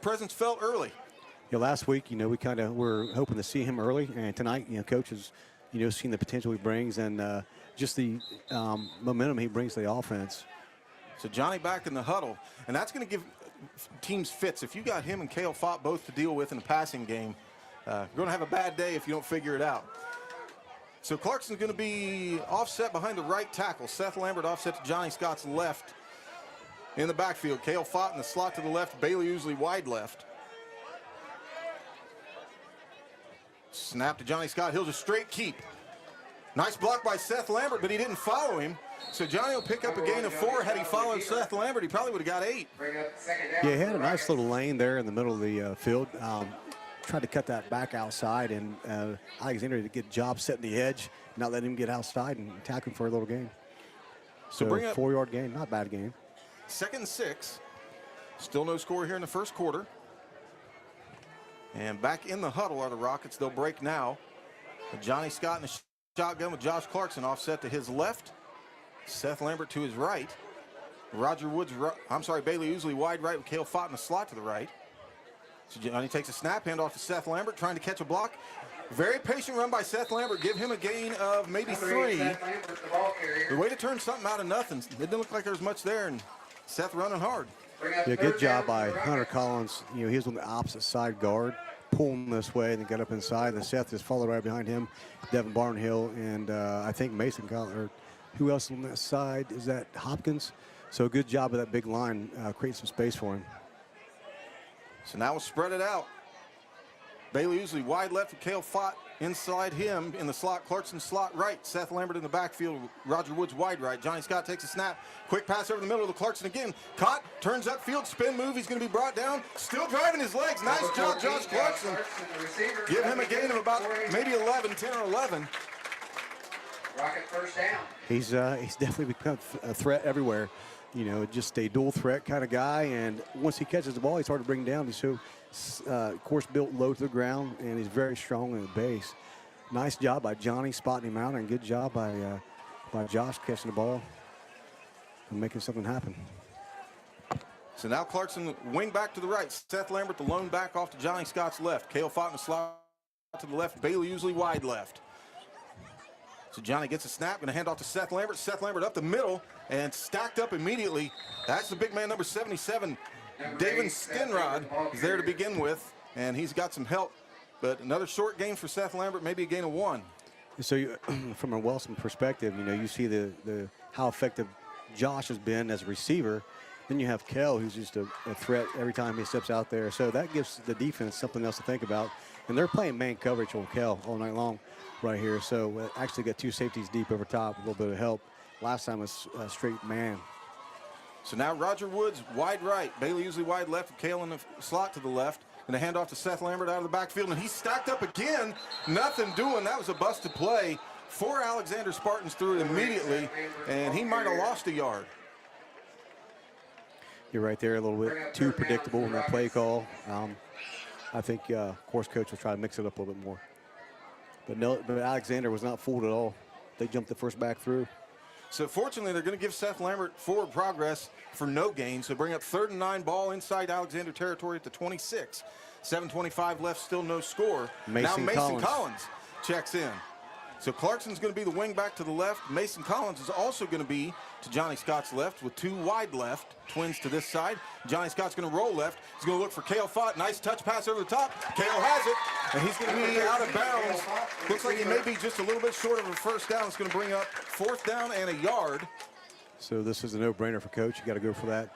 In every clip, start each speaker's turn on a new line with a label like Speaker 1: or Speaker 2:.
Speaker 1: presence felt early.
Speaker 2: Yeah, last week, we kind of were hoping to see him early, and tonight, Coach has, seen the potential he brings and just the momentum he brings to the offense.
Speaker 1: So Johnny back in the huddle, and that's going to give teams fits. If you got him and Cale Fott both to deal with in the passing game, you're going to have a bad day if you don't figure it out. So Clarkson's going to be offset behind the right tackle. Seth Lambert offset to Johnny Scott's left in the backfield. Cale Fott in the slot to the left. Bailey usually wide left. Snap to Johnny Scott. He'll just straight keep. Nice block by Seth Lambert, but he didn't follow him. So Johnny will pick up a gain of 4. Had he followed Seth Lambert, he probably would have got 8.
Speaker 2: Yeah, he had a nice little lane there in the middle of the field. Tried to cut that back outside, and Alexander did a good job setting the edge, not letting him get outside and tackling for a little gain. So bring up 4-yard gain, not a bad game.
Speaker 1: 2nd and 6. Still no score here in the first quarter. And back in the huddle are the Rockets. They'll break now. Johnny Scott in the shotgun with Josh Clarkson offset to his left. Seth Lambert to his right. Bailey Ousley wide right with Cale Fott in the slot to the right. So Johnny takes a snap, hand off to Seth Lambert, trying to catch a block. Very patient run by Seth Lambert. Give him a gain of maybe 3. The way to turn something out of nothing. It didn't look like there was much there, and Seth running hard.
Speaker 2: Yeah, good job by Hunter Collins. He was on the opposite side guard, pulling this way, and then got up inside. And Seth just followed right behind him. Devin Barnhill and I think Mason Collins, or who else on that side? Is that Hopkins? So good job of that big line, create some space for him.
Speaker 1: So now we'll spread it out. Bailey Ousley wide left with Cale Fott inside him in the slot. Clarkson slot right. Seth Lambert in the backfield. Roger Woods wide right. Johnny Scott takes a snap. Quick pass over the middle to Clarkson again. Caught. Turns upfield. Spin move. He's going to be brought down. Still driving his legs. Nice job, Josh Clarkson. Give him a gain of about maybe 11, 10 or 11.
Speaker 3: Rocket first down.
Speaker 2: He's definitely become a threat everywhere. Just a dual threat kind of guy. And once he catches the ball, he's hard to bring down. He's so, of course, built low to the ground, and he's very strong in the base. Nice job by Johnny spotting him out, and good job by Josh catching the ball and making something happen.
Speaker 1: So now Clarkson wing back to the right. Seth Lambert, the lone back off to Johnny Scott's left. Cale Fott in the slot to the left. Bailey usually wide left. So Johnny gets a snap, going to hand off to Seth Lambert. Seth Lambert up the middle and stacked up immediately. That's the big man, number 77. David Stenrod is there to begin with, and he's got some help. But another short gain for Seth Lambert, maybe a gain of 1.
Speaker 2: So from a Wellston perspective, you see the how effective Josh has been as a receiver. Then you have Kel, who's just a threat every time he steps out there. So that gives the defense something else to think about. And they're playing man coverage on Kel all night long right here. So actually got 2 safeties deep over top, a little bit of help. Last time was straight man.
Speaker 1: So now Roger Woods wide right. Bailey usually wide left. Cale in the slot to the left. Going to hand off to Seth Lambert out of the backfield. And he's stacked up again. Nothing doing. That was a busted play. 4 Alexander Spartans through it immediately. And he might have lost a yard.
Speaker 2: You're right there, a little bit too predictable in that play call. I think, course coach will try to mix it up a little bit more. But Alexander was not fooled at all. They jumped the first back through.
Speaker 1: So fortunately, they're going to give Seth Lambert forward progress for no gain. So bring up 3rd and 9, ball inside Alexander territory at the 26. 7:25 left, still no score. Now Mason Collins checks in. So Clarkson's going to be the wing back to the left. Mason Collins is also going to be to Johnny Scott's left with 2 wide left. Twins to this side. Johnny Scott's going to roll left. He's going to look for Cale Fott. Nice touch pass over the top. Cale has it, and he's going to be out of bounds. Looks like he may be just a little bit short of a first down. It's going to bring up 4th down and a yard.
Speaker 2: So this is a no-brainer for Coach. You got to go for that.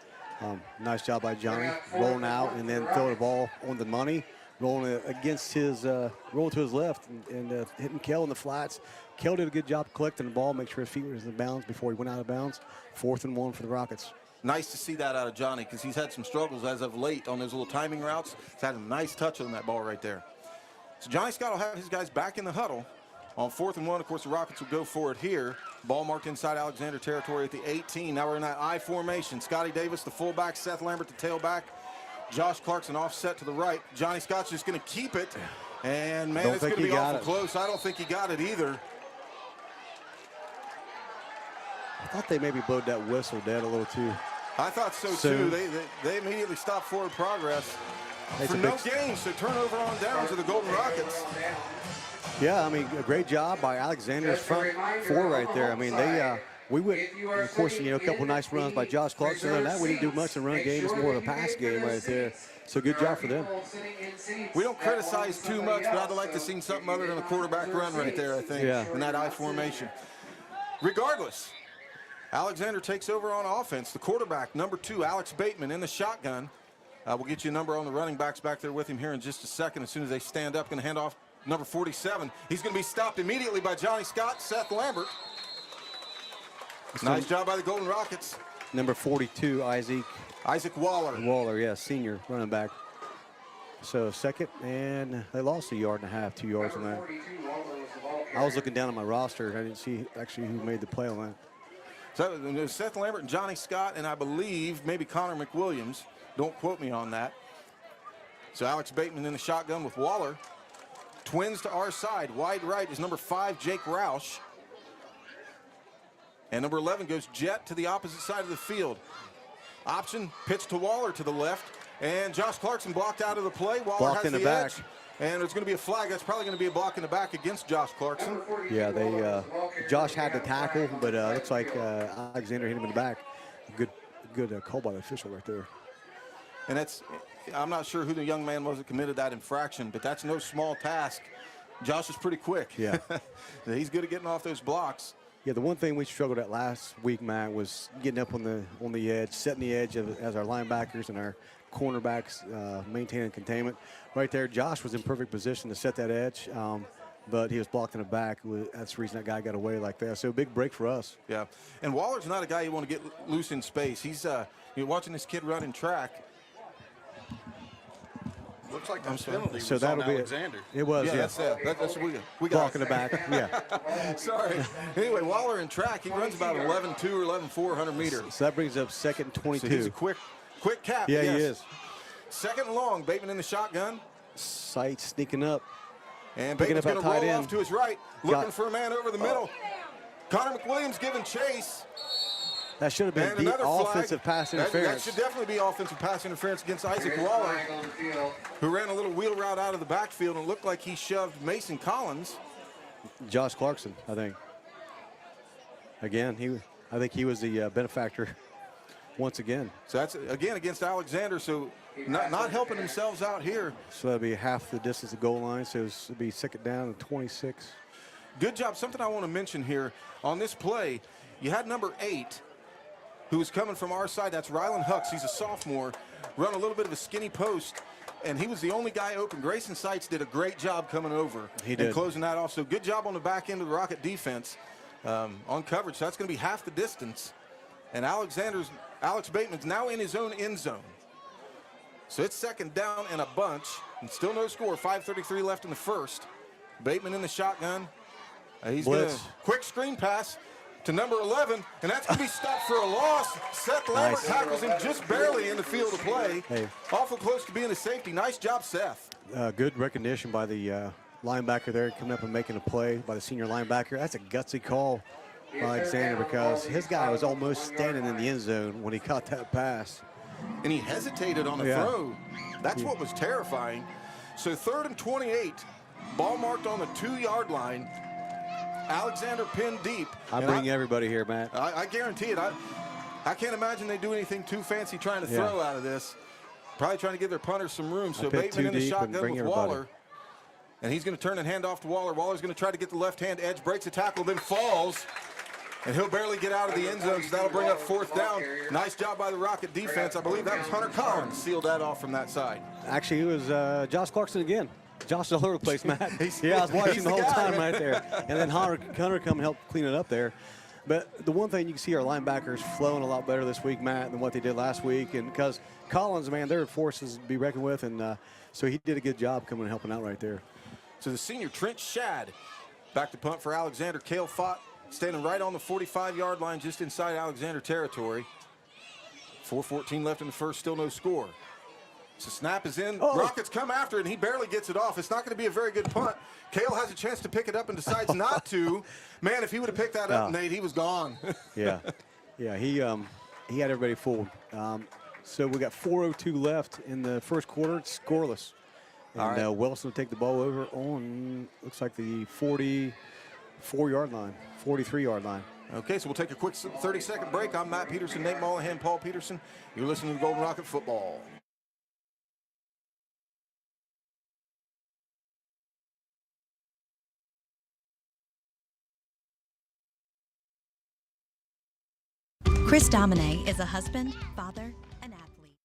Speaker 2: Nice job by Johnny, rolling out and then throw the ball on the money. Rolling against his, rolling to his left and hitting Kel in the flats. Kel did a good job collecting the ball, make sure his feet were in bounds before he went out of bounds. 4th and 1 for the Rockets.
Speaker 1: Nice to see that out of Johnny because he's had some struggles as of late on those little timing routes. He's had a nice touch on that ball right there. So Johnny Scott will have his guys back in the huddle. On 4th and 1, of course, the Rockets will go for it here. Ball marked inside Alexander territory at the 18. Now we're in that I formation. Scotty Davis, the fullback, Seth Lambert, the tailback. Josh Clarkson offset to the right. Johnny Scott's just going to keep it. And, man, it's going to be awful close. I don't think he got it either.
Speaker 2: I thought they maybe blowed that whistle dead a little too.
Speaker 1: I thought so too. They immediately stopped forward progress. for no gain. So turnover on downs of the Golden Rockets.
Speaker 2: Yeah, I mean, a great job by Alexander's front four right there. I mean, we went, of course, a couple nice runs by Josh Clarkson. Other than that, we didn't do much in the run game. It's more of a pass game right there. So good job for them.
Speaker 1: We don't criticize too much, but I'd like to see something other than a quarterback run right there, I think, in that I formation. Regardless, Alexander takes over on offense. The quarterback, number 2, Alex Bateman, in the shotgun. We'll get you a number on the running backs back there with him here in just a second. As soon as they stand up, going to hand off number 47. He's going to be stopped immediately by Johnny Scott, Seth Lambert. Nice job by the Golden Rockets.
Speaker 2: Number 42,
Speaker 1: Isaac Waller.
Speaker 2: Waller, yeah, senior running back. So second, and they lost 1.5 yards, 2 yards on that. I was looking down at my roster. I didn't see actually who made the play on that.
Speaker 1: So it was Seth Lambert and Johnny Scott, and I believe maybe Connor McWilliams. Don't quote me on that. So Alex Bateman in the shotgun with Waller. Twins to our side. Wide right is number 5, Jake Roush. And number 11 goes jet to the opposite side of the field. Option, pitch to Waller to the left. And Josh Clarkson blocked out of the play. Waller
Speaker 2: blocked
Speaker 1: has
Speaker 2: in the back.
Speaker 1: edge. And there's going to be a flag. That's probably going to be a block in the back against Josh Clarkson.
Speaker 2: Yeah, Josh had the tackle, but looks like Alexander hit him in the back. Good call by the official right there.
Speaker 1: And I'm not sure who the young man was that committed that infraction, but that's no small task. Josh is pretty quick.
Speaker 2: Yeah.
Speaker 1: He's good at getting off those blocks.
Speaker 2: Yeah, the one thing we struggled at last week, Matt, was getting up on the edge, setting the edge as our linebackers and our cornerbacks maintaining containment. Right there, Josh was in perfect position to set that edge, but he was blocked in the back. That's the reason that guy got away like that. So a big break for us.
Speaker 1: Yeah, and Waller's not a guy you want to get loose in space. He's you're watching this kid run in track.
Speaker 4: Looks like that penalty
Speaker 2: so
Speaker 4: was
Speaker 2: that'll
Speaker 4: on
Speaker 2: be
Speaker 4: Alexander.
Speaker 2: It was, yeah.
Speaker 1: That's what we got.
Speaker 2: Block in the back, yeah.
Speaker 1: Sorry. Anyway, Waller in track, he runs about 11.2 or 11.4, 100 meters.
Speaker 2: So that brings up second and 22.
Speaker 1: So he's a quick cap.
Speaker 2: Yeah,
Speaker 1: yes.
Speaker 2: he is.
Speaker 1: Second and long, Bateman in the shotgun.
Speaker 2: Sight sneaking up.
Speaker 1: And Bateman's going to roll off to his right, looking for a man over the middle. Connor McWilliams giving chase.
Speaker 2: That should have been deep offensive pass interference.
Speaker 1: That should definitely be offensive pass interference against Isaac Waller, who ran a little wheel route out of the backfield and looked like he shoved Mason Collins.
Speaker 2: Josh Clarkson, I think. Again, I think he was the benefactor once again.
Speaker 1: So that's, again, against Alexander, so not helping themselves out here.
Speaker 2: So that'll be half the distance of goal line, so it'll be second down and 26.
Speaker 1: Good job. Something I want to mention here on this play, you had number 8, who was coming from our side. That's Rylan Hucks. He's a sophomore. Run a little bit of a skinny post, and he was the only guy open. Grayson Seitz did a great job coming over and closing that off. So good job on the back end of the Rocket defense on coverage. So that's going to be half the distance. And Alex Bateman's now in his own end zone. So it's second down and a bunch, and still no score. 5:33 left in the first. Bateman in the shotgun. He's going to quick screen pass to number 11, and that's going to be stopped for a loss. Seth Lambert tackles him just barely in the field of play.
Speaker 2: Hey.
Speaker 1: Awful close to being a safety. Nice job, Seth.
Speaker 2: Good recognition by the linebacker there, coming up and making a play by the senior linebacker. That's a gutsy call by Alexander, because his guy was almost standing in the end zone when he caught that pass.
Speaker 1: And he hesitated on the throw. That's what was terrifying. So 3rd and 28, ball marked on the 2-yard line. Alexander pinned deep.
Speaker 2: I bring everybody here, Matt.
Speaker 1: I guarantee it. I can't imagine they do anything too fancy trying to throw out of this. Probably trying to give their punters some room. So Bateman in the shotgun with Waller. And he's going to turn and hand off to Waller. Waller's going to try to get the left-hand edge, breaks a tackle, then falls. And he'll barely get out of the end zone, so that'll bring up 4th down. Nice job by the Rocket defense. I believe that was Hunter Collins sealed that off from that side.
Speaker 2: Actually, it was Josh Clarkson again. Josh is all over the place, Matt. I was watching the whole time right there. And then Hunter come and help clean it up there. But the one thing you can see, our linebackers flowing a lot better this week, Matt, than what they did last week. And because Collins, man, they're forces to be reckoned with. And so he did a good job coming and helping out right there.
Speaker 1: So the senior Trent Shad back to punt for Alexander. Cale Fott standing right on the 45-yard line, just inside Alexander territory. 4:14 left in the first, still no score. So snap is in. Rockets come after it, and he barely gets it off. It's not going to be a very good punt. Cale has a chance to pick it up and decides not to. Man, if he would have picked that up, Nate, he was gone.
Speaker 2: Yeah, he had everybody fooled. So we got 4:02 left in the first quarter. It's scoreless. And Wellston will take the ball over on, looks like the 44-yard line, 43-yard line.
Speaker 1: Okay, so we'll take a quick 30-second break. I'm Matt Peterson, Nate Mollahan, Paul Peterson. You're listening to Golden Rocket Football.
Speaker 4: Chris Domine is a husband, father, and athlete.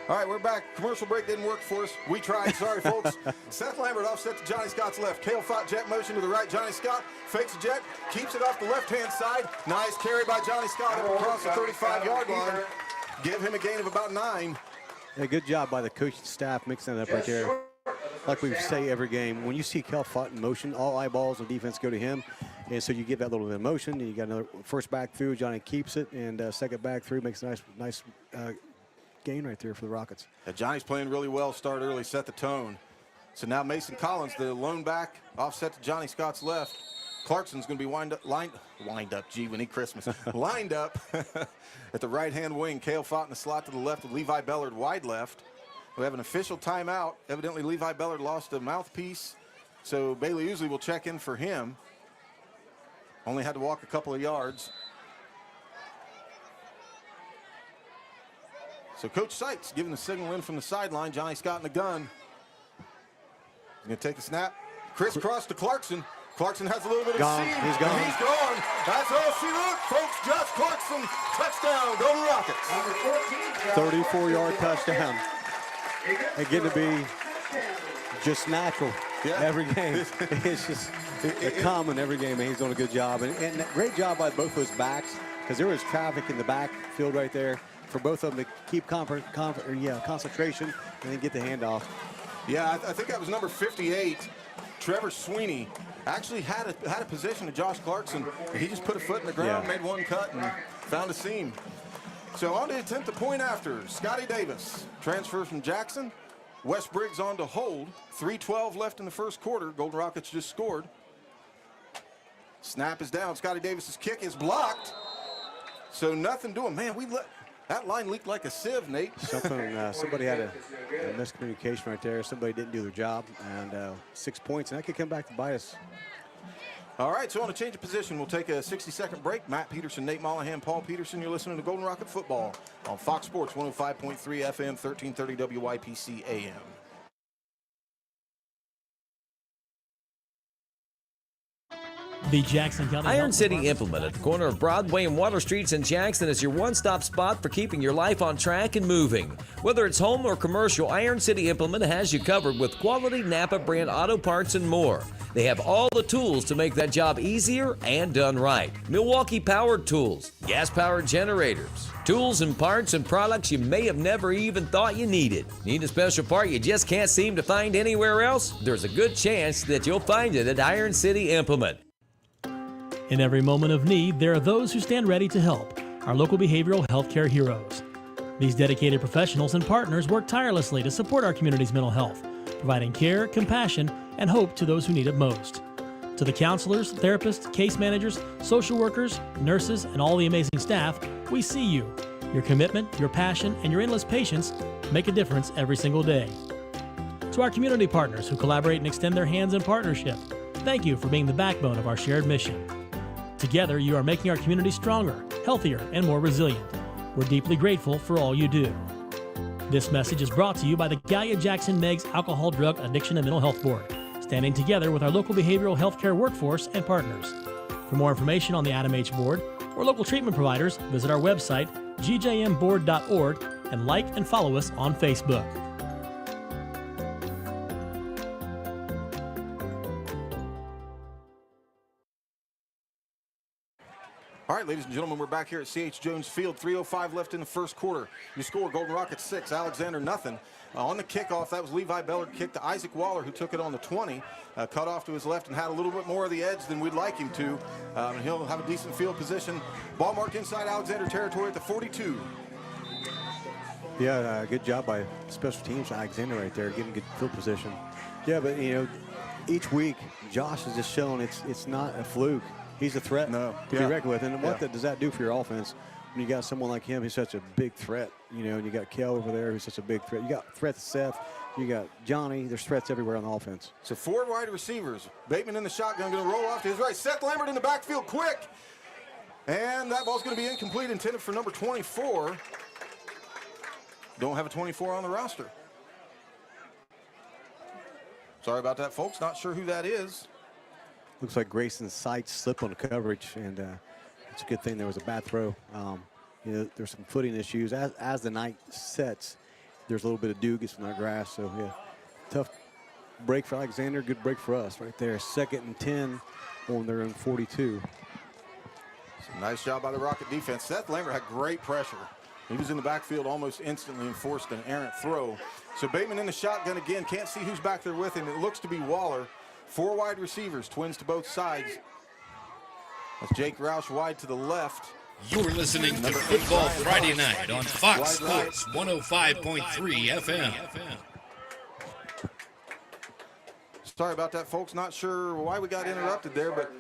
Speaker 1: All right, we're back. Commercial break didn't work for us. We tried. Sorry, folks. Seth Lambert offset to Johnny Scott's left. Kale Fott jet motion to the right. Johnny Scott fakes a jet, keeps it off the left-hand side. Nice carry by Johnny Scott up across the 35-yard line. Give him a gain of about 9.
Speaker 2: Yeah, good job by the coaching staff mixing it up right there. Like we say every game, when you see Kel Fott in motion, all eyeballs on defense go to him. And so you give that little bit of motion, and you got another first back through. Johnny keeps it, and second back through makes a nice gain right there for the Rockets.
Speaker 1: Johnny's playing really well. Start early, set the tone. So now Mason Collins, the lone back, offset to Johnny Scott's left. Clarkson's going to be lined up. Gee, we need Christmas. Lined up at the right-hand wing. Kale Fott in the slot to the left with Levi Bellard wide left. We have an official timeout. Evidently, Levi Bellard lost a mouthpiece, so Bailey Usley will check in for him. Only had to walk a couple of yards. So Coach Sykes giving the signal in from the sideline. Johnny Scott in the gun. He's going to take a snap. Crisscross to Clarkson. Clarkson has a little bit of
Speaker 2: gone.
Speaker 1: seam.
Speaker 2: He's gone.
Speaker 1: He's gone. That's all she wrote, folks. Josh Clarkson, touchdown, Golden Rockets.
Speaker 2: 34-yard touchdown. It's getting to be just natural every game. It's just common every game, and he's doing a good job. And great job by both those backs, because there was traffic in the backfield right there for both of them to keep concentration and then get the handoff.
Speaker 1: Yeah, I think that was number 58. Trevor Sweeney actually had a position to Josh Clarkson. He just put a foot in the ground, made one cut, and found a seam. So on to attempt the point after. Scotty Davis transfers from Jackson. Wes Briggs on to hold. 3:12 left in the first quarter. Golden Rockets just scored. Snap is down. Scotty Davis's kick is blocked. So nothing doing. Man, that line leaked like a sieve, Nate.
Speaker 2: Somebody had a miscommunication right there. Somebody didn't do their job, and 6 points, and that could come back to bite us.
Speaker 1: All right, so on a change of position, we'll take a 60-second break. Matt Peterson, Nate Mollahan, Paul Peterson. You're listening to Golden Rocket Football on Fox Sports 105.3 FM, 1330 WYPC AM.
Speaker 5: The Jackson County
Speaker 6: Iron City Implement at the corner of Broadway and Water Streets in Jackson is your one-stop spot for keeping your life on track and moving. Whether it's home or commercial, Iron City Implement has you covered with quality Napa brand auto parts and more. They have all the tools to make that job easier and done right. Milwaukee powered tools, gas powered generators, tools and parts and products you may have never even thought you needed. Need a special part you just can't seem to find anywhere else? There's a good chance that you'll find it at Iron City Implement.
Speaker 5: In every moment of need, there are those who stand ready to help, our local behavioral health care heroes. These dedicated professionals and partners work tirelessly to support our community's mental health, providing care, compassion, and hope to those who need it most. To the counselors, therapists, case managers, social workers, nurses, and all the amazing staff, we see you. Your commitment, your passion, and your endless patience make a difference every single day. To our community partners who collaborate and extend their hands in partnership, thank you for being the backbone of our shared mission. Together, you are making our community stronger, healthier, and more resilient. We're deeply grateful for all you do. This message is brought to you by the Gaia Jackson Meigs Alcohol, Drug, Addiction, and Mental Health Board, standing together with our local behavioral health care workforce and partners. For more information on the Adam H. Board or local treatment providers, visit our website, gjmboard.org, and like and follow us on Facebook.
Speaker 1: All right, ladies and gentlemen, we're back here at C.H. Jones Field. 3:05 left in the first quarter. You score Golden Rockets 6, Alexander nothing. On the kickoff, that was Levi Bellard kick to Isaac Waller, who took it on the 20, cut off to his left and had a little bit more of the edge than we'd like him to. He'll have a decent field position. Ball marked inside Alexander territory at the 42.
Speaker 2: Yeah, good job by special teams, Alexander right there, getting good field position. Yeah, but, you know, each week, Josh has just shown it's not a fluke. he's a threat to be reckoned with. And what does that do for your offense when you got someone like him who's such a big threat, you know, and you got Kel over there who's such a big threat. You got threats to Seth. You got Johnny. There's threats everywhere on the offense.
Speaker 1: So 4 wide receivers. Bateman in the shotgun, going to roll off to his right. Seth Lambert in the backfield quick. And that ball's going to be incomplete, intended for number 24. Don't have a 24 on the roster. Sorry about that, folks. Not sure who that is.
Speaker 2: Looks like Grayson's sights slipped on the coverage, and it's a good thing there was a bad throw. You know, there's some footing issues. As the night sets, there's a little bit of dew gets from that grass. So, yeah, tough break for Alexander. Good break for us right there. 2nd and 10 on their own 42.
Speaker 1: Nice job by the Rocket defense. Seth Lambert had great pressure. He was in the backfield almost instantly and forced an errant throw. So Bateman in the shotgun again. Can't see who's back there with him. It looks to be Waller. 4 wide receivers, twins to both sides. That's Jake Roush wide to the left.
Speaker 7: You're listening to Football Friday Night on Fox Sports 105.3 FM.
Speaker 1: Sorry about that, folks. Not sure why we got interrupted there, but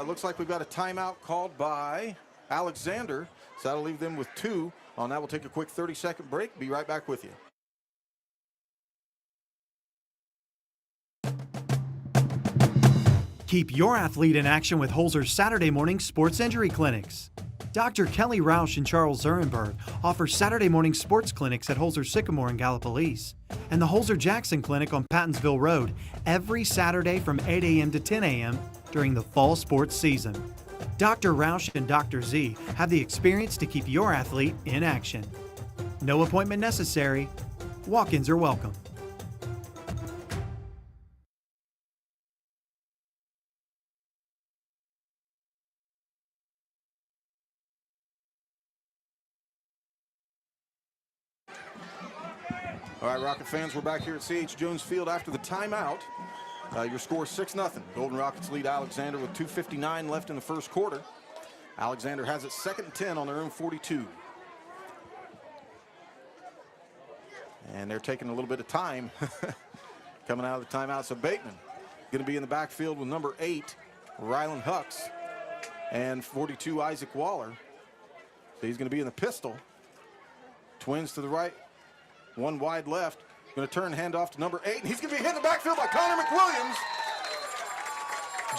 Speaker 1: looks like we've got a timeout called by Alexander. So that'll leave them with 2. On that, we'll take a quick 30-second break. Be right back with you.
Speaker 8: Keep your athlete in action with Holzer's Saturday morning sports injury clinics. Dr. Kelly Roush and Charles Zurenberg offer Saturday morning sports clinics at Holzer Sycamore in Gallipolis and the Holzer Jackson Clinic on Pattonsville Road every Saturday from 8 a.m. to 10 a.m. during the fall sports season. Dr. Roush and Dr. Z have the experience to keep your athlete in action. No appointment necessary. Walk-ins are welcome.
Speaker 1: All right, Rocket fans, we're back here at C.H. Jones Field after the timeout. Your score is 6-0. Golden Rockets lead Alexander with 2:59 left in the first quarter. Alexander has it 2nd and 10 on their own 42. And they're taking a little bit of time coming out of the timeout. So Bateman going to be in the backfield with number 8, Rylan Hucks, and 42, Isaac Waller. So he's going to be in the pistol. Twins to the right, 1 wide left. Going to turn handoff to number 8, and he's going to be hit in the backfield by Connor McWilliams.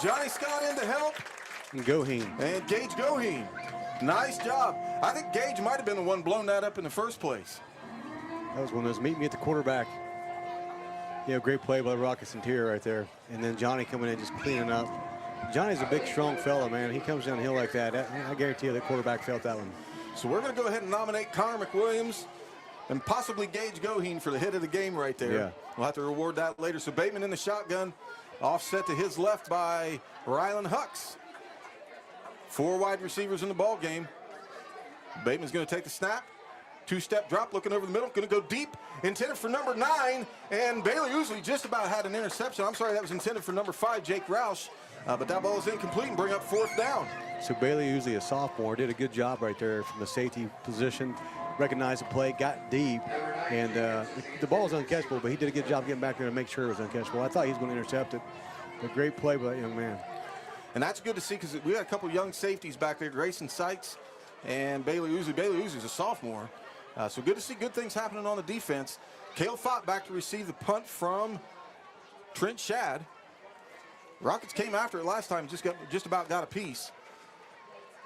Speaker 1: Johnny Scott in to help.
Speaker 2: And Goheen.
Speaker 1: And Gage Goheen. Nice job. I think Gage might have been the one blown that up in the first place.
Speaker 2: That was one of those meet me at the quarterback. Yeah, great play by the Rockets interior right there. And then Johnny coming in just cleaning up. Johnny's a big, strong fella, man. He comes downhill like that. I guarantee you the quarterback felt that one.
Speaker 1: So we're going to go ahead and nominate Connor McWilliams and possibly Gage Goheen for the hit of the game right there.
Speaker 2: Yeah.
Speaker 1: We'll have to reward that later. So Bateman in the shotgun, offset to his left by Rylan Hucks. 4 wide receivers in the ball game. Bateman's going to take the snap. 2-step drop, looking over the middle, going to go deep, intended for number 9, and Bailey Ousley just about had an interception. I'm sorry, that was intended for number 5, Jake Roush, but that ball is incomplete and bring up 4th down.
Speaker 2: So Bailey Ousley, a sophomore, did a good job right there from the safety position. Recognized the play, got deep, and the ball was uncatchable, but he did a good job getting back there to make sure it was uncatchable. I thought he was going to intercept it. A great play by that young man.
Speaker 1: And that's good to see because we had a couple young safeties back there, Grayson Sykes and Bailey Ousley. Bailey Ousley's a sophomore. So good to see good things happening on the defense. Cale Fott back to receive the punt from Trent Shad. Rockets came after it last time, just about got a piece.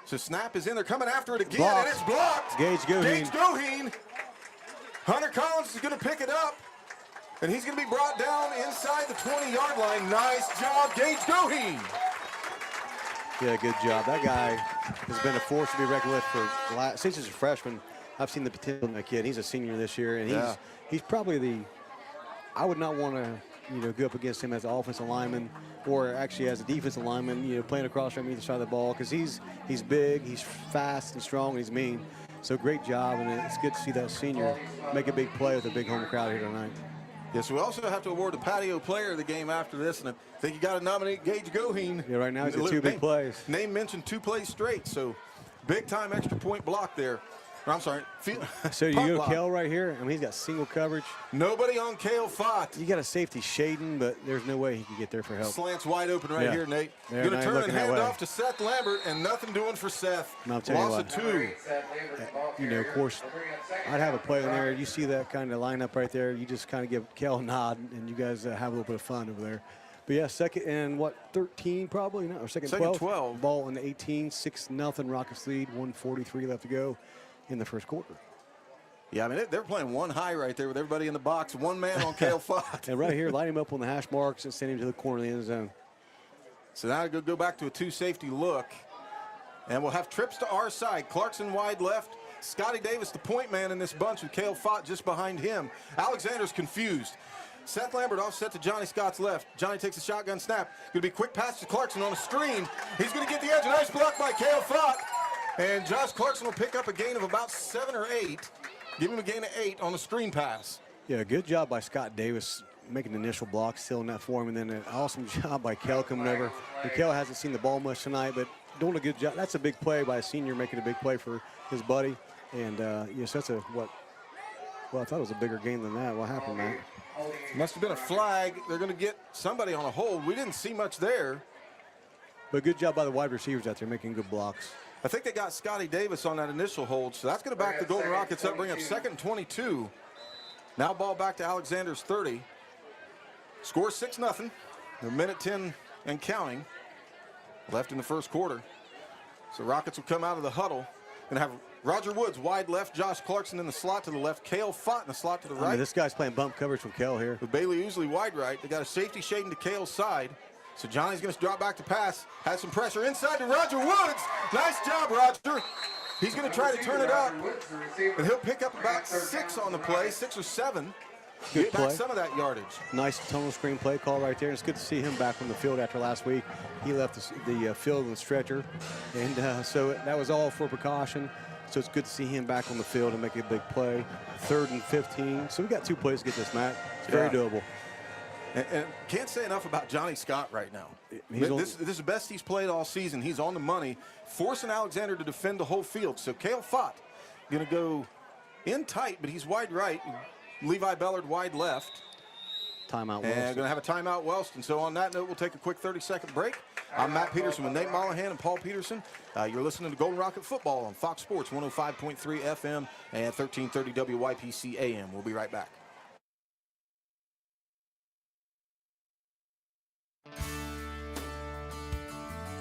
Speaker 1: So snap is in there, coming after it again, and it's blocked.
Speaker 2: Gage Goheen.
Speaker 1: Gage Goheen. Hunter Collins is going to pick it up, and he's going to be brought down inside the 20-yard line. Nice job, Gage Goheen.
Speaker 2: Yeah, good job. That guy has been a force to be reckoned with since he's a freshman. I've seen the potential in that kid. He's a senior this year, and he's probably I would not want to go up against him as an offensive lineman or actually as a defensive lineman, playing across from either side of the ball, because he's big, he's fast and strong, and he's mean. So great job, and it's good to see that senior make a big play with a big home crowd here tonight.
Speaker 1: Yes, we also have to award the patio player of the game after this, and I think you got to nominate Gage Goheen.
Speaker 2: Yeah, right now he's got 2 big plays.
Speaker 1: Name mentioned 2 plays straight, so big-time extra point block there I'm sorry.
Speaker 2: So you go Kell right here. I mean, he's got single coverage.
Speaker 1: Nobody on Cale Fott.
Speaker 2: You got a safety shading, but there's no way he can get there for help.
Speaker 1: Slants wide open right here, Nate.
Speaker 2: They're
Speaker 1: going to turn and hand off to Seth Lambert, and nothing doing for Seth. Loss of 2.
Speaker 2: You know, of course, I'd have a play in there. You see that kind of lineup right there. You just kind of give Kell a nod, and you guys have a little bit of fun over there. But yeah, second and 13 probably, no, or second 12. Ball in the 18, 6-0 Rockets lead, 1:43 left to go in the first quarter.
Speaker 1: Yeah, I mean, they're playing one high right there with everybody in the box. One man on Cale Fott.
Speaker 2: And right here, line him up on the hash marks and send him to the corner of the end zone.
Speaker 1: So now go back to a 2-safety look. And we'll have trips to our side. Clarkson wide left. Scotty Davis, the point man in this bunch, with Cale Fott just behind him. Alexander's confused. Seth Lambert offset to Johnny Scott's left. Johnny takes a shotgun snap. Going to be quick pass to Clarkson on a screen. He's going to get the edge. A nice block by Cale Fott. And Josh Clarkson will pick up a gain of about 7 or 8. Give him a gain of 8 on the screen pass.
Speaker 2: Yeah, good job by Scott Davis making the initial block, sealing that for him, and then an awesome job by Kell coming over. And Kell hasn't seen the ball much tonight, but doing a good job. That's a big play by a senior, making a big play for his buddy. And yes, that's a well, I thought it was a bigger game than that. What happened, Matt?
Speaker 1: Must have been a flag. They're going to get somebody on a hold. We didn't see much there.
Speaker 2: But good job by the wide receivers out there making good blocks.
Speaker 1: I think they got Scotty Davis on that initial hold, so that's going to back the Golden Rockets up, bring up 2nd and 22. Now ball back to Alexander's 30. Score 6-0. A minute 10 and counting left in the first quarter. So Rockets will come out of the huddle and have Roger Woods wide left, Josh Clarkson in the slot to the left, Cale Fott in the slot to the right.
Speaker 2: I mean, this guy's playing bump coverage from Kell here.
Speaker 1: With Bailey Ousley wide right. They got a safety shading to Cale's side. So Johnny's going to drop back to pass. Has some pressure inside to Roger Woods. Nice job, Roger. He's going to try to turn it up. And he'll pick up about 6 on the play, 6 or 7.
Speaker 2: Good
Speaker 1: Get
Speaker 2: play.
Speaker 1: back some of that yardage.
Speaker 2: Nice tunnel screen play call right there. It's good to see him back on the field after last week. He left the field in the stretcher. And so that was all for precaution. So it's good to see him back on the field and make a big play. 3rd and 15. So we got 2 plays to get this, Matt. It's very doable.
Speaker 1: And can't say enough about Johnny Scott right now. This is the best he's played all season. He's on the money, forcing Alexander to defend the whole field. So Cale Fott going to go in tight, but he's wide right. Levi Bellard wide left.
Speaker 2: Timeout,
Speaker 1: and
Speaker 2: Wellston.
Speaker 1: going to have a timeout, Wellston. So on that note, we'll take a quick 30-second break. I'm Matt Peterson with Nate Mollahan and Paul Peterson. You're listening to Golden Rocket Football on Fox Sports 105.3 FM and 1330 WYPC AM. We'll be right back.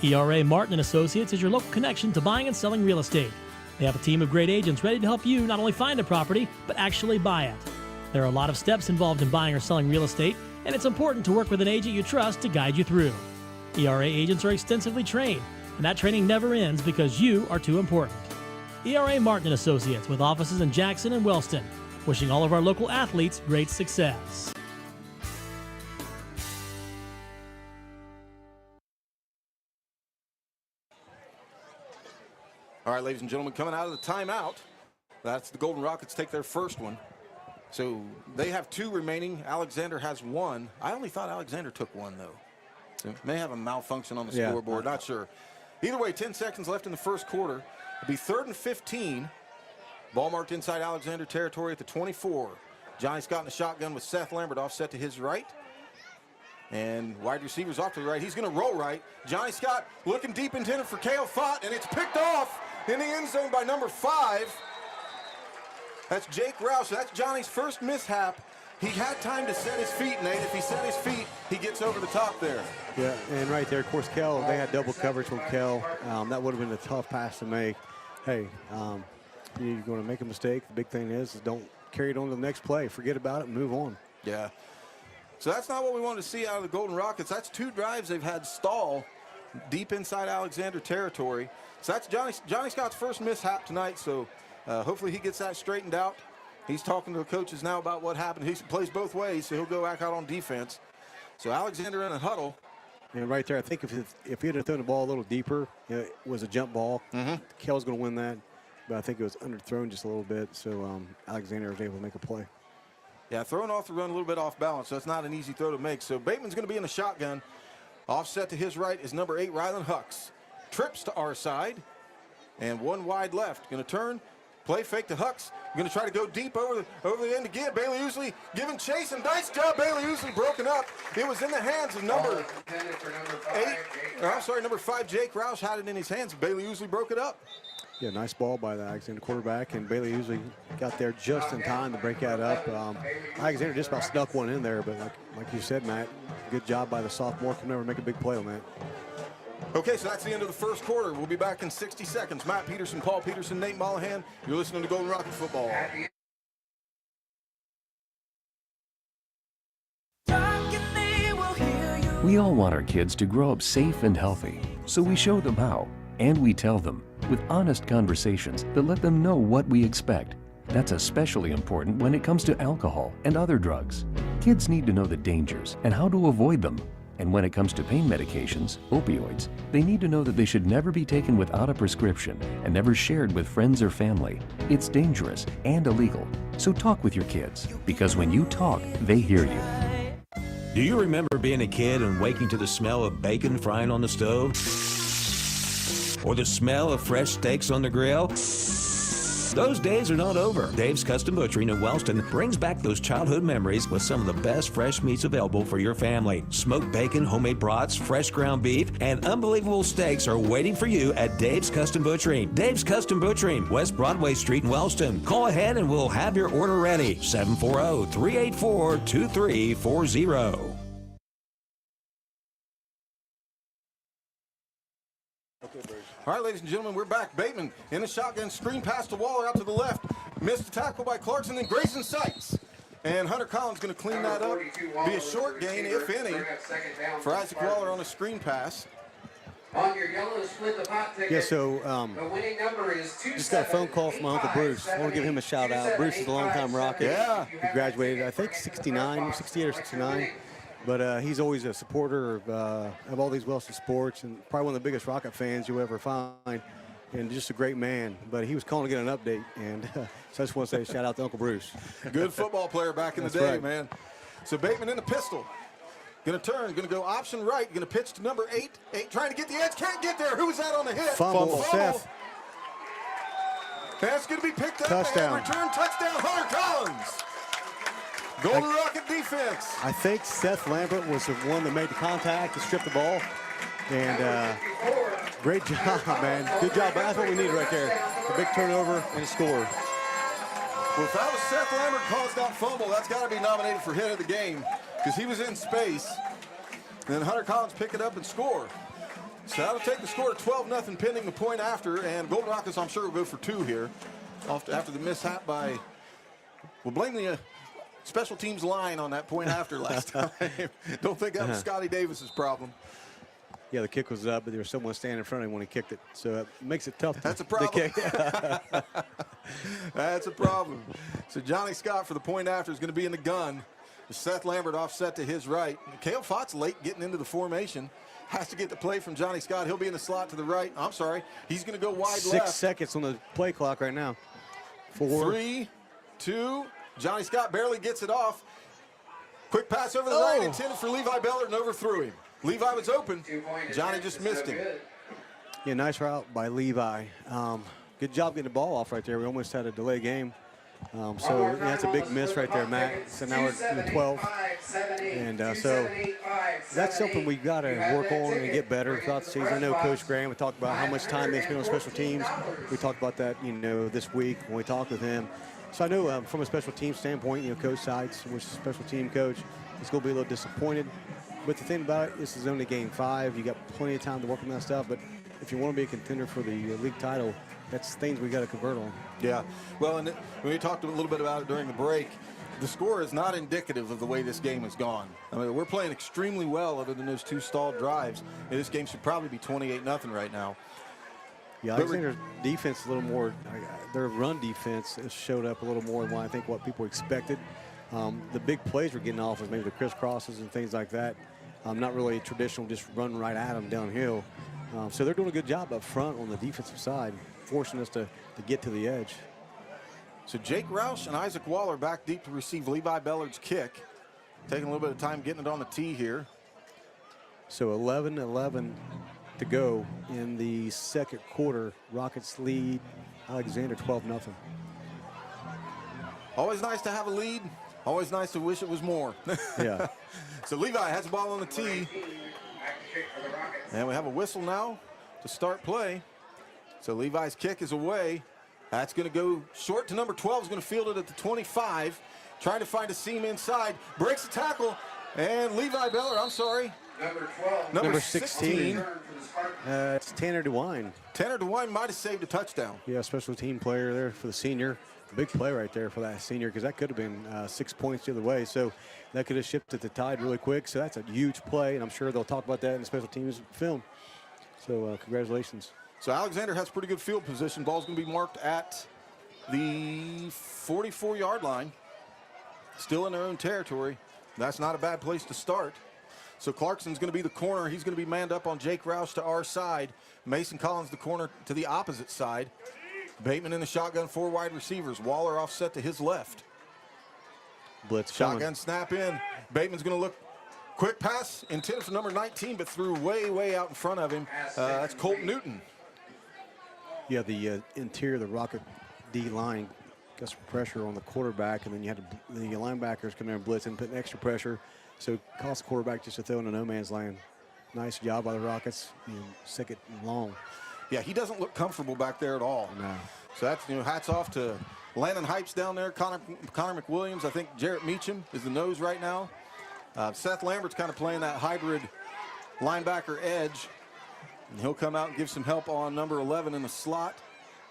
Speaker 5: ERA Martin & Associates is your local connection to buying and selling real estate. They have a team of great agents ready to help you not only find a property, but actually buy it. There are a lot of steps involved in buying or selling real estate, and it's important to work with an agent you trust to guide you through. ERA agents are extensively trained, and that training never ends because you are too important. ERA Martin & Associates, with offices in Jackson and Wellston, wishing all of our local athletes great success.
Speaker 1: All right, ladies and gentlemen, coming out of the timeout, that's the Golden Rockets take their first one. So they have 2 remaining. Alexander has 1. I only thought Alexander took 1, though. So may have a malfunction on the scoreboard, not sure. Either way, 10 seconds left in the first quarter. It'll be 3rd and 15. Ball marked inside Alexander territory at the 24. Johnny Scott in the shotgun with Seth Lambert offset to his right. And wide receivers off to the right. He's going to roll right. Johnny Scott looking deep intended for Cale Fott, and it's picked off in the end zone by number 5. That's Jake Roush. That's Johnny's first mishap. He had time to set his feet, Nate. If he set his feet, he gets over the top there.
Speaker 2: Yeah, and right there, of course, Kell, they had double coverage from Kell. That would have been a tough pass to make. Hey, you're going to make a mistake. The big thing is don't carry it on to the next play. Forget about it and move on.
Speaker 1: Yeah. So that's not what we wanted to see out of the Golden Rockets. That's 2 drives they've had stall deep inside Alexander territory. So that's Johnny Scott's first mishap tonight. So hopefully he gets that straightened out. He's talking to the coaches now about what happened. He plays both ways, so he'll go back out on defense. So Alexander in a huddle.
Speaker 2: And right there, I think if he had thrown the ball a little deeper, it was a jump ball. Kell's going to win that, but I think it was underthrown just a little bit. So Alexander was able to make a play.
Speaker 1: Yeah, throwing off the run a little bit off balance. So that's not an easy throw to make. So Bateman's going to be in the shotgun. Offset to his right is number 8, Rylan Hucks. Trips to our side, and 1 wide left. Going to turn, Play fake to Hucks. Going to try to go deep over the end again. Bailey Ousley giving chase, and nice job. Bailey Ousley broken up. It was in the hands of number 5, Jake Roush had it in his hands. Bailey Ousley broke it up.
Speaker 2: Yeah, nice ball by the Alexander quarterback, and Bailey usually got there just in time to break that up. Alexander just about snuck one in there, but like you said, Matt, good job by the sophomore. Can never make a big play on that.
Speaker 1: Okay, so that's the end of the first quarter. We'll be back in 60 seconds. Matt Peterson, Paul Peterson, Nate Mollahan. You're listening to Golden Rocket Football.
Speaker 9: We all want our kids to grow up safe and healthy, so we show them how, and we tell them with honest conversations that let them know what we expect. That's especially important when it comes to alcohol and other drugs. Kids need to know the dangers and how to avoid them. And when it comes to pain medications, opioids, they need to know that they should never be taken without a prescription and never shared with friends or family. It's dangerous and illegal. So talk with your kids, because when you talk, they hear you.
Speaker 10: Do you remember being a kid and waking to the smell of bacon frying on the stove? Or the smell of fresh steaks on the grill? Those days are not over. Dave's Custom Butchering in Wellston brings back those childhood memories with some of the best fresh meats available for your family. Smoked bacon, homemade brats, fresh ground beef, and unbelievable steaks are waiting for you at Dave's Custom Butchering. Dave's Custom Butchering, West Broadway Street in Wellston. Call ahead and we'll have your order ready. 740-384-2340.
Speaker 1: All right, ladies and gentlemen, we're back. Bateman in the shotgun, screen pass to Waller out to the left. Missed a tackle by Clarkson, then Grayson Sykes. And Hunter Collins going to clean that up. Be a short gain, if any, for Isaac Waller on a screen pass.
Speaker 3: On your yellow split the pot ticket.
Speaker 2: Yeah, so
Speaker 3: the winning number is
Speaker 2: just got a phone call from my Uncle Bruce. I want to give him a shout out. Bruce is a longtime Rocket.
Speaker 1: Yeah.
Speaker 2: He graduated, I think, 68 or 69. But he's always a supporter of all these Wellston sports, and probably one of the biggest Rocket fans you'll ever find, and just a great man. But he was calling to get an update, and so I just want to say shout out to Uncle Bruce.
Speaker 1: Good football player back in the day,
Speaker 2: right,
Speaker 1: man. So Bateman in the pistol. Going to turn, going to go option right, going to pitch to number 8. 8 trying to get the edge, can't get there. Who was that on the hit?
Speaker 2: Fumble. Seth.
Speaker 1: That's going to be picked up.
Speaker 2: Touchdown.
Speaker 1: And return touchdown, Hunter Collins. Golden Rocket defense.
Speaker 2: I think Seth Lambert was the one that made the contact to strip the ball. And great job, man. Good job. That's what we need right there. A big turnover and a score.
Speaker 1: Well, if that was Seth Lambert caused that fumble, that's got to be nominated for hit of the game because he was in space. And then Hunter Collins pick it up and score. So that'll take the score to 12-0 pending the point after. And Golden Rockets, I'm sure, will go for 2 here after the mishap by, we'll blame the special teams line on that point after last time. Don't think that was Scotty Davis's problem.
Speaker 2: Yeah, the kick was up, but there was someone standing in front of him when he kicked it. So it makes it tough.
Speaker 1: That's a problem. That's a problem. So Johnny Scott for the point after is going to be in the gun. Seth Lambert offset to his right. Cale Fox late getting into the formation. Has to get the play from Johnny Scott. He'll be in the slot to the right. I'm sorry. He's going to go wide
Speaker 2: 6
Speaker 1: left.
Speaker 2: 6 seconds on the play clock right now. 4.
Speaker 1: 3, 2. Johnny Scott barely gets it off. Quick pass over the right, intended for Levi Bellard, and overthrew him. Levi was open. Johnny just missed him.
Speaker 2: Yeah, nice route by Levi. Good job getting the ball off right there. We almost had a delay game. So yeah, that's a big miss right there, Matt. So now we're in the 12. And so that's something we've got to work on and get better throughout the season. I know Coach Graham, we talked about how much time they spend on special teams. We talked about that, this week when we talked with him. So I know from a special team standpoint, Coach Seitz, which is a special team coach, is going to be a little disappointed. But the thing about it, this is only game 5. You got plenty of time to work on that stuff. But if you want to be a contender for the league title, that's things we got to convert on.
Speaker 1: Yeah. Well, and we talked a little bit about it during the break. The score is not indicative of the way this game has gone. I mean, we're playing extremely well other than those 2 stalled drives. And this game should probably be 28-0 right now.
Speaker 2: Yeah, Alexander's defense a little more, their run defense has showed up a little more than I think what people expected. The big plays we're getting off is maybe the crisscrosses and things like that. Not really traditional, just run right at them downhill. So they're doing a good job up front on the defensive side, forcing us to get to the edge.
Speaker 1: So Jake Roush and Isaac Waller back deep to receive Levi Bellard's kick. Taking a little bit of time getting it on the tee here.
Speaker 2: So 11-11 to go in the second quarter. Rockets lead Alexander 12-0.
Speaker 1: Always nice to have a lead. Always nice to wish it was more.
Speaker 2: Yeah.
Speaker 1: So Levi has the ball on the tee. And we have a whistle now to start play. So Levi's kick is away. That's going to go short to number 12. Is going to field it at the 25. Trying to find a seam inside. Breaks the tackle. And Levi Beller, I'm sorry.
Speaker 3: Number 12.
Speaker 1: Number 16.
Speaker 2: It's Tanner DeWine.
Speaker 1: Tanner DeWine might have saved a touchdown.
Speaker 2: Yeah, special team player there for the senior. Big play right there for that senior, because that could have been 6 points the other way. So that could have shifted the tide really quick. So that's a huge play, and I'm sure they'll talk about that in the special teams film. So congratulations.
Speaker 1: So Alexander has pretty good field position. Ball's going to be marked at the 44-yard line. Still in their own territory. That's not a bad place to start. So Clarkson's going to be the corner. He's going to be manned up on Jake Roush to our side. Mason Collins the corner to the opposite side. Bateman in the shotgun, 4 wide receivers. Waller offset to his left.
Speaker 2: Blitz
Speaker 1: shotgun
Speaker 2: coming.
Speaker 1: Snap in. Bateman's going to look. Quick pass intended for number 19, but threw way out in front of him. That's Colt Newton.
Speaker 2: Yeah, the interior of the Rocket D line got some pressure on the quarterback, and then you had the linebackers come in and blitz and put extra pressure. So it cost the quarterback just to throw in a no man's land. Nice job by the Rockets. Second and long.
Speaker 1: Yeah, he doesn't look comfortable back there at all.
Speaker 2: No.
Speaker 1: So that's, hats off to Landon Hypes down there, Connor McWilliams. I think Jarrett Meacham is the nose right now. Seth Lambert's kind of playing that hybrid linebacker edge. And he'll come out and give some help on number 11 in the slot.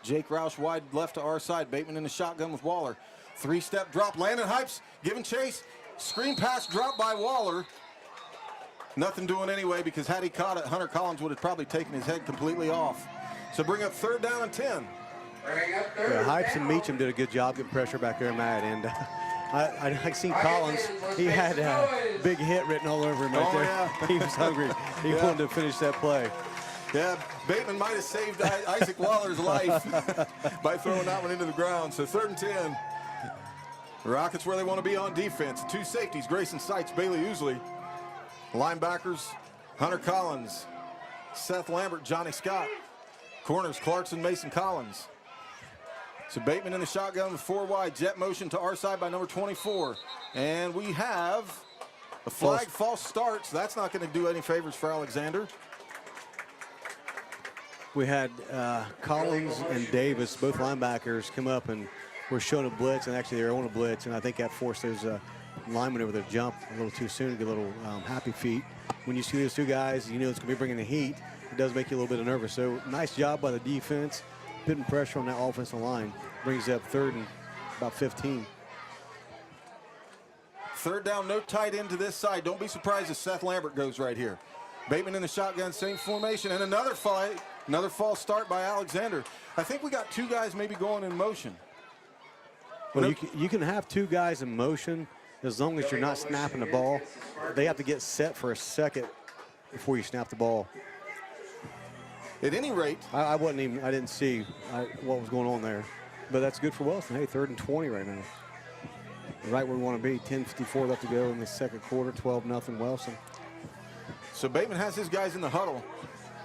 Speaker 1: Jake Roush wide left to our side. Bateman in the shotgun with Waller. 3-step drop. Landon Hypes giving chase. Screen pass dropped by Waller. Nothing doing anyway, because had he caught it, Hunter Collins would have probably taken his head completely off. So bring up 3rd down and 10.
Speaker 2: Yeah, Hypes and Meacham did a good job getting pressure back there, Matt. And I seen Collins. He had a big hit written all over him right there.
Speaker 1: Yeah.
Speaker 2: He was hungry. He wanted to finish that play.
Speaker 1: Yeah, Bateman might have saved Isaac Waller's life by throwing that one into the ground. So 3rd and 10. The Rockets where they want to be on defense. 2 safeties, Grayson Seitz, Bailey Ousley. Linebackers, Hunter Collins, Seth Lambert, Johnny Scott. Corners, Clarkson, Mason Collins. So Bateman in the shotgun with 4 wide. Jet motion to our side by number 24. And we have a flag, false start. So that's not going to do any favors for Alexander.
Speaker 2: We had Collins and Davis, both linebackers, come up and were showing a blitz, and actually they were on a blitz, and I think that forced those linemen over there to jump a little too soon, get a little happy feet. When you see those 2 guys, you know it's going to be bringing the heat. It does make you a little bit nervous. So nice job by the defense, putting pressure on that offensive line. Brings up 3rd and about 15.
Speaker 1: 3rd down, no tight end to this side. Don't be surprised if Seth Lambert goes right here. Bateman in the shotgun, same formation, and another false start by Alexander. I think we got 2 guys maybe going in motion.
Speaker 2: Well, you can have 2 guys in motion as long as you're not snapping the ball. They have to get set for a second before you snap the ball.
Speaker 1: At any rate,
Speaker 2: I didn't see what was going on there, but that's good for Wellston. Hey, 3rd and 20 right now. Right where we want to be. 10:54 left to go in the second quarter. 12-0 Wellston.
Speaker 1: So Bateman has his guys in the huddle.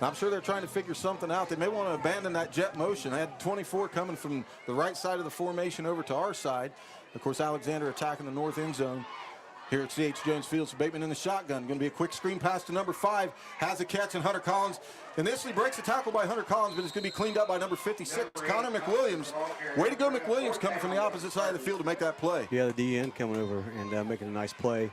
Speaker 1: I'm sure they're trying to figure something out. They may want to abandon that jet motion. They had 24 coming from the right side of the formation over to our side. Of course, Alexander attacking the north end zone here at C.H. Jones Field. So Bateman in the shotgun. Going to be a quick screen pass to number 5. Has a catch, and Hunter Collins initially breaks the tackle by Hunter Collins, but it's going to be cleaned up by number 56, Connor McWilliams. Way to go, McWilliams, coming from the opposite side of the field to make that play.
Speaker 2: Yeah, the DN coming over and making a nice play.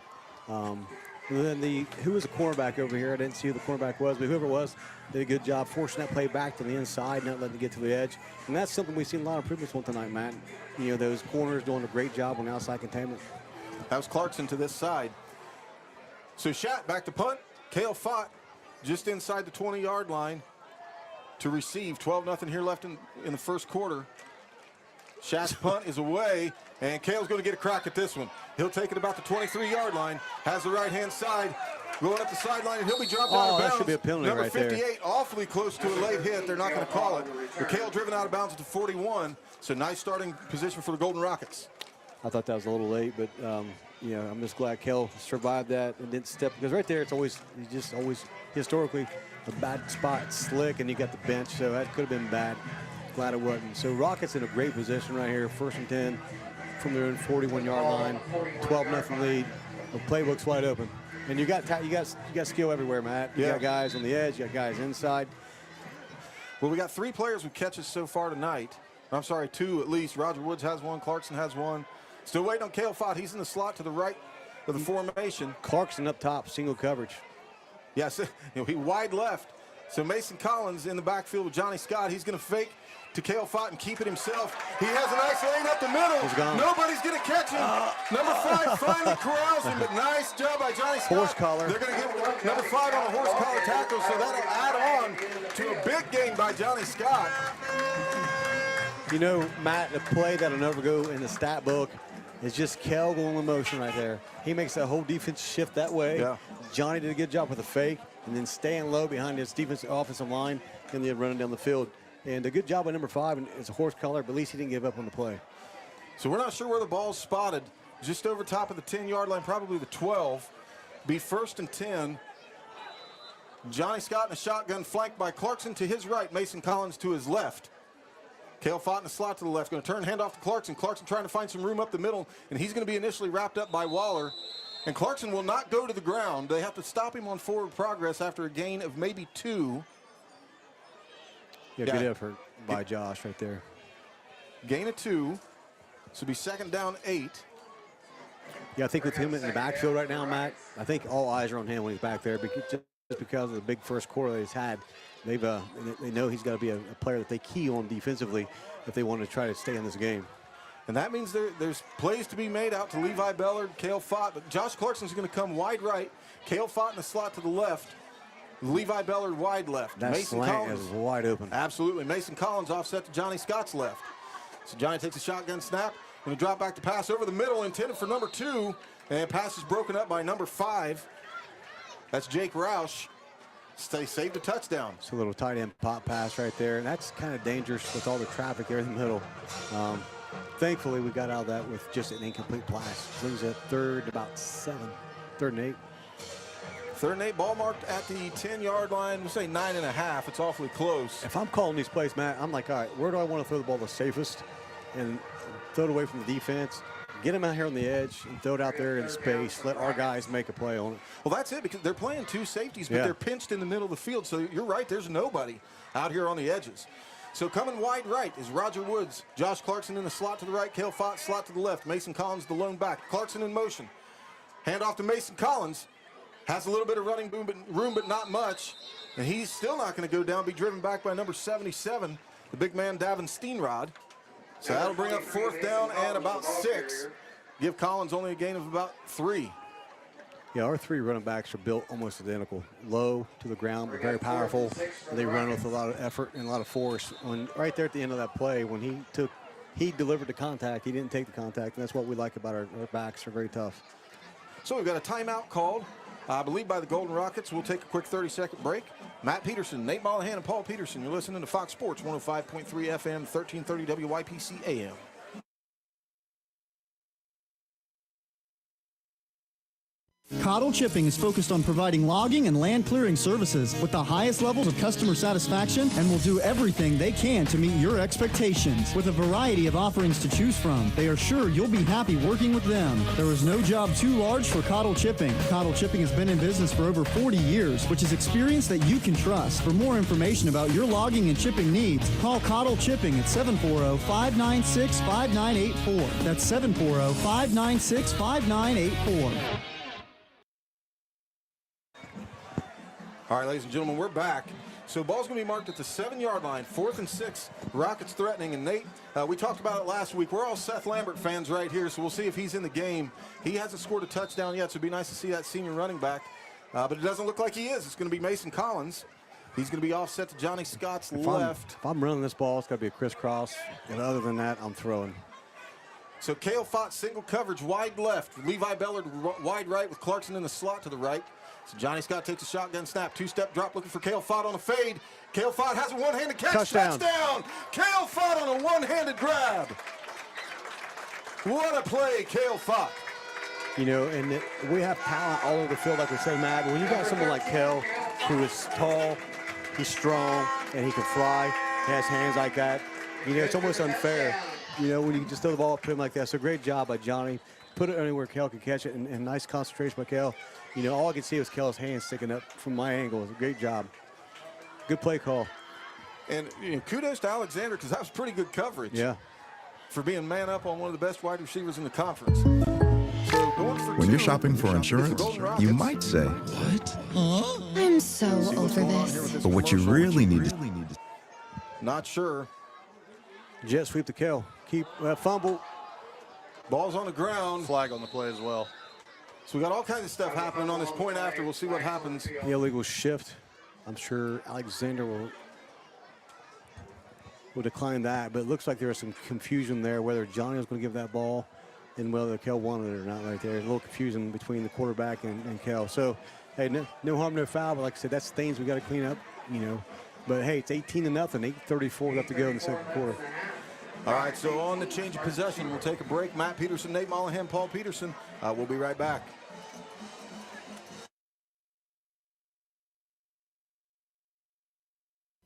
Speaker 2: And then who was the cornerback over here? I didn't see who the cornerback was, but whoever it was did a good job forcing that play back to the inside, not letting it get to the edge. And that's something we've seen a lot of improvements on tonight, Matt. Those corners doing a great job on outside containment.
Speaker 1: That was Clarkson to this side. So Shat back to punt. Cale Fott just inside the 20-yard line to receive. 12-0 here left in the first quarter. Shat's punt is away, and Cale's going to get a crack at this one. He'll take it about the 23-yard line, has the right-hand side, going up the sideline, and he'll be dropped out of bounds.
Speaker 2: That should be a penalty
Speaker 1: Number
Speaker 2: right
Speaker 1: 58,
Speaker 2: there.
Speaker 1: awfully close to a late hit. They're not going to call it. But Cale driven out of bounds at the 41, so nice starting position for the Golden Rockets.
Speaker 2: I thought that was a little late, but I'm just glad Cale survived that and didn't step, because right there it's always historically a bad spot, slick, and you got the bench, so that could have been bad. glad it wasn't. So Rockets in a great position right here, 1st and 10 from their own 41-yard line, 12-0 lead. The playbook's wide open, and you got skill everywhere, Matt. You got guys on the edge, you got guys inside.
Speaker 1: Well, we got 3 players with catches so far tonight. I'm sorry, 2 at least. Roger Woods has 1, Clarkson has 1. Still waiting on Cale Fott. He's in the slot to the right of the formation.
Speaker 2: Clarkson up top, single coverage.
Speaker 1: Yes, he wide left. So Mason Collins in the backfield with Johnny Scott. He's going to fake to Cale Fott and keep it himself. He has a nice lane up the middle.
Speaker 2: He's gone.
Speaker 1: Nobody's going to catch him. Number 5 finally corrals him, but nice job by Johnny Scott.
Speaker 2: Horse collar.
Speaker 1: They're going to get number 5 on a horse collar tackle, so that'll add on to a big game by Johnny Scott.
Speaker 2: You know, Matt, the play that'll never go in the stat book is just Kel going in motion right there. He makes that whole defense shift that way.
Speaker 1: Yeah.
Speaker 2: Johnny did a good job with the fake and then staying low behind his offensive line and then running down the field. And a good job by number 5, and it's a horse collar, but at least he didn't give up on the play.
Speaker 1: So we're not sure where the ball's spotted. Just over top of the 10-yard line, probably the 12. Be 1st and 10. Johnny Scott in a shotgun, flanked by Clarkson to his right, Mason Collins to his left. Cale Fott in the slot to the left, going to turn handoff to Clarkson. Clarkson trying to find some room up the middle, and he's going to be initially wrapped up by Waller. And Clarkson will not go to the ground. They have to stop him on forward progress after a gain of maybe 2.
Speaker 2: Yeah, good effort by Josh right there.
Speaker 1: Gain of 2. So be 2nd down 8.
Speaker 2: Yeah, I think with him in the backfield right now, Matt, I think all eyes are on him when he's back there just because of the big first quarter that he's had. They know he's got to be a player that they key on defensively if they want to try to stay in this game.
Speaker 1: And that means there's plays to be made out to Levi Bellard, Cale Fott, but Josh Clarkson's going to come wide right. Cale Fott in the slot to the left. Levi Bellard wide left.
Speaker 2: That
Speaker 1: Mason
Speaker 2: slant
Speaker 1: Collins
Speaker 2: is wide open.
Speaker 1: Absolutely. Mason Collins offset to Johnny Scott's left. So Johnny takes a shotgun snap. Going to drop back to pass over the middle, intended for number 2. And pass is broken up by number 5. That's Jake Roush. Saved a touchdown.
Speaker 2: It's a little tight end pop pass right there. And that's kind of dangerous with all the traffic there in the middle. Thankfully, we got out of that with just an incomplete pass. Brings a 3rd, about 7. 3rd and 8.
Speaker 1: 3rd and 8, ball marked at the 10-yard line. We'll say 9.5. It's awfully close.
Speaker 2: If I'm calling these plays, Matt, I'm like, all right, where do I want to throw the ball the safest? And throw it away from the defense. Get him out here on the edge and throw it out there in space. Let our guys make a play on it.
Speaker 1: Well, that's it, because they're playing 2 safeties, but they're pinched in the middle of the field. So you're right, there's nobody out here on the edges. So coming wide right is Roger Woods. Josh Clarkson in the slot to the right. Cale Fott slot to the left. Mason Collins the lone back. Clarkson in motion. Hand off to Mason Collins. Has a little bit of running room, but not much. And he's still not going to go down, be driven back by number 77, the big man, Davin Steenrod. So that'll bring up 4th down and about 6. Give Collins only a gain of about 3.
Speaker 2: Yeah, our 3 running backs are built almost identical. Low to the ground, but very powerful. They run with a lot of effort and a lot of force. Right there at the end of that play, when he delivered the contact, he didn't take the contact, and that's what we like about our backs. They're very tough.
Speaker 1: So we've got a timeout called, I believe, by the Golden Rockets. We'll take a quick 30-second break. Matt Peterson, Nate Mollahan, and Paul Peterson. You're listening to Fox Sports 105.3 FM, 1330 WYPC AM.
Speaker 11: Cottle Chipping is focused on providing logging and land clearing services with the highest levels of customer satisfaction and will do everything they can to meet your expectations. With a variety of offerings to choose from, they are sure you'll be happy working with them. There is no job too large for Cottle Chipping. Cottle Chipping has been in business for over 40 years, which is experience that you can trust. For more information about your logging and chipping needs, call Cottle Chipping at 740-596-5984. That's 740-596-5984.
Speaker 1: All right, ladies and gentlemen, we're back. So ball's going to be marked at the 7-yard line, 4th and 6. Rockets threatening. And Nate, we talked about it last week. We're all Seth Lambert fans right here, so we'll see if he's in the game. He hasn't scored a touchdown yet, so it'd be nice to see that senior running back. But it doesn't look like he is. It's going to be Mason Collins. He's going to be offset to Johnny Scott's left.
Speaker 2: If I'm running this ball, it's got to be a crisscross. And other than that, I'm throwing.
Speaker 1: So Cale Fott single coverage wide left. Levi Bellard wide right with Clarkson in the slot to the right. So Johnny Scott takes a shotgun snap, 2-step drop looking for Cale Fott on a fade. Cale Fott has a one-handed catch. Touchdown. Cale Fott on a one-handed grab. What a play, Cale Fott.
Speaker 2: You know, and we have talent all over the field, like we say, Matt. But when you got someone like Cale, who is tall, he's strong, and he can fly, he has hands like that, You know, it's almost unfair, you know, when you just throw the ball up to him like that. So great job by Johnny. Put it anywhere Kel can catch it, and nice concentration by Kel. You know, all I could see was Kel's hand sticking up from my angle. It was a great job. Good play call.
Speaker 1: And kudos to Alexander, because that was pretty good coverage.
Speaker 2: Yeah.
Speaker 1: For being man up on one of the best wide receivers in the conference. So going for
Speaker 12: when you're shopping for insurance, you might say,
Speaker 7: What? Huh?
Speaker 13: I'm so over this.
Speaker 12: But what you really need is...
Speaker 1: Not sure.
Speaker 2: Jet sweep to Kel. Keep fumble.
Speaker 1: Ball's on the ground.
Speaker 14: Flag on the play as well.
Speaker 1: So we got all kinds of stuff happening on this point after. We'll see what happens.
Speaker 2: The illegal shift. I'm sure Alexander will decline that, but it looks like there was some confusion there whether Johnny was going to give that ball and whether Kel wanted it or not right there. A little confusion between the quarterback and Kel. So, hey, no harm, no foul, but like I said, that's things we got to clean up, you know. But, hey, it's 18-0, 8:34 left to go in the second quarter.
Speaker 1: All right, so on the change of possession, we'll take a break. Matt Peterson, Nate Mollahan, Paul Peterson. We'll be right back.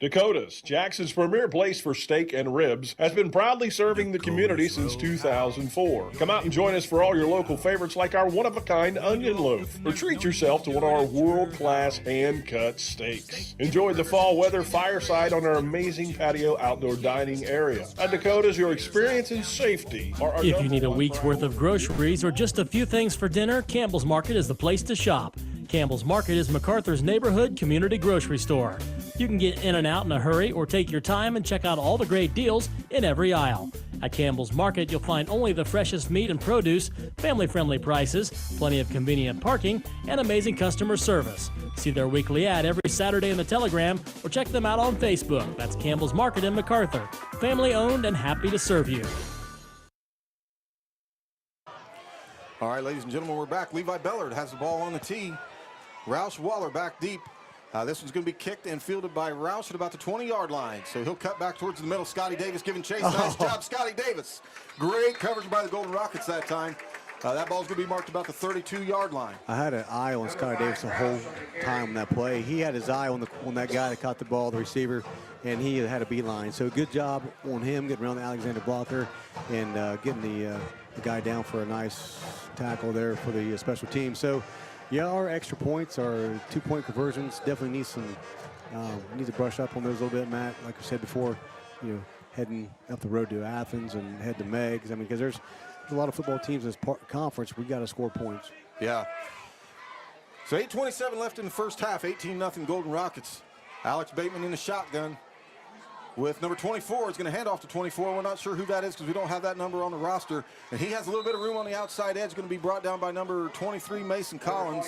Speaker 15: Dakota's, Jackson's premier place for steak and ribs, has been proudly serving the community since 2004. Come out and join us for all your local favorites like our one-of-a-kind onion loaf, or treat yourself to one of our world-class hand-cut steaks. Enjoy the fall weather fireside on our amazing patio outdoor dining area. At Dakota's, your experience and safety are our...
Speaker 5: If you need a week's worth of groceries or just a few things for dinner, Campbell's Market is the place to shop. Campbell's Market is MacArthur's neighborhood community grocery store. You can get in and out in a hurry or take your time and check out all the great deals in every aisle. At Campbell's Market, you'll find only the freshest meat and produce, family-friendly prices, plenty of convenient parking, and amazing customer service. See their weekly ad every Saturday in the Telegram or check them out on Facebook. That's Campbell's Market in MacArthur. Family-owned and happy to serve you.
Speaker 1: All right, ladies and gentlemen, we're back. Levi Bellard has the ball on the tee. Roush Waller back deep. This one's going to be kicked and fielded by Roush at about the 20-yard line. So he'll cut back towards the middle. Scotty Davis giving chase. Nice job, Scotty Davis. Great coverage by the Golden Rockets that time. That ball's going to be marked about the 32-yard line.
Speaker 2: I had an eye on Scotty Davis the whole time on that play. He had his eye on that guy that caught the ball, the receiver, and he had a beeline. So good job on him getting around the Alexander blocker and getting the guy down for a nice tackle there for the special team. So, yeah, our extra points, our two-point conversions definitely need some, need to brush up on those a little bit, Matt. Like I said before, you know, heading up the road to Athens and head to Meigs. I mean, because there's a lot of football teams in this conference. We got to score points.
Speaker 1: Yeah. So 8:27 left in the first half. 18-0 Golden Rockets. Alex Bateman in the shotgun with number 24. Is going to hand off to 24. We're not sure who that is because we don't have that number on the roster. And he has a little bit of room on the outside edge. Going to be brought down by number 23, Mason Collins.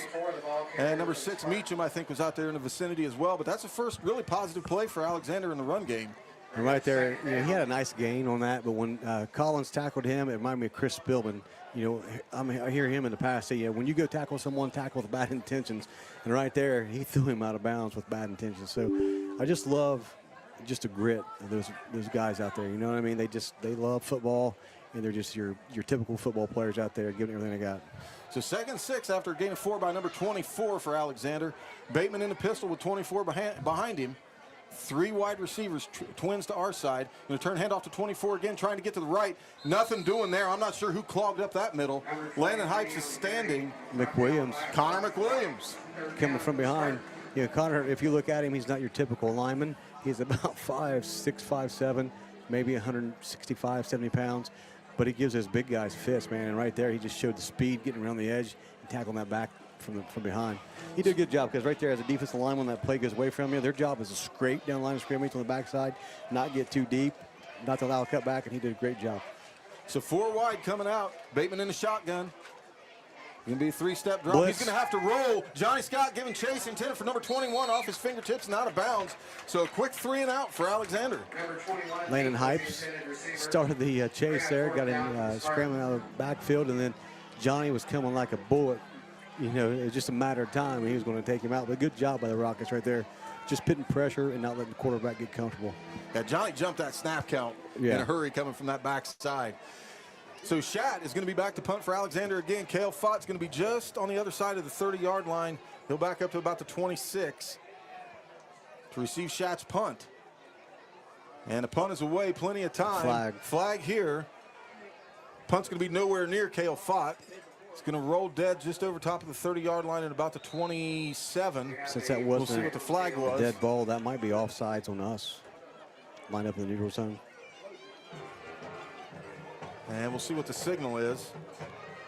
Speaker 1: And number 6, Meacham, I think, was out there in the vicinity as well. But that's the first really positive play for Alexander in the run game.
Speaker 2: And right there, you know, he had a nice gain on that. But when Collins tackled him, it reminded me of Chris Spillman. You know, I hear him in the past say, yeah, when you go tackle someone, tackle with bad intentions. And right there, he threw him out of bounds with bad intentions. So I just love just a grit of those guys out there. You know what I mean? They love football, and they're just your typical football players out there giving everything they got.
Speaker 1: So 2nd and 6 after a gain of 4 by number 24 for Alexander. Bateman in the pistol with 24 behind him. 3 wide receivers, twins to our side. Going to turn handoff to 24 again, trying to get to the right. Nothing doing there. I'm not sure who clogged up that middle. Landon Heights is standing.
Speaker 2: McWilliams.
Speaker 1: Connor McWilliams.
Speaker 2: Coming from behind. You know, Connor, if you look at him, he's not your typical lineman. He's about 5'6", 5'7", maybe 165, 70 pounds. But he gives those big guys fits, man. And right there, he just showed the speed, getting around the edge and tackling that back from behind. He did a good job because right there as a defensive lineman, that play goes away from you. Their job is to scrape down the line of scrimmage on the backside, not get too deep, not to allow a cutback, and he did a great job.
Speaker 1: So 4 wide coming out. Bateman in the shotgun. Going to be a 3-step drop.
Speaker 2: Blitz.
Speaker 1: He's going to have to roll. Johnny Scott giving chase, intended for number 21 off his fingertips and out of bounds. So a quick 3 and out for Alexander.
Speaker 2: Landon Heights started the chase there, got him scrambling out of the backfield, and then Johnny was coming like a bullet. You know, it was just a matter of time when he was going to take him out. But good job by the Rockets right there, just putting pressure and not letting the quarterback get comfortable.
Speaker 1: Yeah, Johnny jumped that snap count in a hurry coming from that backside. So Shat is going to be back to punt for Alexander again. Cale Fott's going to be just on the other side of the 30-yard line. He'll back up to about the 26 to receive Shat's punt. And the punt is away, plenty of time. Flag here. Punt's going to be nowhere near Cale Fott. It's going to roll dead just over top of the 30-yard line at about the 27.
Speaker 2: Since that wasn't
Speaker 1: we'll see what the flag was.
Speaker 2: A dead ball, that might be offsides on us. Line up in the neutral zone.
Speaker 1: And we'll see what the signal is.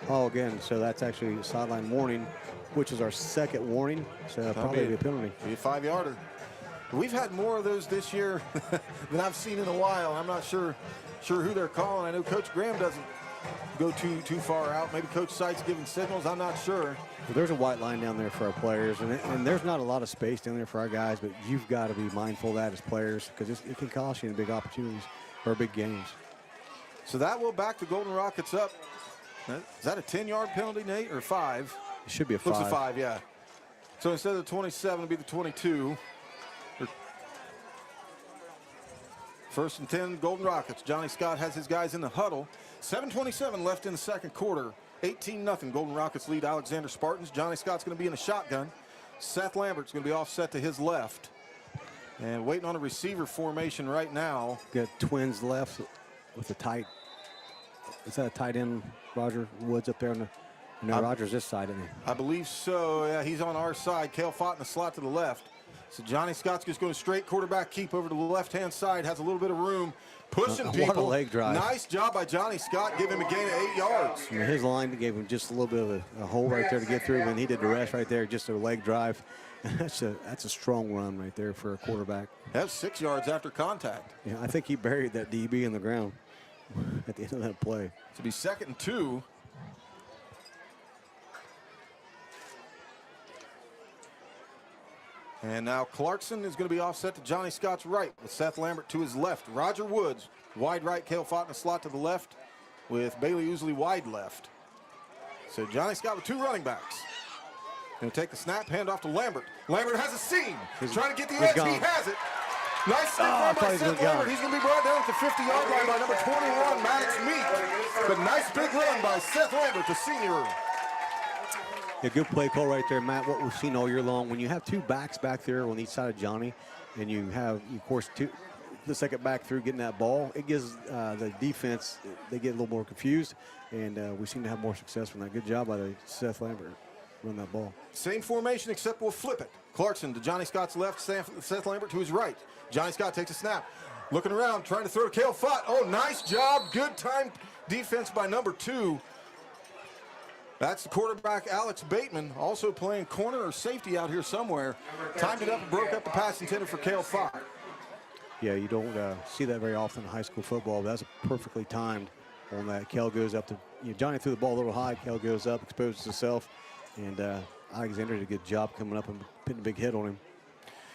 Speaker 2: Oh, again, so that's actually sideline warning, which is our second warning. So that'll probably be a penalty.
Speaker 1: Be a 5-yarder. We've had more of those this year than I've seen in a while. I'm not sure who they're calling. I know Coach Graham doesn't go too far out. Maybe Coach Seitz giving signals. I'm not sure.
Speaker 2: Well, there's a white line down there for our players, and there's not a lot of space down there for our guys, but you've got to be mindful of that as players because it can cost you in big opportunities or big games.
Speaker 1: So that will back the Golden Rockets up. Is that a 10-yard penalty, Nate, or 5?
Speaker 2: It should be a 5.
Speaker 1: Looks a 5, yeah. So instead of the 27, it'll be the 22. First and 10, Golden Rockets. Johnny Scott has his guys in the huddle. 7:27 left in the second quarter. 18-0. Golden Rockets lead Alexander Spartans. Johnny Scott's going to be in a shotgun. Seth Lambert's going to be offset to his left. And waiting on a receiver formation right now.
Speaker 2: Got twins left with a tight. Is that a tight end, Roger Woods up there? No, Roger's this side, isn't he?
Speaker 1: I believe so. Yeah, he's on our side. Cale Fott in the slot to the left. So Johnny Scott's just going to straight quarterback keep over to the left-hand side. Has a little bit of room. Pushing people.
Speaker 2: What a leg drive.
Speaker 1: Nice job by Johnny Scott. Give him a gain of 8 yards.
Speaker 2: Yeah, his line gave him just a little bit of a hole right there to get through, and he did the rest right there, just a leg drive. That's a strong run right there for a quarterback.
Speaker 1: That's 6 yards after contact.
Speaker 2: Yeah, I think he buried that DB in the ground at the end of that play.
Speaker 1: To be 2nd and 2. And now Clarkson is going to be offset to Johnny Scott's right with Seth Lambert to his left. Roger Woods, wide right, Cale Fott in the slot to the left with Bailey Ousley wide left. So Johnny Scott with 2 running backs. Going to take the snap, hand off to Lambert. Lambert has a seam. He's trying to get the edge.
Speaker 2: Gone.
Speaker 1: He has it. Nice stick run by Seth Lambert. He's going to be brought down at the 50-yard line by number 21, Maddox Meek. But nice big run by Seth Lambert, the senior.
Speaker 2: A good play call right there, Matt. What we've seen all year long, when you have 2 backs back there on each side of Johnny, and you have, of course, the second back through getting that ball, it gives the defense, they get a little more confused, and we seem to have more success from that. Good job by Seth Lambert running that ball.
Speaker 1: Same formation, except we'll flip it. Clarkson to Johnny Scott's left, Seth Lambert to his right. Johnny Scott takes a snap. Looking around, trying to throw to Cale Fott. Oh, nice job. Good time defense by number 2. That's the quarterback, Alex Bateman, also playing corner or safety out here somewhere. Timed it up and broke up the pass intended for Cale Fott.
Speaker 2: Yeah, you don't see that very often in high school football. That's perfectly timed on that. Cale goes up to, Johnny threw the ball a little high. Cale goes up, exposes himself, and Alexander did a good job coming up and putting a big hit on him.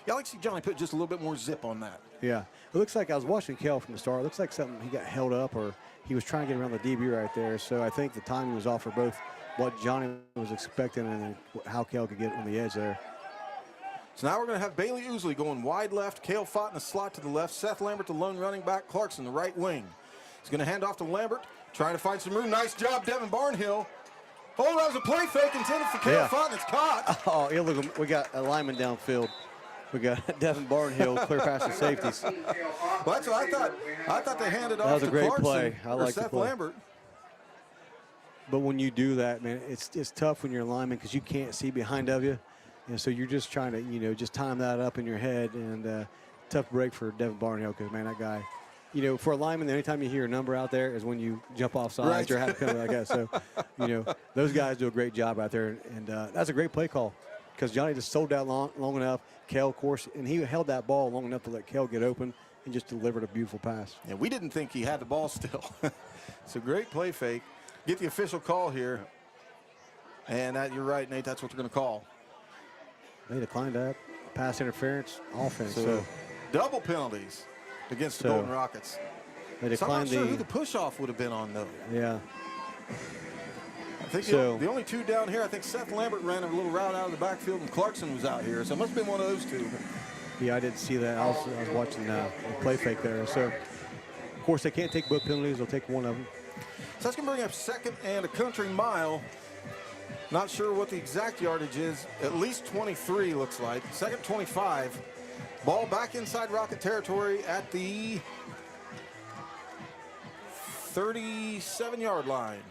Speaker 1: Yeah, I like to see Johnny put just a little bit more zip on that.
Speaker 2: Yeah, it looks like I was watching Cale from the start. It looks like something he got held up or he was trying to get around the DB right there. So I think the timing was off for both what Johnny was expecting and how Cale could get on the edge there.
Speaker 1: So now we're going to have Bailey Ousley going wide left, Cale Fott in the slot to the left, Seth Lambert the lone running back, Clarkson the right wing. He's going to hand off to Lambert, trying to find some room. Nice job, Devin Barnhill. Oh, that was a play fake intended for Cale Fott, and it's caught.
Speaker 2: Oh, yeah, look, we got a lineman downfield. We got Devin Barnhill clear past the safeties.
Speaker 1: Well, that's what I thought. I thought they handed
Speaker 2: that
Speaker 1: off
Speaker 2: was a
Speaker 1: to
Speaker 2: great
Speaker 1: Clarkson
Speaker 2: play. I like
Speaker 1: Seth
Speaker 2: the play.
Speaker 1: Lambert.
Speaker 2: But when you do that, man, it's tough when you're a lineman because you can't see behind of you. And so you're just trying to, just time that up in your head. And tough break for Devin Barnhill because, man, that guy, for a lineman, anytime you hear a number out there is when you jump off sides or have to come like that. So, those guys do a great job out there. And that's a great play call because Johnny just sold that long enough. Cale, of course, and he held that ball long enough to let Cale get open and just delivered a beautiful pass.
Speaker 1: And we didn't think he had the ball still. It's a great play fake. Get the official call here. And you're right, Nate, that's what they're going to call.
Speaker 2: They declined that. Pass interference, offense.
Speaker 1: So double penalties against the Golden Rockets.
Speaker 2: They declined
Speaker 1: so I'm not sure who the push-off would have been on, though.
Speaker 2: Yeah.
Speaker 1: I think the only 2 down here, I think Seth Lambert ran a little route out of the backfield and Clarkson was out here. So it must have been one of those 2.
Speaker 2: Yeah, I didn't see that. I was watching the play fake there. So, of course, they can't take both penalties. They'll take one of them.
Speaker 1: So that's going to bring up 2nd and a country mile. Not sure what the exact yardage is. At least 23 looks like. 2nd 25. Ball back inside Rocket territory at the 37-yard line.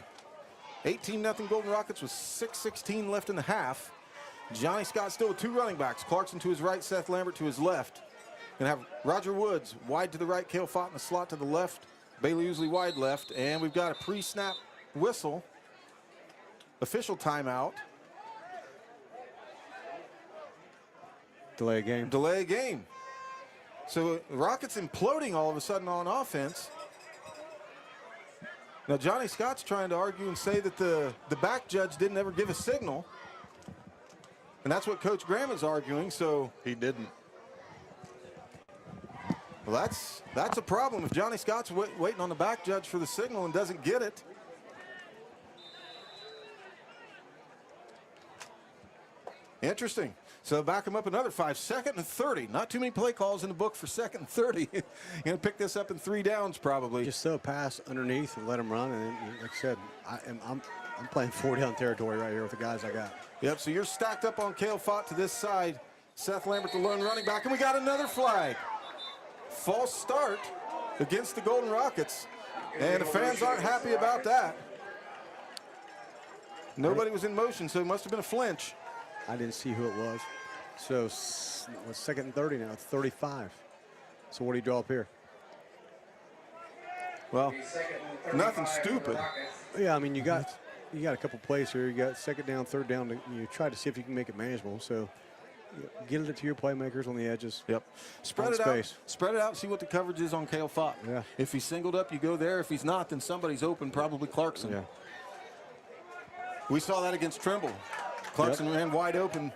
Speaker 1: 18-0 Golden Rockets with 6:16 left in the half. Johnny Scott still with 2 running backs. Clarkson to his right, Seth Lambert to his left. Gonna have Roger Woods wide to the right, Cale Fott in the slot to the left, Bailey Usley wide left, and we've got a pre-snap whistle. Official timeout.
Speaker 2: Delay a game.
Speaker 1: Delay a game. So the Rockets imploding all of a sudden on offense. Now Johnny Scott's trying to argue and say that the back judge didn't ever give a signal. And that's what Coach Graham is arguing, so.
Speaker 14: He didn't.
Speaker 1: Well, that's a problem if Johnny Scott's waiting on the back judge for the signal and doesn't get it. Interesting. So back him up another 5. 2nd and 30. Not too many play calls in the book for 2nd and 30. You're going to pick this up in 3 downs probably.
Speaker 2: Just throw a pass underneath and let him run. And like I said, I'm playing 4-down territory right here with the guys I got.
Speaker 1: Yep, so you're stacked up on Cale Fott to this side. Seth Lambert, the lone running back. And we got another flag. False start against the Golden Rockets. And the fans aren't happy about that. Nobody was in motion, so it must have been a flinch.
Speaker 2: I didn't see who it was. So it's 2nd and 30 now, 35. So what do you draw up here?
Speaker 1: Well, nothing stupid.
Speaker 2: Yeah, I mean, you got a couple plays here. You got 2nd down, 3rd down. You try to see if you can make it manageable. So get it to your playmakers on the edges.
Speaker 1: Yep. Spread it out. Spread it out. See what the coverage is on Cale Fott.
Speaker 2: Yeah.
Speaker 1: If he's singled up, you go there. If he's not, then somebody's open, probably Clarkson.
Speaker 2: Yeah.
Speaker 1: We saw that against Trimble. Clarkson ran wide open.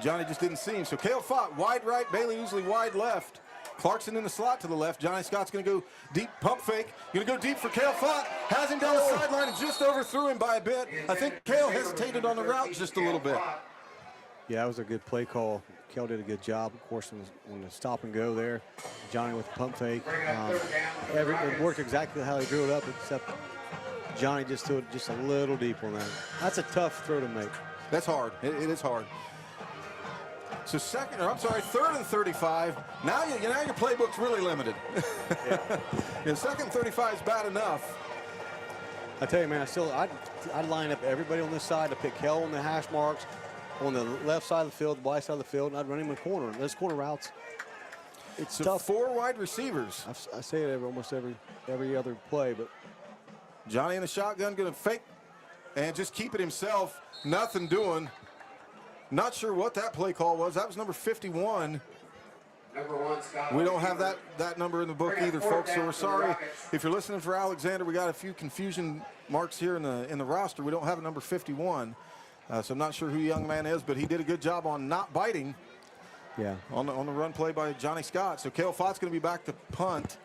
Speaker 1: Johnny just didn't see him. So Cale Fott wide right, Bailey Usley wide left. Clarkson in the slot to the left. Johnny Scott's going to go deep, pump fake. Going to go deep for Cale Fott. Has him down the sideline and just overthrew him by a bit. I think Cale hesitated on the route just a little bit.
Speaker 2: Yeah, that was a good play call. Cale did a good job, of course, on the stop and go there. Johnny with the pump fake. It worked exactly how he drew it up, except Johnny just threw it just a little deep on that. That's a tough throw to make.
Speaker 1: That's hard. It is hard. So 3rd and 35. Now your playbook's really limited. Yeah. 2nd and 35 is bad enough.
Speaker 2: I tell you, man, I'd line up everybody on this side to pick Cale on the hash marks, on the left side of the field, the right side of the field, and I'd run him in the corner. Those corner routes, it's tough.
Speaker 1: 4 wide receivers.
Speaker 2: I say it almost every other play, but
Speaker 1: Johnny in the shotgun going to fake and just keep it himself. Nothing doing. Not sure what that play call was. That was number 51.
Speaker 3: Number 1, Scott.
Speaker 1: We don't have that number in the book either, folks. So we're sorry if you're listening for Alexander. We got a few confusion marks here in the roster. We don't have a number 51. So I'm not sure who the young man is, but he did a good job on not biting.
Speaker 2: Yeah.
Speaker 1: On the run play by Johnny Scott. So Cale Fott's going to be back to punt.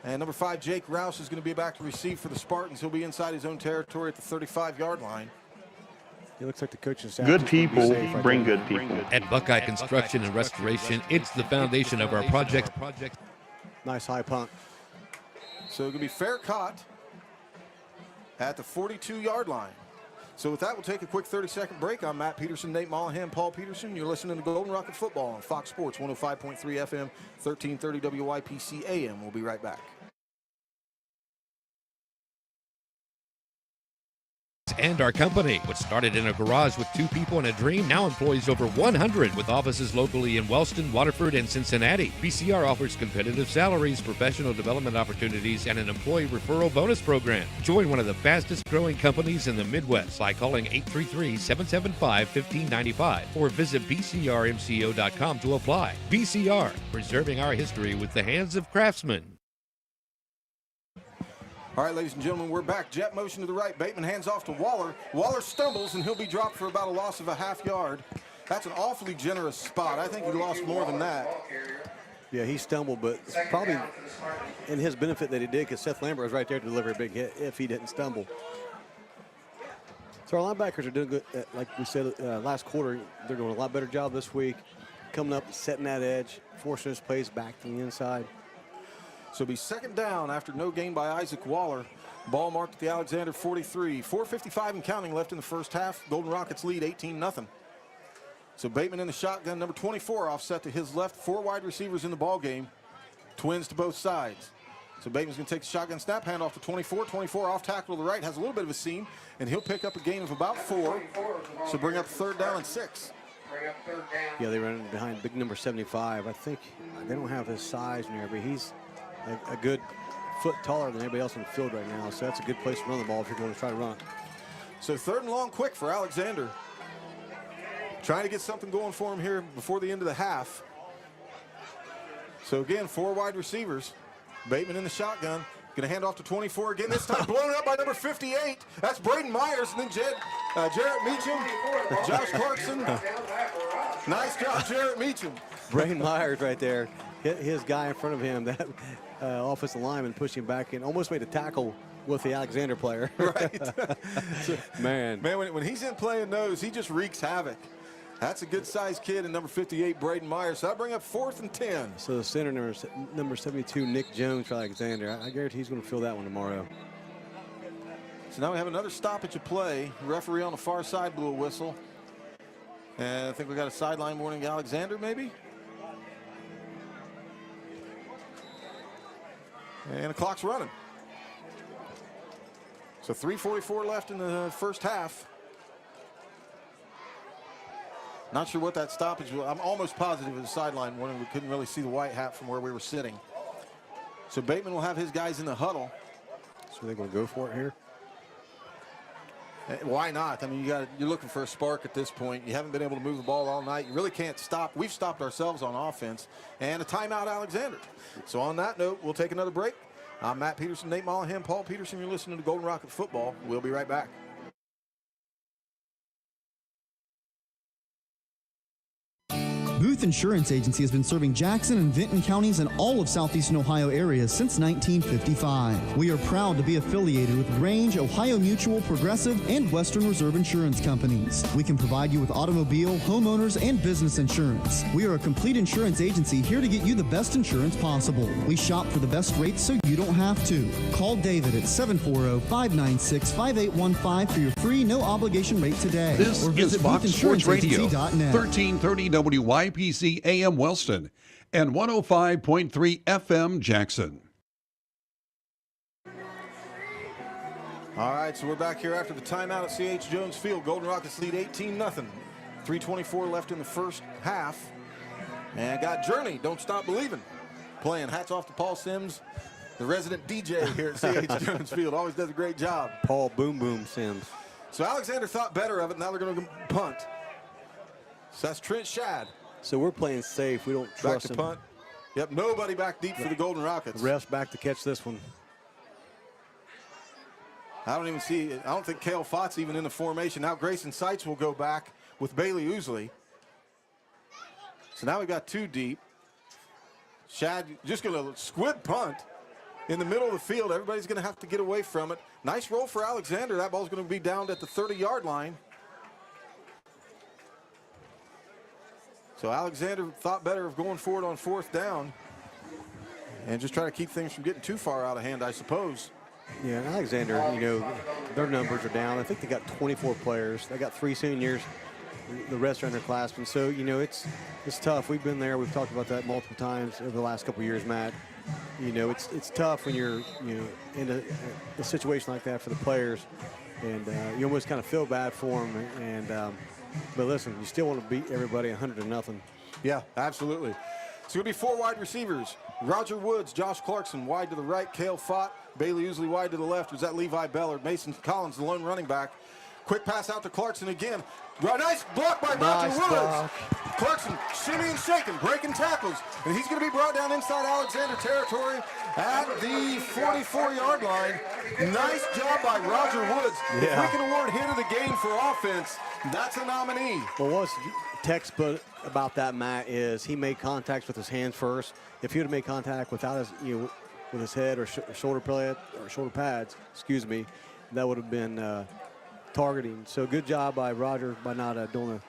Speaker 1: And number 5, Jake Rouse, is going to be back to receive for the Spartans. He'll be inside his own territory at the 35-yard line.
Speaker 2: It looks like the coaching staff.
Speaker 15: Good people bring good people.
Speaker 7: At Buckeye Construction and Restoration, it's the foundation of our project.
Speaker 2: Nice high punt.
Speaker 1: So it's going to be fair caught at the 42-yard line. So with that, we'll take a quick 30-second break. I'm Matt Peterson, Nate Mollahan, Paul Peterson. You're listening to Golden Rocket Football on Fox Sports 105.3 FM, 1330 WYPC AM. We'll be right back.
Speaker 7: And our company, which started in a garage with 2 people and a dream, now employs over 100 with offices locally in Wellston, Waterford, and Cincinnati. BCR offers competitive salaries, professional development opportunities, and an employee referral bonus program. Join one of the fastest growing companies in the Midwest by calling 833-775-1595 or visit bcrmco.com to apply. BCR, preserving our history with the hands of craftsmen.
Speaker 1: All right, ladies and gentlemen, we're back. Jet motion to the right. Bateman hands off to Waller. Waller stumbles, and he'll be dropped for about a loss of a half yard. That's an awfully generous spot. I think he lost more than that.
Speaker 2: Yeah, he stumbled, but it's probably in his benefit that he did, because Seth Lambert was right there to deliver a big hit if he didn't stumble. So our linebackers are doing good. Like we said last quarter, they're doing a lot better job this week, coming up, setting that edge, forcing his plays back to the inside.
Speaker 1: So it'll be 2nd down after no gain by Isaac Waller. Ball marked at the Alexander 43. 4:55 and counting left in the first half. Golden Rockets lead 18-0. So Bateman in the shotgun, number 24 offset to his left. 4 wide receivers in the ball game. Twins to both sides. So Bateman's going to take the shotgun snap, hand off to 24. 24 off tackle to the right, has a little bit of a seam, and he'll pick up a gain of about 4. So bring up 3rd down and 6.
Speaker 2: Yeah, they run behind big number 75. I think they don't have his size in there, but he's a good foot taller than everybody else on the field right now. So that's a good place to run the ball if you're going to try to run it.
Speaker 1: So 3rd and long quick for Alexander. Trying to get something going for him here before the end of the half. So again, 4 wide receivers. Bateman in the shotgun. Going to hand off to 24 again. This time blown up by number 58. That's Braden Myers. And then Jarrett Meacham. Josh Clarkson. Nice job, Jarrett Meacham.
Speaker 2: Braden Myers right there. Hit his guy in front of him. That offensive lineman pushed him back in. Almost made a tackle with the Alexander player.
Speaker 1: Right.
Speaker 2: Man,
Speaker 1: when he's in playing nose, he just wreaks havoc. That's a good-sized kid in number 58, Braden Myers. So that'll bring up 4th and 10.
Speaker 2: So the center number 72, Nick Jones for Alexander. I guarantee he's going to fill that one tomorrow.
Speaker 1: So now we have another stoppage of play. Referee on the far side blew a whistle. And I think we got a sideline warning, Alexander, maybe? And the clock's running. So 3:44 left in the first half. Not sure what that stoppage was. I'm almost positive it was a sideline warning. We couldn't really see the white hat from where we were sitting. So Bateman will have his guys in the huddle.
Speaker 2: So they're going to go for it here?
Speaker 1: Why not? I mean, you're looking for a spark at this point. You haven't been able to move the ball all night. You really can't stop. We've stopped ourselves on offense. And a timeout, Alexander. So on that note, we'll take another break. I'm Matt Peterson, Nate Mollahan, Paul Peterson. You're listening to Golden Rocket Football. We'll be right back.
Speaker 11: Booth Insurance Agency has been serving Jackson and Vinton counties and all of southeastern Ohio areas since 1955. We are proud to be affiliated with Grange, Ohio Mutual, Progressive, and Western Reserve Insurance Companies. We can provide you with automobile, homeowners, and business insurance. We are a complete insurance agency here to get you the best insurance possible. We shop for the best rates so you don't have to. Call David at 740-596-5815 for your free no-obligation rate today.
Speaker 14: This
Speaker 11: or
Speaker 14: is
Speaker 11: visit
Speaker 14: Fox Sports Radio,
Speaker 11: boothinsuranceagency.net.
Speaker 14: 1330 WYPC AM Wellston and 105.3 FM Jackson.
Speaker 1: All right, so we're back here after the timeout at C.H. Jones Field. Golden Rockets lead 18-0. 3:24 left in the first half. And got Journey, Don't Stop Believing, playing. Hats off to Paul Sims, the resident DJ here at C.H. Jones Field. Always does a great job.
Speaker 2: Paul Boom Boom Sims.
Speaker 1: So Alexander thought better of it. Now they're going to punt. So that's Trent Shad.
Speaker 2: So we're playing safe. We don't trust
Speaker 1: back to
Speaker 2: him.
Speaker 1: Punt. Yep, nobody back deep for the Golden Rockets.
Speaker 2: Refs back to catch this one.
Speaker 1: I don't think Cale Fott's even in the formation. Now Grayson Seitz will go back with Bailey Ousley. So now we've got 2 deep. Shad just going to squib punt in the middle of the field. Everybody's going to have to get away from it. Nice roll for Alexander. That ball's going to be down at the 30-yard line. So Alexander thought better of going for it on 4th down and just try to keep things from getting too far out of hand, I suppose.
Speaker 2: Yeah, and Alexander, their numbers are down. I think they got 24 players. They got 3 seniors. The rest are underclassmen. So, it's tough. We've been there. We've talked about that multiple times over the last couple of years, Matt. It's tough when you're, in a situation like that for the players. And you almost kind of feel bad for them. But listen, you still want to beat everybody 100-0.
Speaker 1: Yeah, absolutely. It's going to be 4 wide receivers. Roger Woods, Josh Clarkson wide to the right, Cale Fott, Bailey Ousley wide to the left. Was that Levi Bellard? Mason Collins, the lone running back. Quick pass out to Clarkson again. Nice block by Roger Woods. Block. Clarkson shimmying, shaking, breaking tackles. And he's going to be brought down inside Alexander territory at the 44-yard line. Nice job by Roger Woods. Yeah. If we can award hit of the game for offense, that's a nominee.
Speaker 2: Well, what's textbook about that, Matt, is he made contacts with his hands first. If he would have made contact without his, with his head or shoulder pads, that would have been targeting. So good job by Roger by not doing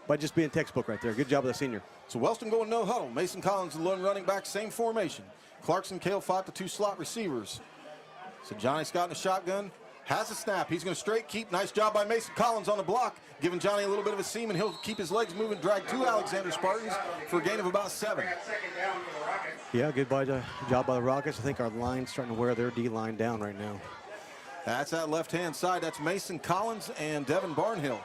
Speaker 2: by just being textbook right there. Good job of the senior.
Speaker 1: So Wellston going no huddle. Mason Collins, the lone running back, same formation. Clarkson, Cale Fott, the 2 slot receivers. So Johnny Scott in the shotgun. has a snap. He's going to straight keep. Nice job by Mason Collins on the block, giving Johnny a little bit of a seam, and he'll keep his legs moving, drag 2 Alexander Spartans for a gain of about 7.
Speaker 2: Yeah, good job by the Rockets. I think our line's starting to wear their D-line down right now.
Speaker 1: That's that left-hand side. That's Mason Collins and Devin Barnhill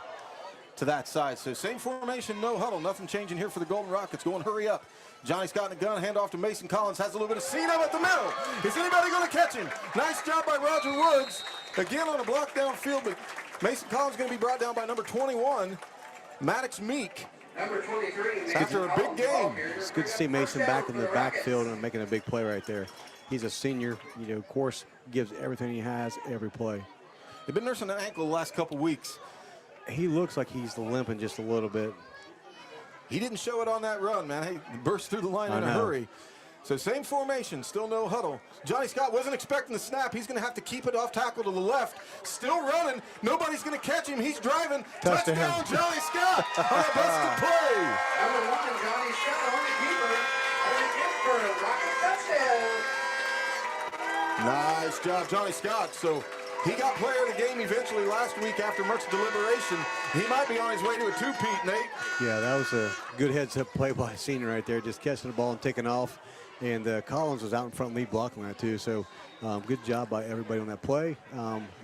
Speaker 1: to that side. So same formation, no huddle. Nothing changing here for the Golden Rockets. Going hurry up. Johnny's got in a gun. Hand off to Mason Collins. Has a little bit of seam up at the middle. Is anybody going to catch him? Nice job by Roger Woods. Again on a block downfield, but Mason Collins going to be brought down by number 21, Maddox Meek.
Speaker 3: Number 23.
Speaker 1: After a big game.
Speaker 2: It's good to see Mason back in the backfield and making a big play right there. He's a senior, of course, gives everything he has every play.
Speaker 1: They've been nursing an ankle the last couple weeks.
Speaker 2: He looks like he's limping just a little bit.
Speaker 1: He didn't show it on that run, man. He burst through the line in a hurry. So same formation, still no huddle. Johnny Scott wasn't expecting the snap. He's going to have to keep it off tackle to the left. Still running. Nobody's going to catch him. He's driving. Touchdown, Johnny Scott on a busted play.
Speaker 3: Number 1, Johnny Scott, only keeper. For a Rocket touchdown.
Speaker 1: Nice job, Johnny Scott. So he got player of the game eventually last week after much deliberation. He might be on his way to a two-peat, Nate.
Speaker 2: Yeah, that was a good heads-up play by a senior right there, just catching the ball and taking off. And Collins was out in front lead blocking that too. So good job by everybody on that play,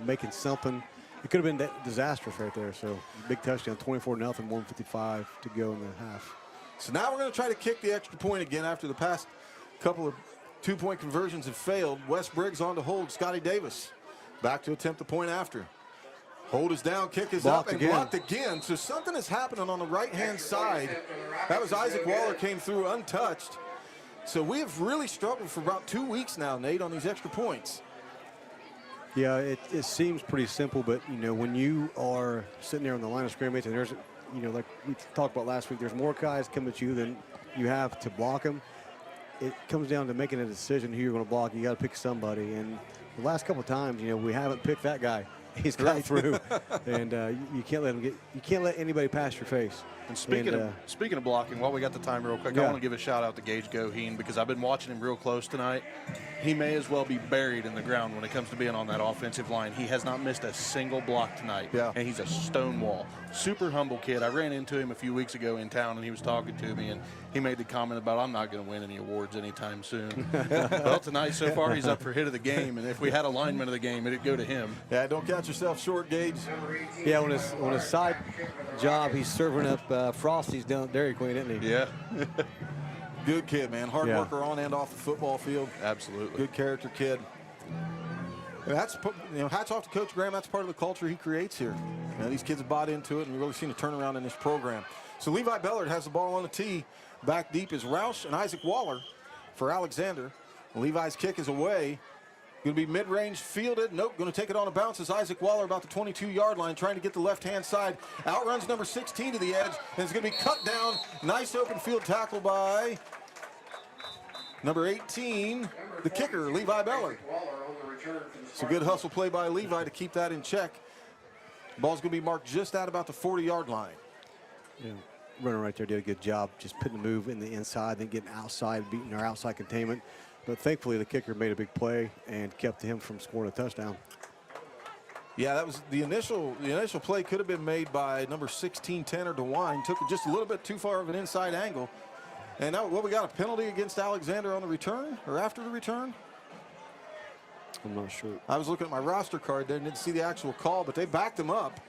Speaker 2: making something. It could have been disastrous right there. So big touchdown, 24-0, 1:55 to go in the half.
Speaker 1: So now we're going to try to kick the extra point again after the past couple of two-point conversions have failed. Wes Briggs on to hold. Scotty Davis back to attempt the point after. Hold is down, kick is up, and blocked again. So something is happening on the right-hand side. That was Isaac Waller came through untouched. So we have really struggled for about 2 weeks now, Nate, on these extra points.
Speaker 2: Yeah, it seems pretty simple, but, when you are sitting there on the line of scrimmage and there's, like we talked about last week, there's more guys coming at you than you have to block them. It comes down to making a decision who you're going to block. You got to pick somebody. And the last couple of times, we haven't picked that guy. He's come through, and you can't let him you can't let anybody pass your face.
Speaker 16: And speaking of blocking, while we got the time real quick, I want to give a shout out to Gage Goheen because I've been watching him real close tonight. He may as well be buried in the ground when it comes to being on that offensive line. He has not missed a single block tonight, and he's a stone wall. Super humble kid. I ran into him a few weeks ago in town, and he was talking to me, and he made the comment about, I'm not going to win any awards anytime soon. Well, tonight, so far, he's up for hit of the game, and if we had a lineman of the game, it'd go to him.
Speaker 1: Yeah, don't count yourself short, Gage.
Speaker 2: Yeah, on his side job, he's serving up Frosties down at Dairy Queen, isn't he?
Speaker 16: Yeah.
Speaker 1: Good kid, man. Hard worker on and off the football field.
Speaker 16: Absolutely.
Speaker 1: Good character kid. And that's, hats off to Coach Graham. That's part of the culture he creates here. These kids have bought into it, and we've really seen a turnaround in this program. So Levi Bellard has the ball on the tee. Back deep is Roush and Isaac Waller for Alexander. Levi's kick is away. Going to be mid-range fielded. Nope, going to take it on a bounce as Isaac Waller about the 22-yard line, trying to get the left-hand side. Outruns number 16 to the edge, and it's going to be cut down. Nice open field tackle by number 18, the kicker, Levi Bellard. It's a good hustle play by Levi to keep that in check. Ball's going to be marked just at about the 40-yard line.
Speaker 2: Yeah, runner right there did a good job just putting the move in the inside, then getting outside, beating our outside containment. But thankfully, the kicker made a big play and kept him from scoring a touchdown.
Speaker 1: Yeah, that was the initial play could have been made by number 16, Tanner DeWine. Took it just a little bit too far of an inside angle. And now, we got a penalty against Alexander on the return or after the return?
Speaker 2: I'm not sure.
Speaker 1: I was looking at my roster card there and didn't see the actual call, but they backed him up.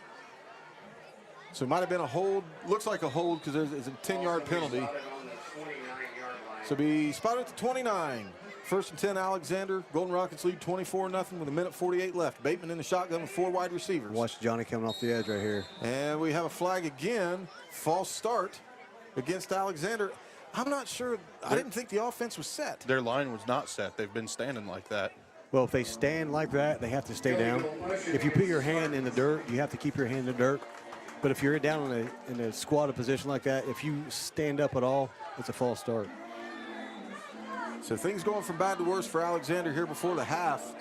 Speaker 1: So it might have been a hold. Looks like a hold because there's a 10-yard penalty. So be spotted at the 29. First and 10, Alexander. Golden Rockets lead 24-0 with 1:48 left. Bateman in the shotgun with 4 wide receivers.
Speaker 2: Watch Johnny coming off the edge right here.
Speaker 1: And we have a flag again. False start against Alexander. I'm not sure. I didn't think the offense was set.
Speaker 16: Their line was not set. They've been standing like that.
Speaker 2: Well, if they stand like that, they have to stay down. If you put your hand in the dirt, you have to keep your hand in the dirt. But if you're down in a squatted position like that, if you stand up at all, it's a false start.
Speaker 1: So things going from bad to worse for Alexander here before the half.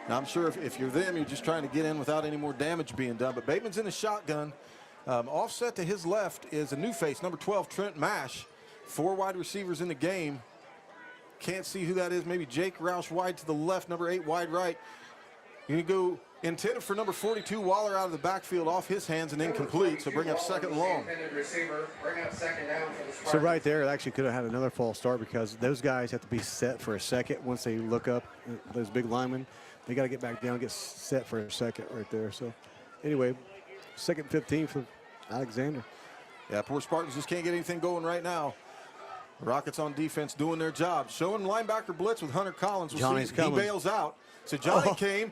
Speaker 1: Now, I'm sure if you're them, you're just trying to get in without any more damage being done. But Bateman's in the shotgun. Offset to his left is a new face, number 12, Trent Mash. 4 wide receivers in the game. Can't see who that is. Maybe Jake Roush wide to the left, number 8 wide right. You're going to go intended for number 42, Waller, out of the backfield off his hands and incomplete, so bring up second and long.
Speaker 2: So right there, it actually could have had another false start because those guys have to be set for a second. Once they look up, those big linemen, they got to get back down and get set for a second right there. So anyway, second 15 for Alexander.
Speaker 1: Yeah, poor Spartans just can't get anything going right now. Rockets on defense doing their job. Showing linebacker blitz with Hunter Collins.
Speaker 2: Johnny's coming.
Speaker 1: He bails out. So Johnny came.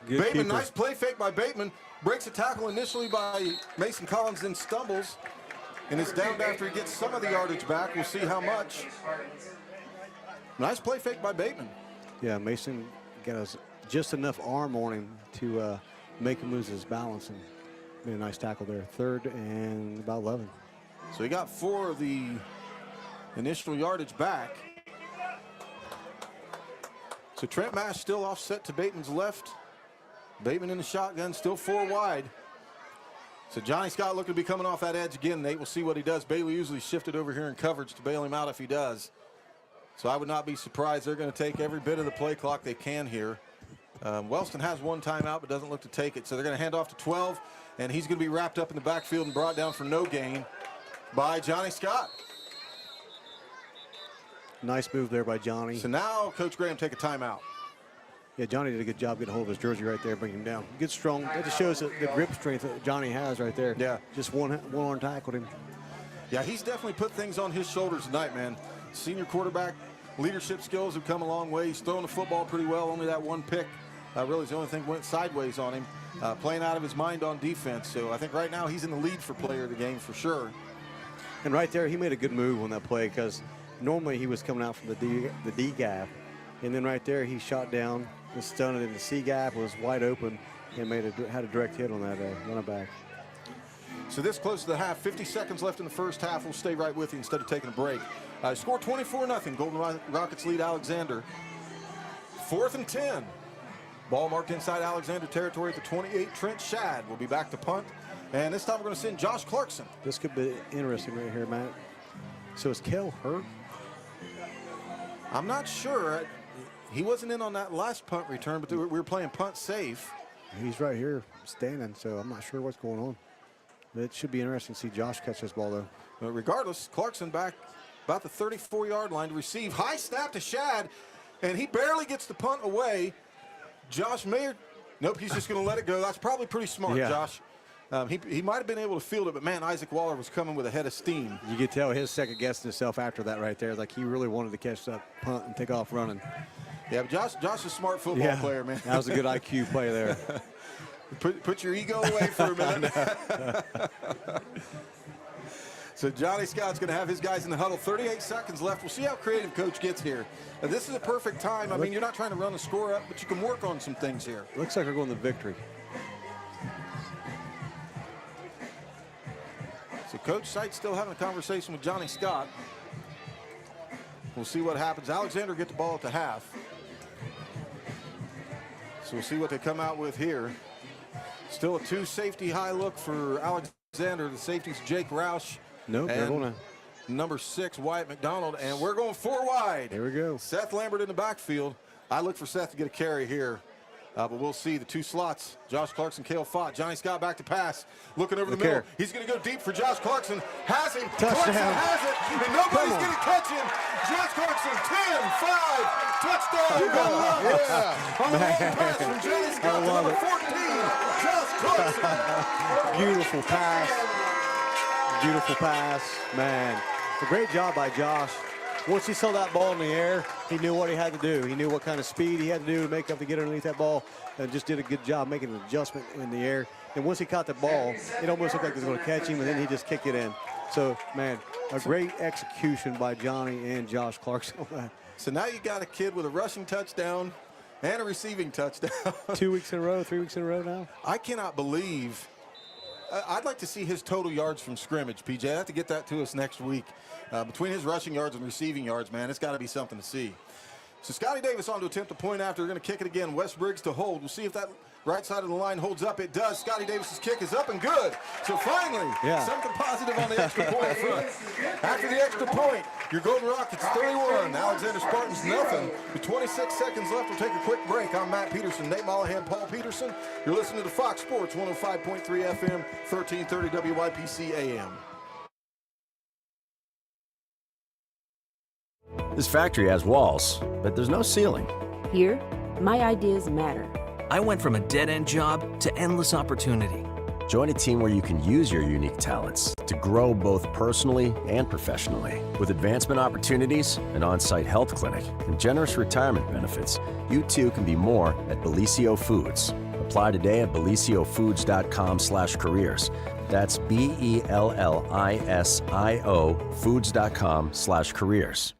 Speaker 2: Good
Speaker 1: Bateman,
Speaker 2: keeper.
Speaker 1: nice play fake by Bateman. Breaks a tackle initially by Mason Collins, then stumbles. And is down after he gets some of the yardage back. We'll see how much. Nice play fake by Bateman.
Speaker 2: Yeah, Mason got us just enough arm on him to make him lose his balance, and made a nice tackle there. Third and about 11.
Speaker 1: So he got 4 of the initial yardage back. So Trent Mash still offset to Bateman's left. Bateman in the shotgun, still 4 wide. So Johnny Scott looking to be coming off that edge again. Nate, we'll see what he does. Bailey usually shifted over here in coverage to bail him out if he does. So I would not be surprised. They're going to take every bit of the play clock they can here. Wellston has 1 timeout but doesn't look to take it. So they're going to hand off to 12, and he's going to be wrapped up in the backfield and brought down for no gain by Johnny Scott.
Speaker 2: Nice move there by Johnny.
Speaker 1: So now Coach Graham take a timeout.
Speaker 2: Yeah, Johnny did a good job getting a hold of his jersey right there, bringing him down. Good, strong. That just shows the grip strength that Johnny has right there.
Speaker 1: Yeah.
Speaker 2: Just one arm tackled him.
Speaker 1: Yeah, he's definitely put things on his shoulders tonight, man. Senior quarterback, leadership skills have come a long way. He's throwing the football pretty well. Only that 1 pick really is the only thing went sideways on him. Playing out of his mind on defense. So I think right now he's in the lead for player of the game for sure.
Speaker 2: And right there, he made a good move on that play because normally he was coming out from the D gap. And then right there, he shot down, was stunned in the C gap, was wide open, and had a direct hit on that running back.
Speaker 1: So this close to the half, 50 seconds left in the first half. We'll stay right with you instead of taking a break. Score 24-0. Golden Rockets lead Alexander. 4th and 10. Ball marked inside Alexander territory at the 28. Trent Shad will be back to punt. And this time we're going to send Josh Clarkson.
Speaker 2: This could be interesting right here, Matt. So is Kel hurt?
Speaker 1: I'm not sure. He wasn't in on that last punt return, but we were playing punt safe.
Speaker 2: He's right here standing, so I'm not sure what's going on. It should be interesting to see Josh catch this ball, though.
Speaker 1: But regardless, Clarkson back about the 34-yard line to receive. High snap to Shad, and he barely gets the punt away. Josh Mayer, nope, he's just going to let it go. That's probably pretty smart,
Speaker 2: Yeah.
Speaker 1: Josh. He might have been able to field it, but, man, Isaac Waller was coming with a head of steam.
Speaker 2: You could tell his second-guessing himself after that right there. Like he really wanted to catch that punt and take off running.
Speaker 1: Yeah, but Josh is a smart football player, man.
Speaker 2: That was a good IQ play there.
Speaker 1: Put your ego away for a minute. So Johnny Scott's going to have his guys in the huddle. 38 seconds left. We'll see how creative Coach gets here. This is a perfect time. I mean, you're not trying to run the score up, but you can work on some things here.
Speaker 2: Looks like we're going to victory.
Speaker 1: So Coach Seitz still having a conversation with Johnny Scott. We'll see what happens. Alexander get the ball at the half. So we'll see what they come out with here. Still a 2 safety high look for Alexander. The safety's Jake Roush.
Speaker 2: Nope, they're going to.
Speaker 1: Number 6, Wyatt McDonald, and we're going 4 wide.
Speaker 2: Here we go.
Speaker 1: Seth Lambert in the backfield. I look for Seth to get a carry here. But we'll see the 2 slots. Josh Clarkson, Cale Fott. Johnny Scott back to pass. Looking over the middle. He's going to go deep for Josh Clarkson. Has him.
Speaker 2: Touchdown.
Speaker 1: Clarkson has it. And nobody's going to catch him. Josh Clarkson, 10, 5, touchdown. Yeah. On the long pass from Johnny Scott to number 14, Josh Clarkson.
Speaker 2: Beautiful pass. Beautiful pass. Man, a great job by Josh. Once he saw that ball in the air, he knew what he had to do. He knew what kind of speed he had to do to make up to get underneath that ball, and just did a good job making an adjustment in the air. And once he caught the ball, it almost looked like he was going to catch him, and then he just kicked it in. So, man, a great execution by Johnny and Josh Clarkson.
Speaker 1: So now you got a kid with a rushing touchdown and a receiving touchdown.
Speaker 2: 2 weeks in a row, 3 weeks in a row now.
Speaker 1: I cannot believe. I'd like to see his total yards from scrimmage, PJ. I have to get that to us next week. Between his rushing yards and receiving yards, man, it's got to be something to see. So Scotty Davis on to attempt a point after. They're going to kick it again. Wes Briggs to hold. We'll see if that right side of the line holds up. It does. Scotty Davis's kick is up and good. So finally, something positive on the extra point front. After the extra point, your Golden Rockets 31, Alexander Spartans nothing. With 26 seconds left, we'll take a quick break. I'm Matt Peterson, Nate Mollahan, Paul Peterson. You're listening to Fox Sports 105.3 FM, 1330 WYPC AM.
Speaker 17: This factory has walls, but there's no ceiling.
Speaker 18: Here, my ideas matter.
Speaker 19: I went from a dead-end job to endless opportunity.
Speaker 17: Join a team where you can use your unique talents to grow both personally and professionally. With advancement opportunities, an on-site health clinic, and generous retirement benefits, you too can be more at Bellisio Foods. Apply today at BellisioFoods.com/careers. That's BELLISIO Foods.com/careers.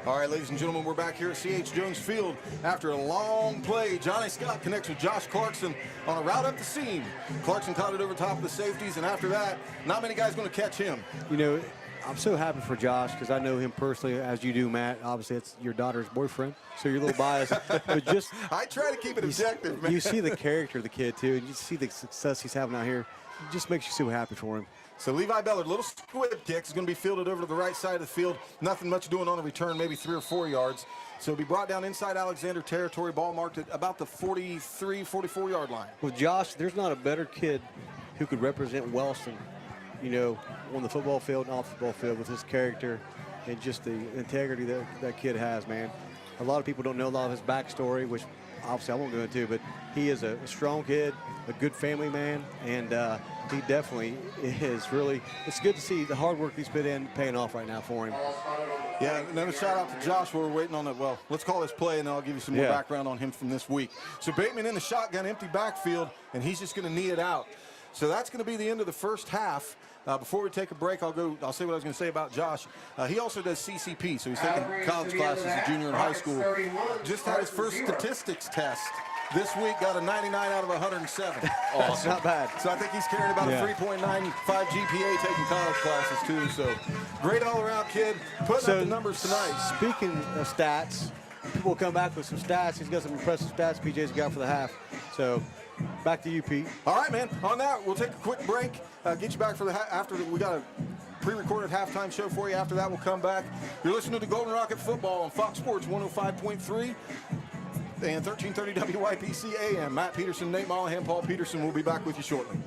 Speaker 1: All right, ladies and gentlemen, we're back here at C.H. Jones Field. After a long play, Johnny Scott connects with Josh Clarkson on a route up the seam. Clarkson caught it over top of the safeties, and after that, not many guys going to catch him.
Speaker 2: You know, I'm so happy for Josh because I know him personally, as you do, Matt. Obviously, it's your daughter's boyfriend, so you're a little biased. But just
Speaker 1: I try to keep it objective, man.
Speaker 2: You see the character of the kid, too, and you see the success he's having out here. It just makes you so happy for him.
Speaker 1: So Levi Bellard, little squib kick, is going to be fielded over to the right side of the field. Nothing much doing on the return, maybe 3 or 4 yards. So it'll be brought down inside Alexander territory, ball marked at about the 43, 44-yard line.
Speaker 2: With Josh, there's not a better kid who could represent Wellston, you know, on the football field and off the football field with his character and just the integrity that kid has, man. A lot of people don't know a lot of his backstory, which obviously I won't go into, but he is a strong kid, a good family man, and he definitely is really, it's good to see the hard work he's put in paying off right now for him.
Speaker 1: Yeah, another shout out to Josh while we're waiting on it. Well, let's call this play, and then I'll give you some more background on him from this week. So Bateman in the shotgun, empty backfield, and he's just going to knee it out. So that's going to be the end of the first half. Before we take a break, I'll say what I was going to say about Josh. He also does CCP, so he's taking college classes as a junior in high school. Just had his first statistics test this week, got a 99 out of 107.
Speaker 2: Awesome. Not bad.
Speaker 1: So I think he's carrying about a 3.95 GPA taking college classes too. So great all-around kid, putting up the numbers tonight.
Speaker 2: Speaking of stats, people will come back with some stats. He's got some impressive stats PJ's got for the half. So back to you, Pete.
Speaker 1: All right, man. On that, we'll take a quick break. Get you back for we got a pre-recorded halftime show for you. After that, we'll come back. You're listening to Golden Rocket Football on Fox Sports 105.3 and 1330 WYPC AM. Matt Peterson, Nate Mollahan, Paul Peterson. We'll be back with you shortly.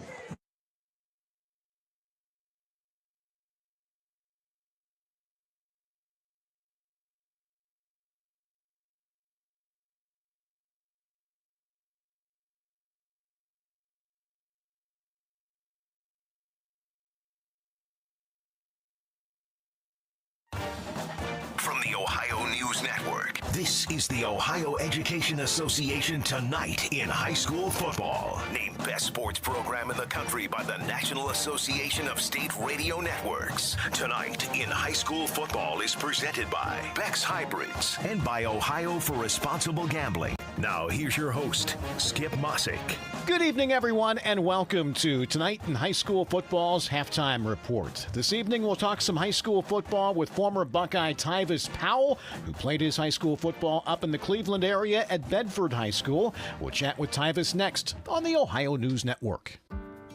Speaker 20: From the Ohio News Network, this is the Ohio Education Association Tonight in High School Football. Named Best Sports Program in the Country by the National Association of State Radio Networks. Tonight in High School Football is presented by Beck's Hybrids and by Ohio for Responsible Gambling. Now here's your host, Skip Mossick.
Speaker 21: Good evening, everyone, and welcome to Tonight in High School Football's Halftime Report. This evening, we'll talk some high school football with former Buckeye Tyvis Powell, who played his high school football up in the Cleveland area at Bedford High School. We'll chat with Tyvis next on the Ohio News Network.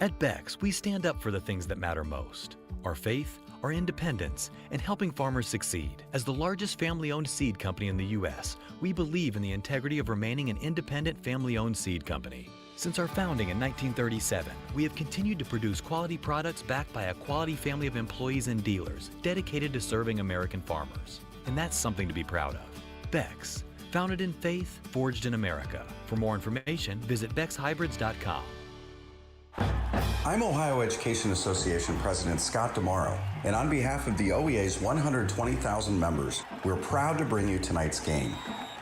Speaker 22: At Beck's, we stand up for the things that matter most: our faith, our independence, and helping farmers succeed. As the largest family-owned seed company in the U.S., we believe in the integrity of remaining an independent family-owned seed company. Since our founding in 1937, we have continued to produce quality products backed by a quality family of employees and dealers dedicated to serving American farmers. And that's something to be proud of. Beck's, founded in faith, forged in America. For more information, visit beckshybrids.com.
Speaker 23: I'm Ohio Education Association President Scott DeMauro, and on behalf of the OEA's 120,000 members, we're proud to bring you tonight's game.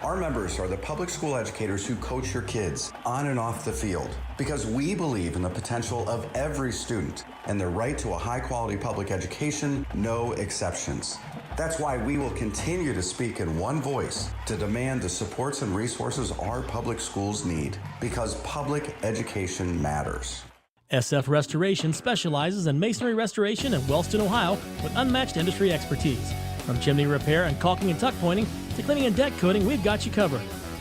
Speaker 23: Our members are the public school educators who coach your kids on and off the field, because we believe in the potential of every student and their right to a high-quality public education, no exceptions. That's why we will continue to speak in one voice to demand the supports and resources our public schools need, because public education matters.
Speaker 5: SF Restoration specializes in masonry restoration in Wellston, Ohio, with unmatched industry expertise. From chimney repair and caulking and tuck pointing to cleaning and deck coating, we've got you covered.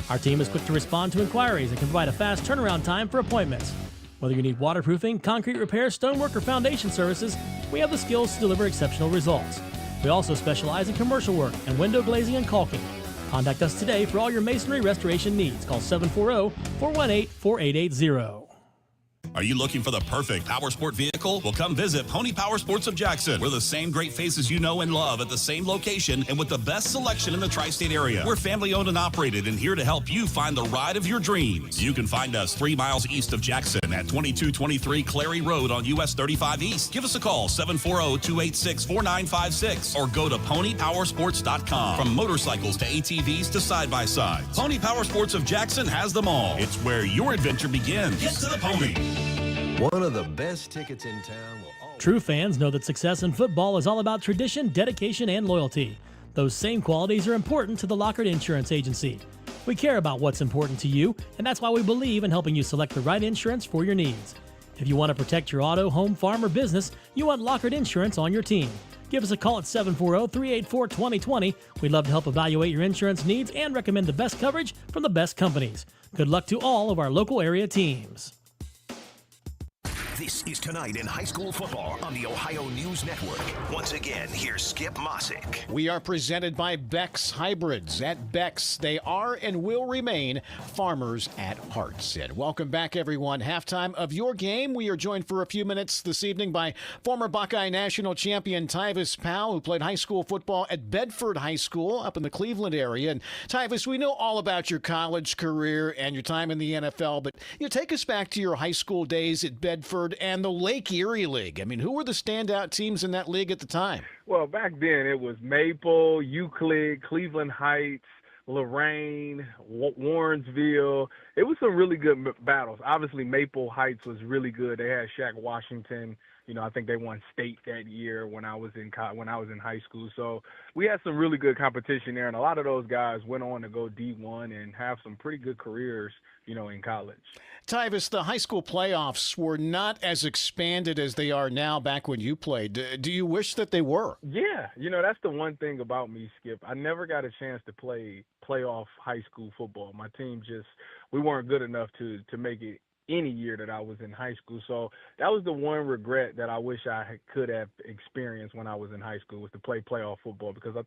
Speaker 5: Our team is quick to respond to inquiries and can provide a fast turnaround time for appointments. Whether you need waterproofing, concrete repair, stonework, or foundation services, we have the skills to deliver exceptional results. We also specialize in commercial work and window glazing and caulking. Contact us today for all your masonry restoration needs. Call 740-418-4880.
Speaker 4: Are you looking for the perfect power sport vehicle? Well, come visit Pony Power Sports of Jackson. We're the same great faces you know and love at the same location and with the best selection in the tri-state area. We're family owned and operated and here to help you find the ride of your dreams. You can find us 3 miles east of Jackson at 2223 Clary Road on US 35 East. Give us a call, 740-286-4956, or go to ponypowersports.com. From motorcycles to ATVs to side-by-sides, Pony Power Sports of Jackson has them all. It's where your adventure begins. Get to the pony.
Speaker 6: One of the best tickets in town will always...
Speaker 5: True fans know that success in football is all about tradition, dedication, and loyalty. Those same qualities are important to the Lockard Insurance Agency. We care about what's important to you, and that's why we believe in helping you select the right insurance for your needs. If you want to protect your auto, home, farm, or business, you want Lockard Insurance on your team. Give us a call at 740-384-2020. We'd love to help evaluate your insurance needs and recommend the best coverage from the best companies. Good luck to all of our local area teams.
Speaker 20: This is Tonight in High School Football on the Ohio News Network. Once again, here's Skip Mossick.
Speaker 21: We are presented by Beck's Hybrids. At Beck's, they are and will remain farmers at heart. And welcome back, everyone. Halftime of your game. We are joined for a few minutes this evening by former Buckeye national champion Tyvis Powell, who played high school football at Bedford High School up in the Cleveland area. And Tyvis, we know all about your college career and your time in the NFL, but take us back to your high school days at Bedford and the Lake Erie League. I mean, who were the standout teams in that league at the time?
Speaker 8: Well, back then it was Maple, Euclid, Cleveland Heights, Lorraine, Warrensville. It was some really good battles. Obviously, Maple Heights was really good. They had Shaq Washington. I think they won state that year when I was in high school. So we had some really good competition there, and a lot of those guys went on to go D1 and have some pretty good careers, in college.
Speaker 21: Tyvis, the high school playoffs were not as expanded as they are now back when you played. Do you wish that they were?
Speaker 8: Yeah. That's the one thing about me, Skip. I never got a chance to play playoff high school football. My team we weren't good enough to make it any year that I was in high school. So that was the one regret that I wish I could have experienced when I was in high school, was to play playoff football, because I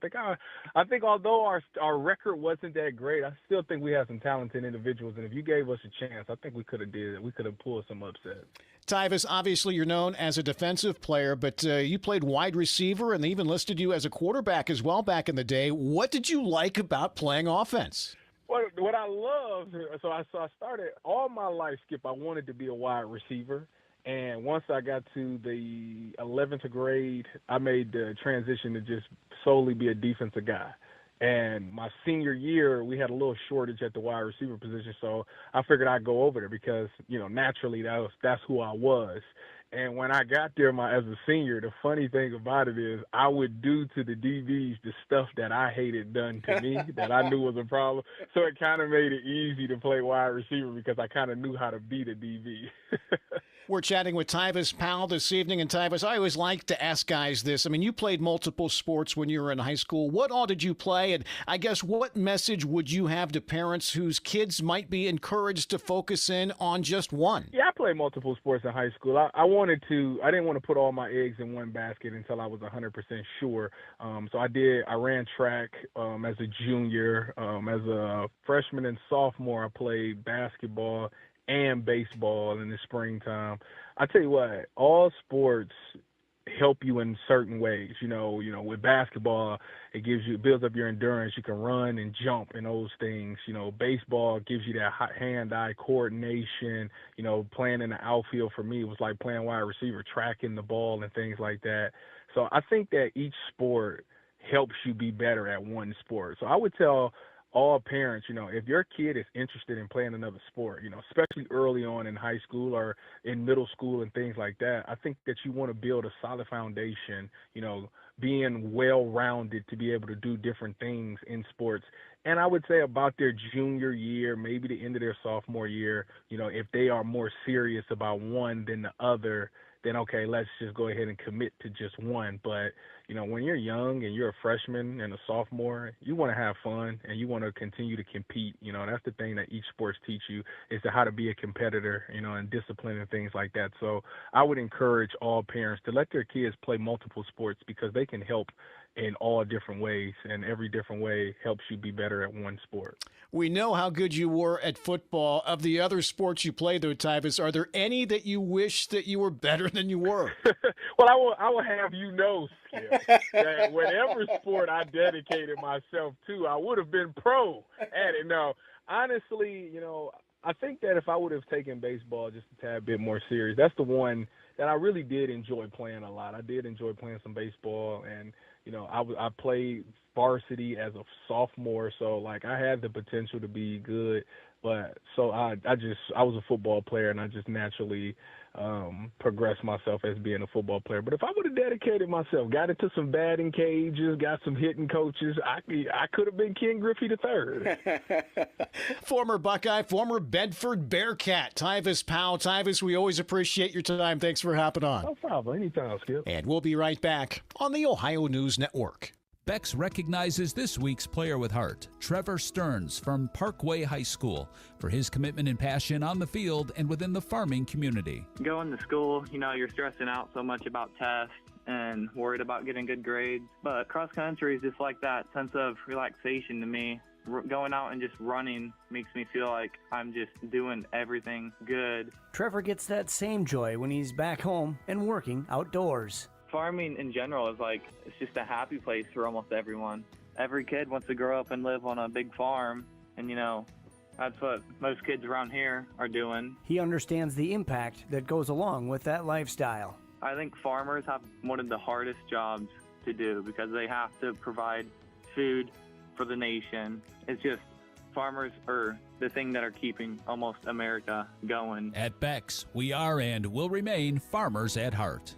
Speaker 8: think although our record wasn't that great, I still think we have some talented individuals, and if you gave us a chance, I think we could have did it. We could have pulled some upsets.
Speaker 21: Tyvis, obviously you're known as a defensive player, but you played wide receiver, and they even listed you as a quarterback as well back in the day. What did you like about playing offense?
Speaker 8: What I loved, so I started all my life, Skip, I wanted to be a wide receiver. And once I got to the 11th grade, I made the transition to just solely be a defensive guy. And my senior year, we had a little shortage at the wide receiver position, so I figured I'd go over there because, naturally that's who I was. And when I got there as a senior, the funny thing about it is I would do to the DBs the stuff that I hated done to me that I knew was a problem. So it kind of made it easy to play wide receiver because I kind of knew how to beat a DB.
Speaker 21: We're chatting with Tyvis Powell this evening. And Tyvis, I always like to ask guys this. I mean, you played multiple sports when you were in high school. What all did you play? And I guess what message would you have to parents whose kids might be encouraged to focus in on just one?
Speaker 8: Yeah, I played multiple sports in high school. I didn't want to put all my eggs in one basket until I was 100% sure. So I ran track as a junior. As a freshman and sophomore, I played basketball and baseball in the springtime. I tell you what, all sports help you in certain ways. With basketball, it builds up your endurance. You can run and jump and those things. Baseball gives you that hand-eye coordination. Playing in the outfield for me was like playing wide receiver, tracking the ball and things like that. So I think that each sport helps you be better at one sport. So I would tell all parents, if your kid is interested in playing another sport, especially early on in high school or in middle school and things like that, I think that you want to build a solid foundation, being well-rounded to be able to do different things in sports. And I would say about their junior year, maybe the end of their sophomore year, if they are more serious about one than the other, then okay, let's just go ahead and commit to just one. But, when you're young and you're a freshman and a sophomore, you want to have fun and you want to continue to compete. That's the thing that each sports teach you is to how to be a competitor, and discipline and things like that. So I would encourage all parents to let their kids play multiple sports because they can help in all different ways, and every different way helps you be better at one sport.
Speaker 21: We know how good you were at football. Of the other sports you played, though, Tyvus, are there any that you wish that you were better than you were?
Speaker 8: Well, I will have Skip, that whatever sport I dedicated myself to, I would have been pro at it. No, honestly, I think that if I would have taken baseball just a tad bit more serious, that's the one that I really did enjoy playing a lot. I did enjoy playing some baseball, and I played varsity as a sophomore, so I had the potential to be good. But so I was a football player, and I just naturally progressed myself as being a football player. But if I would have dedicated myself, got into some batting cages, got some hitting coaches, I could have been Ken Griffey III.
Speaker 21: Former Buckeye, former Bedford Bearcat, Tyvus Powell. Tyvus, we always appreciate your time. Thanks for hopping on.
Speaker 8: No problem. Anytime, Skip.
Speaker 21: And we'll be right back on the Ohio News Network.
Speaker 9: Bex recognizes this week's player with heart, Trevor Stearns from Parkway High School, for his commitment and passion on the field and within the farming community.
Speaker 10: Going to school, you're stressing out so much about tests and worried about getting good grades. But cross country is just like that sense of relaxation to me. Going out and just running makes me feel like I'm just doing everything good.
Speaker 13: Trevor gets that same joy when he's back home and working outdoors.
Speaker 10: Farming in general is it's just a happy place for almost everyone. Every kid wants to grow up and live on a big farm, and that's what most kids around here are doing.
Speaker 13: He understands the impact that goes along with that lifestyle.
Speaker 10: I think farmers have one of the hardest jobs to do because they have to provide food for the nation. It's just farmers are the thing that are keeping almost America going.
Speaker 9: At Bex, we are and will remain farmers at heart.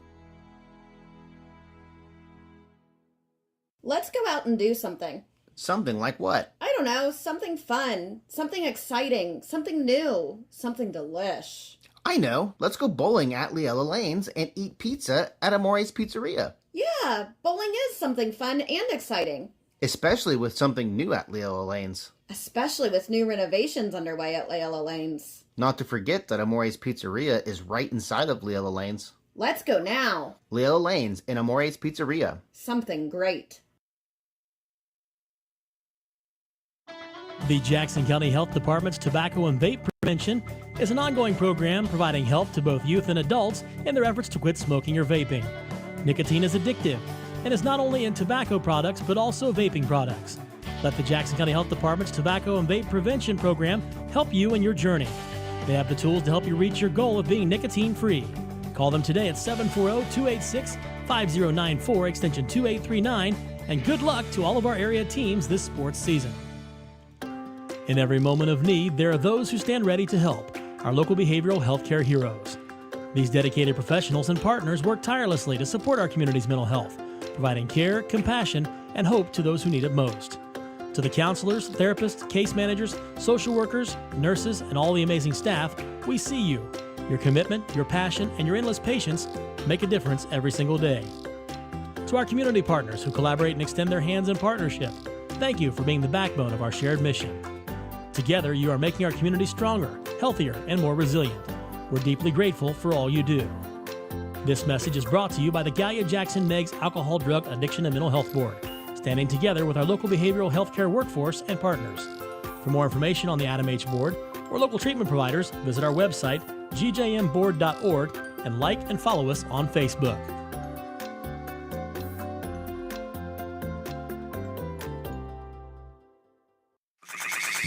Speaker 24: Let's go out and do something.
Speaker 25: Something like what?
Speaker 24: I don't know, something fun, something exciting, something new, something delish.
Speaker 25: I know. Let's go bowling at Leela Lanes and eat pizza at Amore's Pizzeria.
Speaker 24: Yeah, bowling is something fun and exciting.
Speaker 25: Especially with something new at Leela Lanes.
Speaker 24: Especially with new renovations underway at Leela Lanes.
Speaker 25: Not to forget that Amore's Pizzeria is right inside of Leela Lanes.
Speaker 24: Let's go now.
Speaker 25: Leela Lanes in Amore's Pizzeria.
Speaker 24: Something great.
Speaker 5: The Jackson County Health Department's Tobacco and Vape Prevention is an ongoing program providing help to both youth and adults in their efforts to quit smoking or vaping. Nicotine is addictive and is not only in tobacco products but also vaping products. Let the Jackson County Health Department's Tobacco and Vape Prevention program help you in your journey. They have the tools to help you reach your goal of being nicotine-free. Call them today at 740-286-5094, extension 2839, and good luck to all of our area teams this sports season. In every moment of need, there are those who stand ready to help, our local behavioral healthcare heroes. These dedicated professionals and partners work tirelessly to support our community's mental health, providing care, compassion, and hope to those who need it most. To the counselors, therapists, case managers, social workers, nurses, and all the amazing staff, we see you. Your commitment, your passion, and your endless patience make a difference every single day. To our community partners who collaborate and extend their hands in partnership, thank you for being the backbone of our shared mission. Together, you are making our community stronger, healthier, and more resilient. We're deeply grateful for all you do. This message is brought to you by the Gallia-Jackson Meigs Alcohol, Drug, Addiction, and Mental Health Board, standing together with our local behavioral healthcare workforce and partners. For more information on the Adam H. Board or local treatment providers, visit our website, gjmboard.org, and like and follow us on Facebook.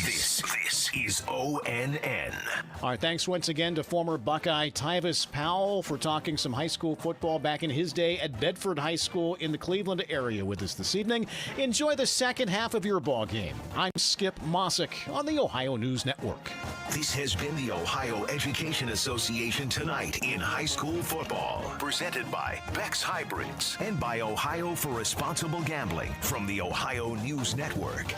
Speaker 20: This is WONN.
Speaker 21: All right, thanks once again to former Buckeye Tyvis Powell for talking some high school football back in his day at Bedford High School in the Cleveland area with us this evening. Enjoy the second half of your ball game. I'm Skip Mossick on the Ohio News Network.
Speaker 20: This has been the Ohio Education Association Tonight in High School Football. Presented by Beck's Hybrids and by Ohio for Responsible Gambling from the Ohio News Network.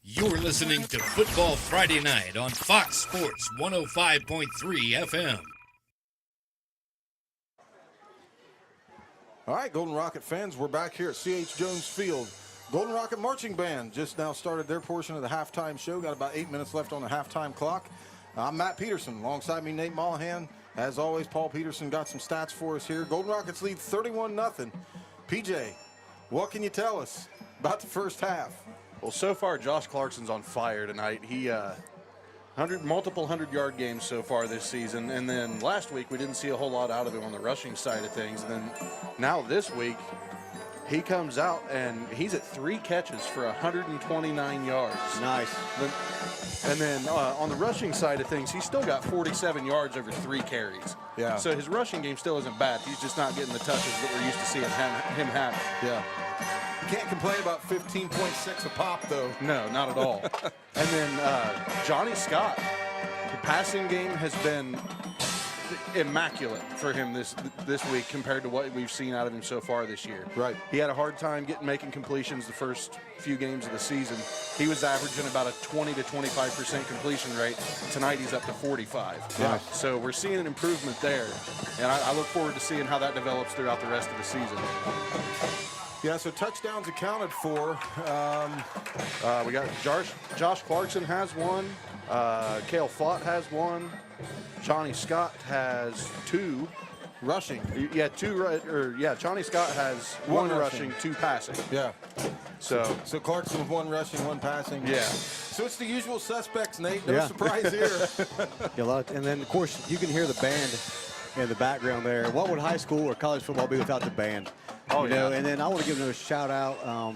Speaker 7: You're listening to Football Friday Night on Fox Sports 105.3 FM.
Speaker 1: All right, Golden Rocket fans, we're back here at C.H. Jones Field. Golden Rocket Marching Band just now started their portion of the halftime show. Got about 8 minutes left on the halftime clock. I'm Matt Peterson. Alongside me, Nate Mollahan. As always, Paul Peterson got some stats for us here. Golden Rockets lead 31-0. PJ, what can you tell us about the first half?
Speaker 16: Well, so far, Josh Clarkson's on fire tonight. He multiple 100-yard games so far this season. And then last week, we didn't see a whole lot out of him on the rushing side of things. And then now this week, he comes out and he's at 3 catches for 129 yards.
Speaker 2: Nice.
Speaker 16: And then on the rushing side of things, he's still got 47 yards over 3 carries.
Speaker 1: Yeah.
Speaker 16: So his rushing game still isn't bad. He's just not getting the touches that we're used to seeing him have.
Speaker 1: Yeah. You can't complain about 15.6 a pop, though.
Speaker 16: No, not at all. And then Johnny Scott, the passing game has been immaculate for him this week compared to what we've seen out of him so far this year.
Speaker 1: Right.
Speaker 16: He had a hard time making completions the first few games of the season. He was averaging about a 20 to 25% completion rate. Tonight he's up to 45.
Speaker 1: Yeah.
Speaker 16: So we're seeing an improvement there, and I look forward to seeing how that develops throughout the rest of the season.
Speaker 1: Yeah, so touchdowns accounted for.
Speaker 16: We got Josh Clarkson has one. Cale Fott has one. Johnny Scott has 2
Speaker 1: rushing.
Speaker 16: Yeah, 2. Johnny Scott has 1 rushing, 2 passing.
Speaker 1: Yeah.
Speaker 16: So
Speaker 1: Clarkson with 1 rushing, 1 passing.
Speaker 16: Yeah.
Speaker 1: So it's the usual suspects, Nate. No surprise here.
Speaker 2: Yeah, and then of course you can hear the band in the background there. What would high school or college football be without the band?
Speaker 16: Oh,
Speaker 2: you know, and then I want to give a shout out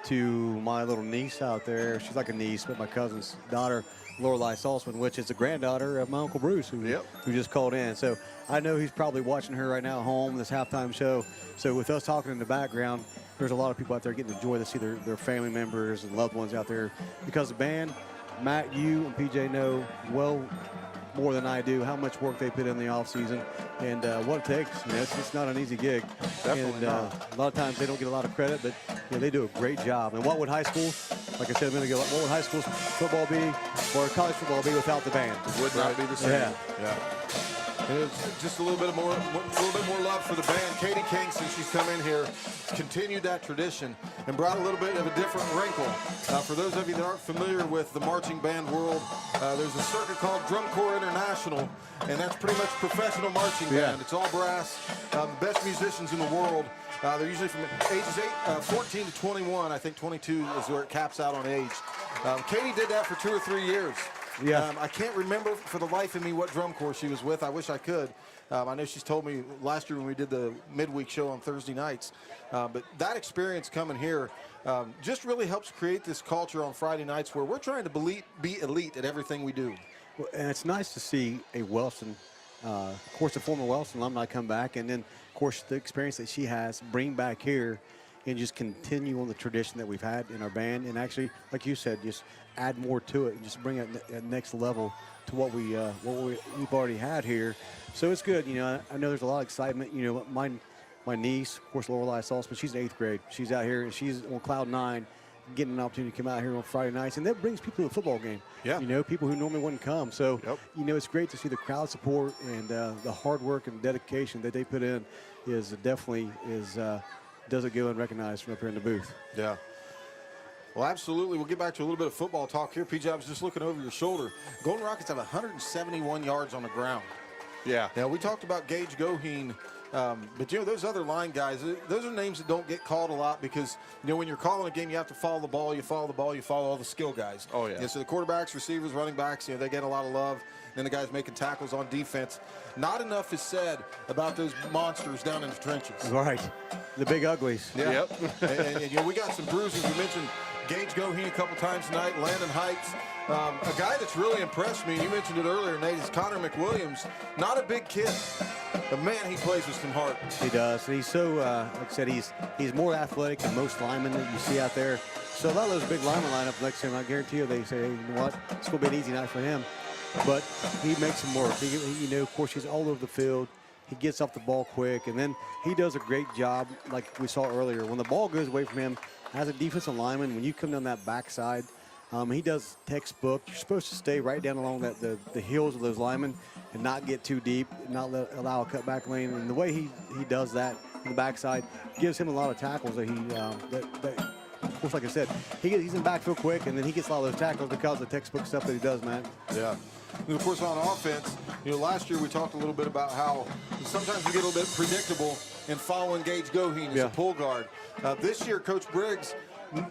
Speaker 2: to my little niece out there. She's like a niece, but my cousin's daughter, Lorelei Saltzman, which is the granddaughter of my Uncle Bruce, who just called in. So I know he's probably watching her right now at home, this halftime show. So with us talking in the background, there's a lot of people out there getting the joy to see their family members and loved ones out there. Because the band, Matt, you and PJ know well more than I do how much work they put in the off season and what it takes. You know, it's not an easy gig.
Speaker 16: Definitely
Speaker 2: and
Speaker 16: not.
Speaker 2: A lot of times they don't get a lot of credit, but you know, they do a great job. And what would high school, like I said a minute ago, what would high school football be or college football be without the band?
Speaker 16: It would not be the same.
Speaker 1: Yeah. It's just a little bit more love for the band. Katie Kingston, she's come in here, continued that tradition, and brought a little bit of a different wrinkle. For those of you that aren't familiar with the marching band world, there's a circuit called Drum Corps International, and that's pretty much professional marching band. It's all brass, the best musicians in the world. They're usually from ages 14 to 21. I think 22 is where it caps out on age. Katie did that for 2 or 3 years.
Speaker 2: Yeah.
Speaker 1: I can't remember for the life of me what drum corps she was with. I wish I could. I know she's told me last year when we did the midweek show on Thursday nights. But that experience coming here just really helps create this culture on Friday nights where we're trying to be elite at everything we do.
Speaker 2: Well, and it's nice to see a Wellston, of course, a former Wellston alumni come back, and then, of course, the experience that she has bring back here and just continue on the tradition that we've had in our band, and actually, like you said, just add more to it and just bring it at next level to what we've already had here. So it's good. You know, I know there's a lot of excitement. You know, my niece, of course, Lorelei Saltzman, she's in 8th grade. She's out here and she's on cloud 9, getting an opportunity to come out here on Friday nights, and that brings people to the football game.
Speaker 1: Yeah.
Speaker 2: You know, people who normally wouldn't come. So, you know, it's great to see the crowd support and the hard work and dedication that they put in is definitely doesn't go unrecognized from up here in the booth.
Speaker 1: Yeah. Well, absolutely. We'll get back to a little bit of football talk here. PJ, I was just looking over your shoulder. Golden Rockets have 171 yards on the ground.
Speaker 16: Yeah.
Speaker 1: Now, we talked about Gage Goheen, but, you know, those other line guys, those are names that don't get called a lot because, you know, when you're calling a game, you have to follow the ball, you follow all the skill guys.
Speaker 16: Oh, yeah.
Speaker 1: So the quarterbacks, receivers, running backs, you know, they get a lot of love. Then the guys making tackles on defense. Not enough is said about those monsters down in the trenches.
Speaker 2: Right. The big uglies.
Speaker 1: Yeah. And you know, we got some bruisers. You mentioned Gage Goheen a couple times tonight, Landon Heights. A guy that's really impressed me, you mentioned it earlier, Nate, is Connor McWilliams. Not a big kid, but man, he plays with some heart.
Speaker 2: He does. He's so, like I said, he's more athletic than most linemen that you see out there. So a lot of those big linemen line up next to him, I guarantee you, they say, hey, you know what, it's going to be an easy night for him. But he makes them work. Of course, he's all over the field. He gets off the ball quick, and then he does a great job, like we saw earlier. When the ball goes away from him, as a defensive lineman, when you come down that backside, he does textbook. You're supposed to stay right down along the heels of those linemen and not get too deep, not allow a cutback lane. And the way he does that on the backside gives him a lot of tackles that of course, like I said, he's in backfield quick, and then he gets a lot of those tackles because of the textbook stuff that he does, man.
Speaker 1: Yeah. And of course, on offense, last year we talked a little bit about how sometimes we get a little bit predictable in following Gage Goheen as a pull guard. This year, Coach Briggs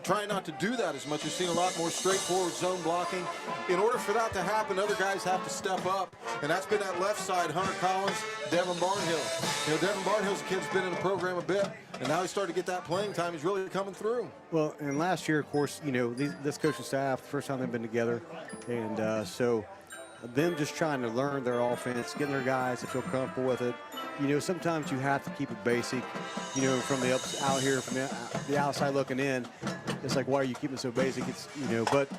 Speaker 1: trying not to do that as much. We've seen a lot more straightforward zone blocking. In order for that to happen, other guys have to step up, and that's been that left side, Hunter Collins, Devin Barnhill. Devin Barnhill's a kid's been in the program a bit, and now he's starting to get that playing time. He's really coming through.
Speaker 2: Well, and last year, of course, this coaching staff, the first time they've been together, and so them just trying to learn their offense, getting their guys to feel comfortable with it. Sometimes you have to keep it basic. From the out here, from the outside looking in, it's like, why are you keeping it so basic? It's but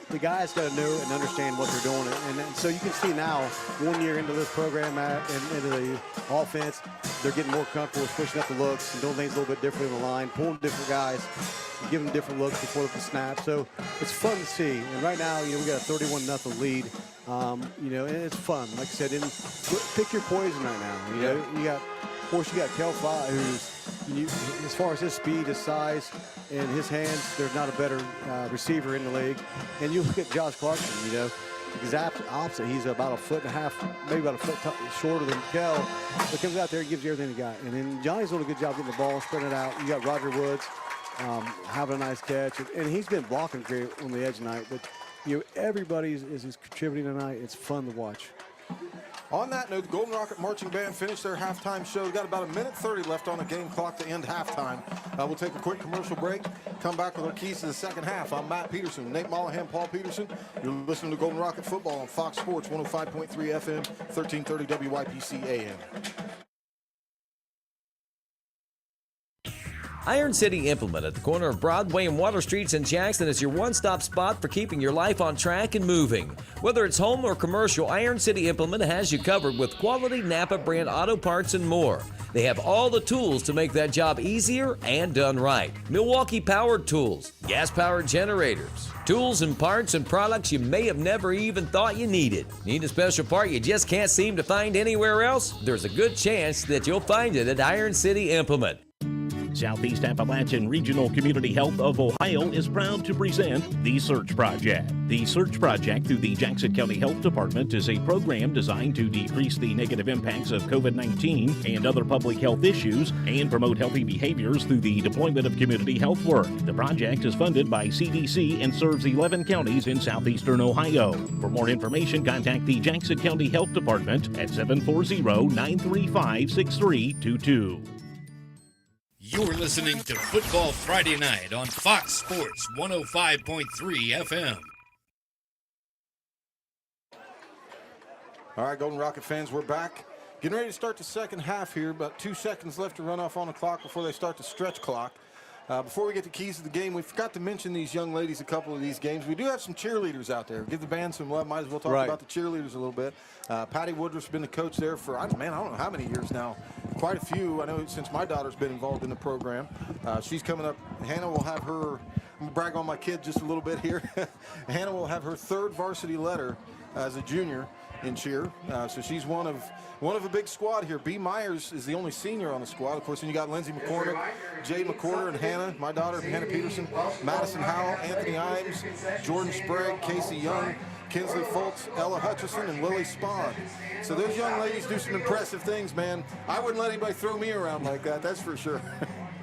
Speaker 2: the guys got to know and understand what they're doing, and so you can see now, 1 year into this program and into the offense, they're getting more comfortable with pushing up the looks and doing things a little bit differently in the line, pulling different guys, giving them different looks before the snap. So it's fun to see. And right now, we got a 31-0 lead. And it's fun. Like I said, pick your poison right now. You got Kel Fye, who's, as far as his speed, his size, and his hands, there's not a better receiver in the league. And you look at Josh Clarkson, exact opposite. He's about 1.5 feet, maybe about a foot shorter than Kel, but comes out there and gives you everything he got. And then Johnny's doing a good job getting the ball, spreading it out. You got Roger Woods having a nice catch, and he's been blocking great on the edge tonight. But everybody is contributing tonight. It's fun to watch.
Speaker 1: On that note, the Golden Rocket Marching Band finished their halftime show. We've got about 1:30 left on the game clock to end halftime. We'll take a quick commercial break, come back with our keys to the second half. I'm Matt Peterson, Nate Mollahan, Paul Peterson. You're listening to Golden Rocket Football on Fox Sports 105.3 FM, 1330 WYPC AM.
Speaker 3: Iron City Implement at the corner of Broadway and Water Streets in Jackson is your one-stop spot for keeping your life on track and moving. Whether it's home or commercial, Iron City Implement has you covered with quality Napa brand auto parts and more. They have all the tools to make that job easier and done right. Milwaukee powered tools, gas powered generators, tools and parts and products you may have never even thought you needed. Need a special part you just can't seem to find anywhere else? There's a good chance that you'll find it at Iron City Implement.
Speaker 11: Southeast Appalachian Regional Community Health of Ohio is proud to present The Search Project. The Search Project through the Jackson County Health Department is a program designed to decrease the negative impacts of COVID-19 and other public health issues and promote healthy behaviors through the deployment of community health work. The project is funded by CDC and serves 11 counties in southeastern Ohio. For more information, contact the Jackson County Health Department at 740-935-6322.
Speaker 7: You're listening to Football Friday Night on Fox Sports 105.3 FM.
Speaker 1: All right, Golden Rocket fans, we're back. Getting ready to start the second half here. About 2 seconds left to run off on the clock before they start the stretch clock. Before we get the keys to the game, we forgot to mention these young ladies a couple of these games. We do have some cheerleaders out there. Give the band some love. Might as well talk about the cheerleaders a little bit. Patty Woodruff's been the coach there for, I don't know how many years now. Quite a few. I know since my daughter's been involved in the program. She's coming up. Hannah will have her, I'm going to brag on my kid just a little bit here. Hannah will have her 3rd varsity letter as a junior in cheer. So she's one of a big squad here. B. Myers is the only senior on the squad. Of course, then you got Lindsay McCormick, Jay McCorder, and Hannah, my daughter, Hannah Peterson, Madison Howell, Anthony Imes, Jordan Sprague, Casey Young, Kinsley Fultz, Ella Hutchison, and Lily Spahn. So those young ladies do some impressive things, man. I wouldn't let anybody throw me around like that, that's for sure.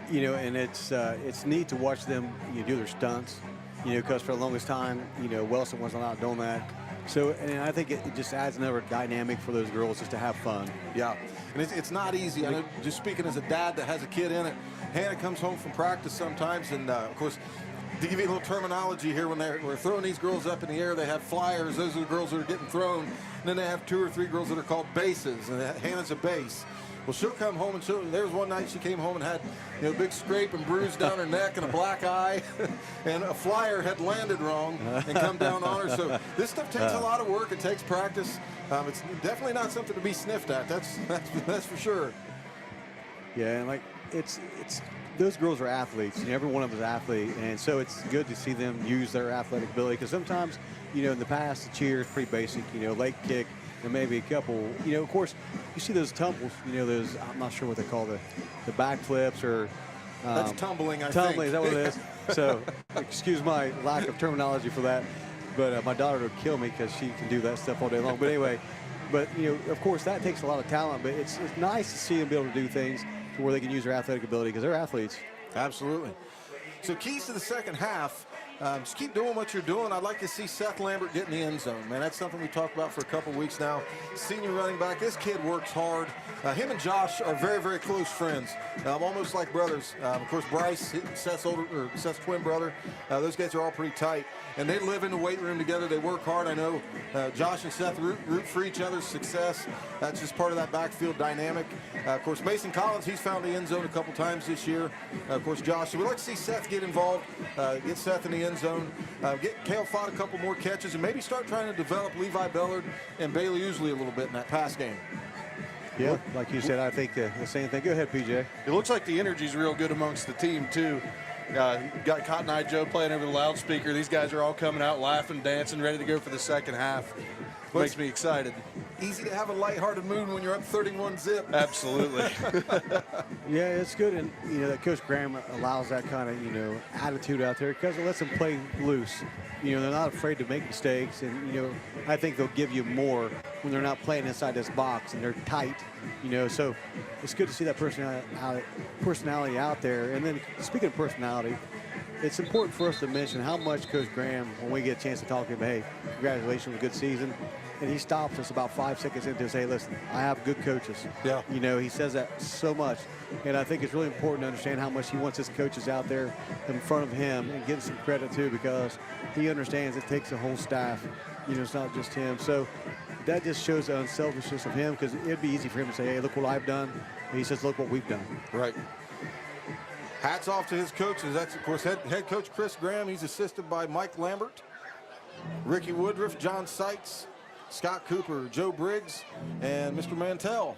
Speaker 2: And it's neat to watch them do their stunts, because for the longest time, Wellston wasn't allowed doing that. So, and I think it just adds another dynamic for those girls just to have fun.
Speaker 1: Yeah, and it's not easy. I know, just speaking as a dad that has a kid in it, Hannah comes home from practice sometimes, and of course, to give you a little terminology here, when we're throwing these girls up in the air, they have flyers. Those are the girls that are getting thrown. And then they have 2 or 3 girls that are called bases, and Hannah's a base. Well, she'll come home, and there was one night she came home and had a big scrape and bruise down her neck and a black eye, and a flyer had landed wrong and come down on her. So this stuff takes a lot of work. It takes practice. It's definitely not something to be sniffed at. That's for sure.
Speaker 2: Yeah, and it's those girls are athletes, and every one of them is an athlete, and so it's good to see them use their athletic ability, because sometimes, in the past, the cheer is pretty basic, leg kick, and maybe a couple, of course, you see those tumbles, those, I'm not sure what they call the backflips or...
Speaker 1: That's tumbling, I think.
Speaker 2: Tumbling, is that what it is? So, excuse my lack of terminology for that, but my daughter would kill me because she can do that stuff all day long. But anyway, of course, that takes a lot of talent, but it's nice to see them be able to do things where they can use their athletic ability, because they're athletes.
Speaker 1: Absolutely. So keys to the second half, just keep doing what you're doing. I'd like to see Seth Lambert get in the end zone, man. That's something we talked about for a couple weeks now. Senior running back, this kid works hard. Him and Josh are very, very close friends, almost like brothers. Of course, Bryce, Seth's twin brother, those guys are all pretty tight. And they live in the weight room together. They work hard. I know Josh and Seth root for each other's success. That's just part of that backfield dynamic. Of course, Mason Collins, he's found the end zone a couple times this year. Of course, Josh. So we'd like to see Seth get involved, get Seth in the end zone, get Kale Fott a couple more catches, and maybe start trying to develop Levi Bellard and Bailey Usley a little bit in that pass game.
Speaker 2: Yeah, like you said, I think the same thing. Go ahead, PJ.
Speaker 16: It looks like the energy's real good amongst the team, too. Got Cotton Eye Joe playing over the loudspeaker. These guys are all coming out laughing, dancing, ready to go for the second half. Makes me excited.
Speaker 1: Easy to have a lighthearted mood when you're up 31-zip.
Speaker 16: Absolutely.
Speaker 2: Yeah, it's good, and that Coach Graham allows that kind of attitude out there, because it lets them play loose. They're not afraid to make mistakes, and I think they'll give you more when they're not playing inside this box and they're tight. So it's good to see that personality out there. And then speaking of personality, it's important for us to mention how much Coach Graham, when we get a chance to talk to him, hey, congratulations on a good season. And he stops us about 5 seconds into and say, listen, I have good coaches.
Speaker 1: Yeah.
Speaker 2: He says that so much. And I think it's really important to understand how much he wants his coaches out there in front of him, and getting some credit too, because he understands it takes a whole staff. It's not just him. So that just shows the unselfishness of him, because it'd be easy for him to say, hey, look what I've done. And he says, look what we've done.
Speaker 1: Right. Hats off to his coaches. That's, of course, head coach Chris Graham. He's assisted by Mike Lambert, Ricky Woodruff, John Seitz, Scott Cooper, Joe Briggs, and Mr. Mantell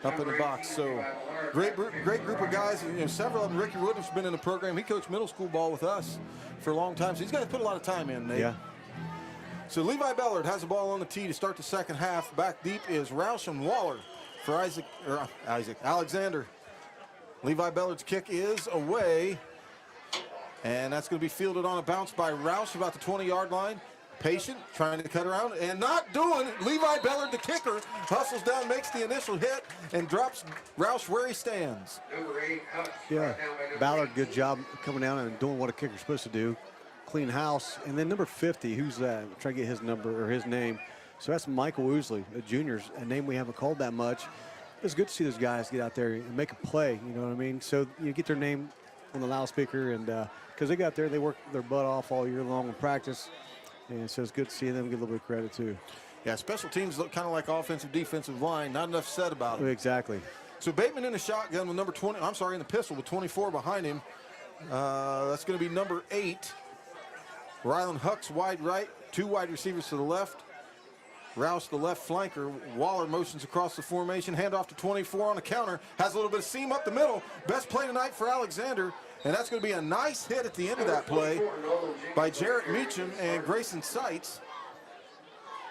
Speaker 1: up in the box. So great group of guys. Several of them. Ricky Woodruff's been in the program. He coached middle school ball with us for a long time. So these guys put a lot of time in, Nate.
Speaker 2: Yeah.
Speaker 1: So Levi Bellard has the ball on the tee to start the second half. Back deep is Roush and Waller for Alexander. Levi Bellard's kick is away, and that's going to be fielded on a bounce by Roush about the 20-yard line. Patient, trying to cut around, and not doing it. Levi Bellard, the kicker, hustles down, makes the initial hit, and drops Roush where he stands.
Speaker 2: Yeah, Ballard, good job coming down and doing what a kicker's supposed to do. Clean house. And then number 50, who's that? I'm trying to get his number or his name. So that's Michael Usley, a junior, a name we haven't called that much. It's good to see those guys get out there and make a play, you know what I mean? So you get their name on the loudspeaker, and because they got there, they work their butt off all year long in practice. And so it's good to see them get a little bit of credit, too.
Speaker 1: Yeah, special teams look kind of like offensive, defensive line. Not enough said about it.
Speaker 2: Exactly.
Speaker 1: So Bateman in the shotgun with in the pistol with 24 behind him. That's going to be number 8. Rylan Hucks wide right, 2 wide receivers to the left. Rouse the left flanker. Waller motions across the formation. Handoff to 24 on the counter. Has a little bit of seam up the middle. Best play tonight for Alexander. And that's going to be a nice hit at the end of that play by Jarrett Meacham and Grayson Seitz.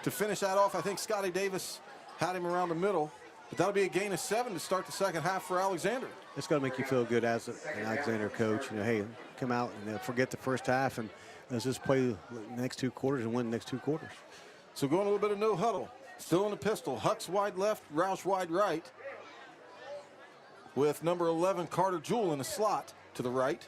Speaker 1: To finish that off, I think Scotty Davis had him around the middle. But that'll be a gain of 7 to start the second half for Alexander.
Speaker 2: It's going to make you feel good as an Alexander coach. Hey, come out and forget the first half, and let's just play the next 2 quarters and win the next 2 quarters.
Speaker 1: So going a little bit of no huddle. Still in the pistol. Hucks wide left, Roush wide right. With number 11, Carter Jewell in the slot to the right.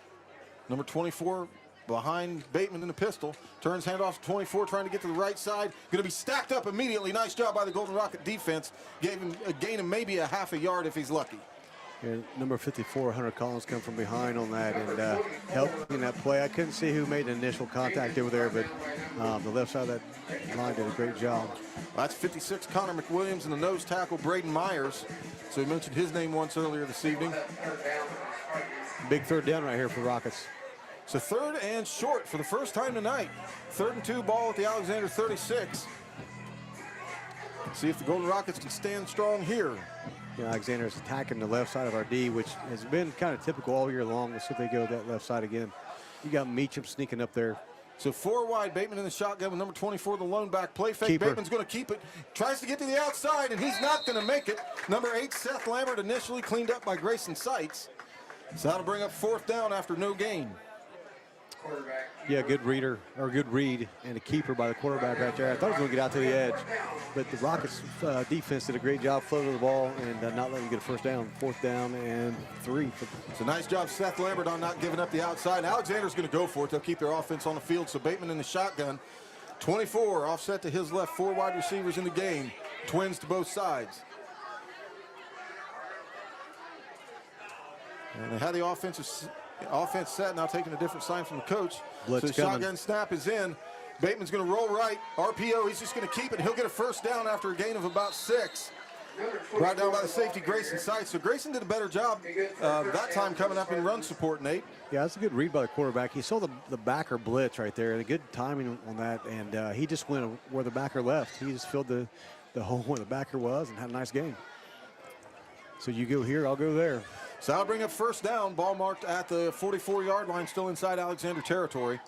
Speaker 1: Number 24 behind Bateman in the pistol. Turns handoff to 24, trying to get to the right side. Going to be stacked up immediately. Nice job by the Golden Rocket defense. Gave him a gain of maybe a half a yard if he's lucky.
Speaker 2: And number 54, Hunter Collins, come from behind on that and helped in that play. I couldn't see who made the initial contact over there, but the left side of that line did a great job.
Speaker 1: Well, that's 56, Connor McWilliams, and the nose tackle, Braden Myers. So we mentioned his name once earlier this evening.
Speaker 2: Big third down right here for the Rockets.
Speaker 1: So 3rd and short for the first time tonight. 3rd and 2 ball at the Alexander 36. See if the Golden Rockets can stand strong here.
Speaker 2: Yeah, Alexander is attacking the left side of our D, which has been kind of typical all year long. Let's see if they go that left side again. You got Meacham sneaking up there.
Speaker 1: So 4 wide, Bateman in the shotgun with number 24, the lone back. Play fake,
Speaker 2: Keeper.
Speaker 1: Bateman's going to keep it. Tries to get to the outside, and he's not going to make it. Number 8, Seth Lambert, initially cleaned up by Grayson Seitz. So that'll bring up 4th down after no gain.
Speaker 2: Yeah, good reader, or good read, and a keeper by the quarterback right there. I thought he was going to get out to the edge, but the Rockets defense did a great job floating the ball and not letting him get a first down. 4th down and 3.
Speaker 1: So nice job, Seth Lambert, on not giving up the outside. Alexander's going to go for it. They'll keep their offense on the field. So Bateman in the shotgun. 24 offset to his left. 4 wide receivers in the game. Twins to both sides. And they had the offense set, now taking a different sign from the coach.
Speaker 2: Blitz
Speaker 1: so the
Speaker 2: coming.
Speaker 1: shotgun snap is in. Bateman's going to roll right. RPO, he's just going to keep it. He'll get a first down after a gain of about 6. Brought down by the safety, Grayson Seitz. So Grayson did a better job that time coming up in run support, Nate.
Speaker 2: Yeah, that's a good read by the quarterback. He saw the backer blitz right there, and a good timing on that, and he just went where the backer left. He just filled the hole where the backer was and had a nice game. So you go here, I'll go there.
Speaker 1: So I'll bring up first down. Ball marked at the 44-yard line, still inside Alexander territory.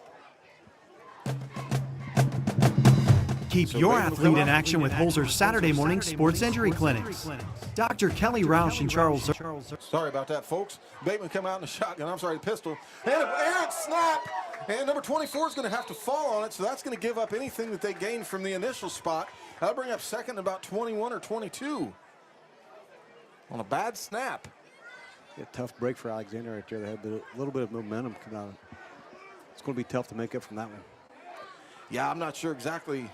Speaker 12: Keep your athlete in action with Holzer's Saturday morning sports injury clinics. Dr. Kelly Roush and Charles.
Speaker 1: Sorry about that, folks. Bateman come out in the shotgun. I'm sorry, the pistol. And an errant snap. And number 24 is going to have to fall on it, so that's going to give up anything that they gained from the initial spot. That'll bring up second and about 21 or 22 on a bad snap.
Speaker 2: Yeah, tough break for Alexander right there. They had a little bit of momentum come out. It's going to be tough to make up from that one.
Speaker 1: Yeah, I'm not sure exactly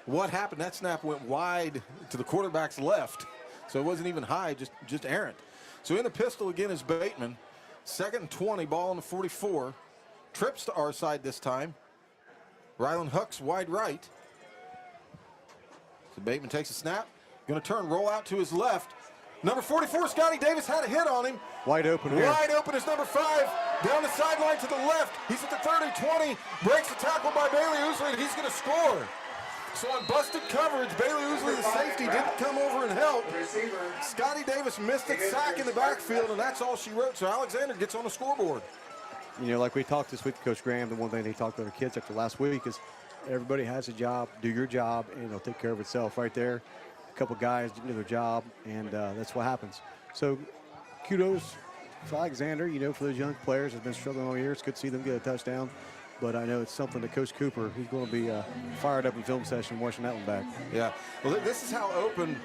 Speaker 1: what happened. That snap went wide to the quarterback's left, so it wasn't even high, just errant. So in the pistol again is Bateman. 2nd and 20, ball on the 44. Trips to our side this time. Rylan Hucks wide right. So Bateman takes a snap. Going to turn, roll out to his left. Number 44, Scotty Davis, had a hit on him.
Speaker 2: Wide open here.
Speaker 1: Wide open is number 5. Down the sideline to the left. He's at the 30-20. Breaks the tackle by Bailey Ousley, and he's going to score. So on busted coverage, Bailey Ousley, the safety, didn't come over and help. Scotty Davis missed it, sack in the backfield, and that's all she wrote. So Alexander gets on the scoreboard.
Speaker 2: You know, like we talked this week to Coach Graham, the one thing they talked to their kids after last week is everybody has a job, do your job, and it'll take care of itself right there. A couple guys didn't do their job, and that's what happens. So kudos for Alexander, you know, for those young players that have been struggling all year. It's good to see them get a touchdown. But I know it's something that Coach Cooper, he's going to be fired up in film session watching that one back.
Speaker 1: Yeah. Well, this is how open.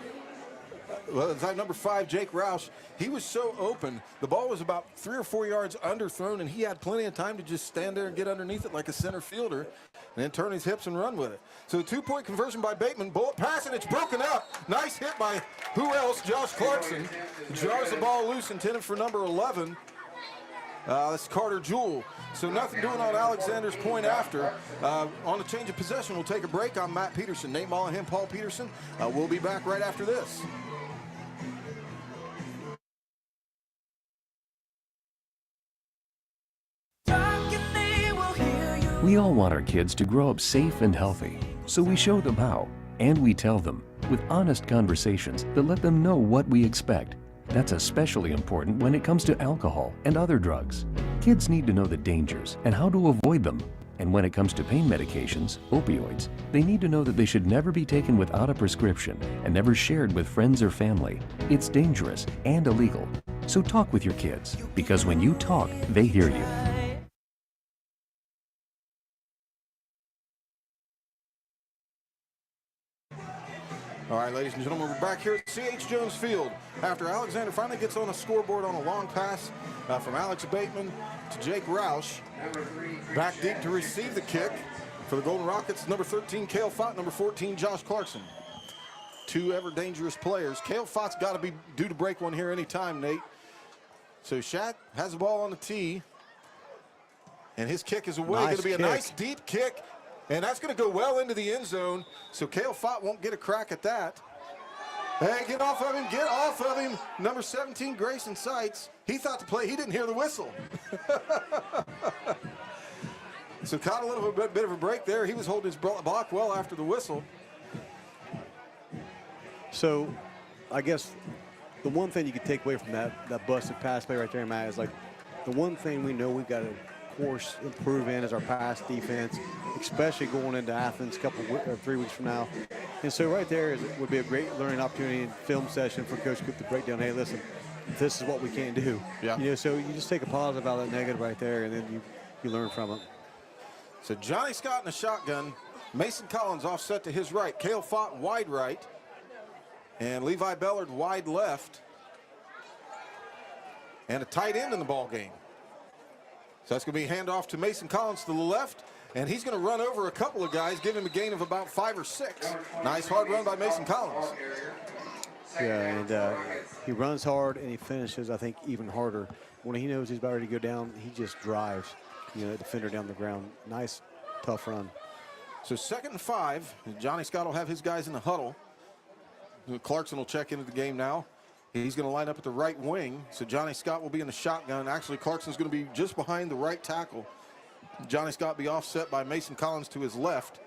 Speaker 1: Well, it's like number 5, Jake Roush. He was so open. The ball was about 3 or 4 yards underthrown, and he had plenty of time to just stand there and get underneath it like a center fielder and then turn his hips and run with it. So the 2-point conversion by Bateman. Bullet pass, and it's broken up. Nice hit by who else? Josh Clarkson. Jars the ball loose, intended for number 11. That's Carter Jewell. So nothing doing on Alexander's point after. On the change of possession, we'll take a break. I'm Matt Peterson. Nate Mollahan, Paul Peterson. We'll be back right after this.
Speaker 14: We all want our kids to grow up safe and healthy, so we show them how, and we tell them with honest conversations that let them know what we expect. That's especially important when it comes to alcohol and other drugs. Kids need to know the dangers and how to avoid them. And when it comes to pain medications, opioids, they need to know that they should never be taken without a prescription and never shared with friends or family. It's dangerous and illegal. So talk with your kids, because when you talk, they hear you.
Speaker 1: All right, ladies and gentlemen, we're back here at C.H. Jones Field after Alexander finally gets on a scoreboard on a long pass from Alex Bateman to Jake Roush. Back deep to receive the kick for the Golden Rockets, number 13, Cale Fott, number 14, Josh Clarkson. two ever dangerous players. Cale Fott's got to be due to break one here anytime, Nate. So Shat has the ball on the tee, and his kick is away. Going to be a nice deep kick, and that's going to go well into the end zone. So Cale Fott won't get a crack at that. Hey, get off of him, get off of him. Number 17, Grayson Seitz. He thought to play, he didn't hear the whistle. So caught a little bit of a break there. He was holding his block well after the whistle.
Speaker 2: So I guess the one thing you could take away from that busted pass play right there, Matt, is like the one thing we know we've got to, of course, improve in is our pass defense, especially going into Athens 3 weeks from now. And so right there would be a great learning opportunity and film session for Coach Coop to break down, hey, listen, this is what we can't do.
Speaker 1: Yeah.
Speaker 2: You know, so you just take a positive out of that negative right there, and then you learn from it.
Speaker 1: So Johnny Scott in a shotgun. Mason Collins offset to his right. Cale Fott wide right. And Levi Bellard wide left. And a tight end in the ball game. So that's going to be handoff to Mason Collins to the left. And he's going to run over a couple of guys, give him a gain of about 5 or 6. Nice hard run by Mason Collins.
Speaker 2: Yeah, and he runs hard and he finishes, I think, even harder. When he knows he's about ready to go down, he just drives, you know, the defender down the ground. Nice, tough run.
Speaker 1: So 2nd and 5. Johnny Scott will have his guys in the huddle. Clarkson will check into the game now. He's going to line up at the right wing. So Johnny Scott will be in the shotgun. Actually, Clarkson's going to be just behind the right tackle. Johnny Scott be offset by Mason Collins to his left.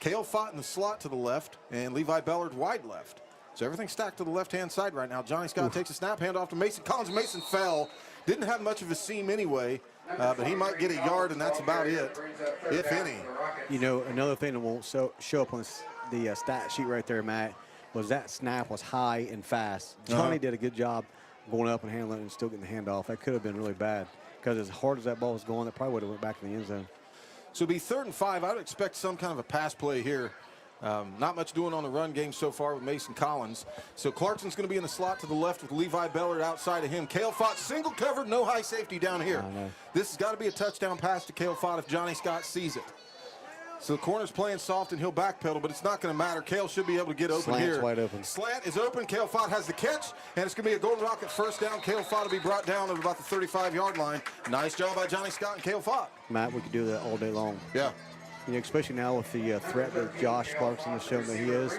Speaker 1: Cale Fott in the slot to the left, and Levi Bellard wide left. So everything's stacked to the left-hand side right now. Johnny Scott takes a snap, hand off to Mason Collins. Mason fell. Didn't have much of a seam anyway, but he might get a yard, and that's about it, if any.
Speaker 2: You know, another thing that won't show up on the stat sheet right there, Matt, was that snap was high and fast. Johnny did a good job going up and handling it and still getting the handoff. That could have been really bad because as hard as that ball was going, that probably would have went back in the end zone.
Speaker 1: So it'll be 3rd and 5. I would expect some kind of a pass play here. Not much doing on the run game so far with Mason Collins. So Clarkson's going to be in the slot to the left with Levi Bellard outside of him. Cale Fott single covered, no high safety down here. This has got to be a touchdown pass to Cale Fott if Johnny Scott sees it. So the corner's playing soft and he'll backpedal, but it's not going to matter. Cale should be able to get open
Speaker 2: Slant's
Speaker 1: here.
Speaker 2: Wide open.
Speaker 1: Slant is open. Cale Fott has the catch, and it's going to be a Golden Rocket first down. Cale Fott will be brought down at about the 35-yard line. Nice job by Johnny Scott and Cale Fott.
Speaker 2: Matt, we could do that all day long.
Speaker 1: Yeah.
Speaker 2: You know, especially now with the threat that Josh Clarkson has shown that he is.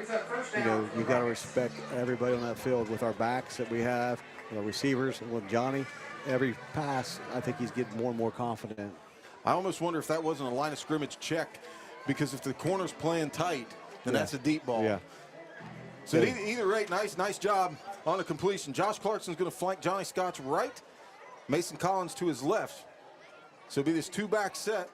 Speaker 2: You know, you got to respect everybody on that field with our backs that we have, with our receivers, and with Johnny. Every pass, I think he's getting more and more confident.
Speaker 1: I almost wonder if that wasn't a line of scrimmage check, because if the corner's playing tight, then that's a deep ball.
Speaker 2: Yeah.
Speaker 1: So either rate, nice job on the completion. Josh Clarkson's going to flank Johnny Scott's right, Mason Collins to his left. So it'll be this 2-back set.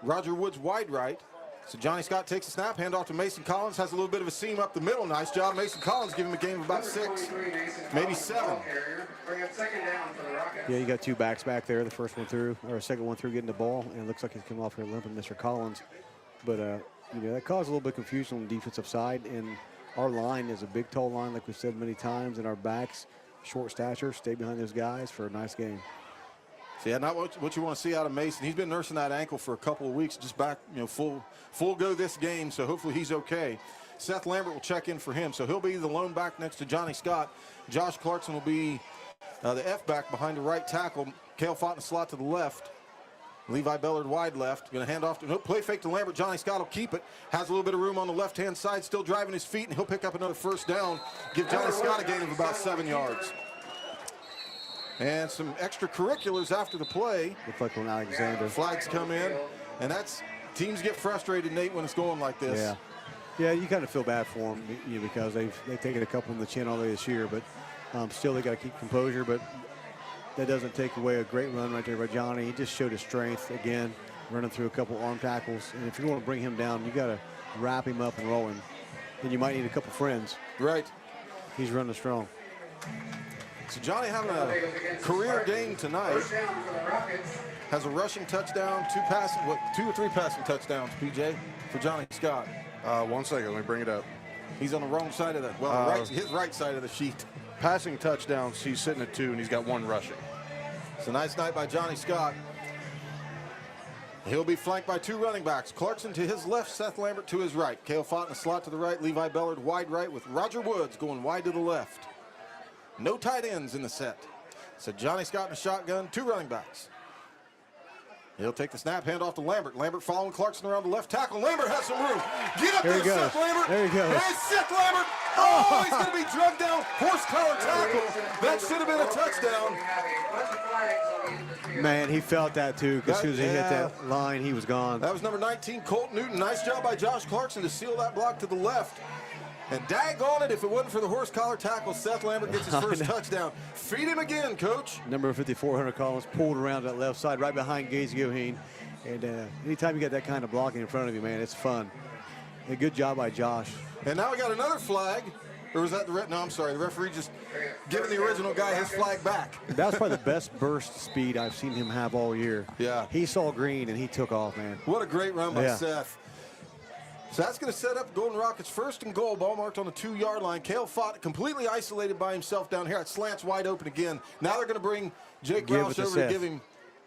Speaker 1: Roger Woods wide right. So Johnny Scott takes a snap, hand off to Mason Collins, has a little bit of a seam up the middle. Nice job, Mason Collins, giving him a gain of about 6, maybe 7.
Speaker 2: Yeah, you got 2 backs back there. The first one through, or second one through getting the ball, and it looks like he's coming off here limping, Mr. Collins. But, you know, that caused a little bit of confusion on the defensive side, and our line is a big, tall line, like we've said many times, and our backs, short stature, stay behind those guys for a nice game.
Speaker 1: So yeah, not what you want to see out of Mason. He's been nursing that ankle for a couple of weeks, just back, you know, full go this game, so hopefully he's okay. Seth Lambert will check in for him, so he'll be the lone back next to Johnny Scott. Josh Clarkson will be the F-back behind the right tackle. Cale Fott in the slot to the left. Levi Bellard wide left. Going to hand off to play fake to Lambert. Johnny Scott will keep it. Has a little bit of room on the left-hand side. Still driving his feet, and he'll pick up another first down. Give Johnny Scott a gain of about 7 yards. And some extracurriculars after the play.
Speaker 2: Looks like when Alexander.
Speaker 1: Flags come in, and teams get frustrated, Nate, when it's going like this.
Speaker 2: Yeah. Yeah, you kind of feel bad for them, you know, because they've taken a couple in the chin all day this year, but still they got to keep composure. But that doesn't take away a great run right there by Johnny. He just showed his strength again, running through a couple arm tackles. And if you want to bring him down, you got to wrap him up and roll him. And you might need a couple friends.
Speaker 1: Right.
Speaker 2: He's running strong.
Speaker 1: So Johnny having a career game tonight. Has a rushing touchdown, 2 or 3 passing touchdowns, PJ, for Johnny Scott.
Speaker 16: 1 second, let me bring it up.
Speaker 1: He's on the wrong side of his right side of the sheet.
Speaker 16: Passing touchdowns, he's sitting at 2, and he's got 1 rushing.
Speaker 1: It's a nice night by Johnny Scott. He'll be flanked by 2 running backs. Clarkson to his left, Seth Lambert to his right. Cale Fott in the slot to the right, Levi Bellard wide right with Roger Woods going wide to the left. No tight ends in the set. So Johnny Scott in the shotgun, 2 running backs. He'll take the snap, hand off to Lambert. Lambert following Clarkson around the left tackle. Lambert has some room. Get up there, Seth Lambert.
Speaker 2: There he goes.
Speaker 1: There's Seth Lambert. Oh, he's going to be drugged down. Horse collar tackle. That should have been a touchdown.
Speaker 2: Man, he felt that too, because as soon as he hit that line, he was gone.
Speaker 1: That was number 19, Colt Newton. Nice job by Josh Clarkson to seal that block to the left. And daggone it, if it wasn't for the horse collar tackle, Seth Lambert gets his first touchdown. Feed him again, Coach.
Speaker 2: Number 54, Hunter Collins, pulled around that left side, right behind Gage Goheen. And anytime you get that kind of blocking in front of you, man, it's fun. A good job by Josh.
Speaker 1: And now we got another flag. Or was that the no, I'm sorry. The referee just giving the original guy his flag back.
Speaker 2: That was probably the best burst speed I've seen him have all year.
Speaker 1: Yeah.
Speaker 2: He saw green, and he took off, man.
Speaker 1: What a great run by Seth. So that's going to set up Golden Rockets' 1st and goal. Ball marked on the 2-yard line. Cale Fott completely isolated by himself down here. It slants wide open again. Now they're going to bring Jake Roush over to give him.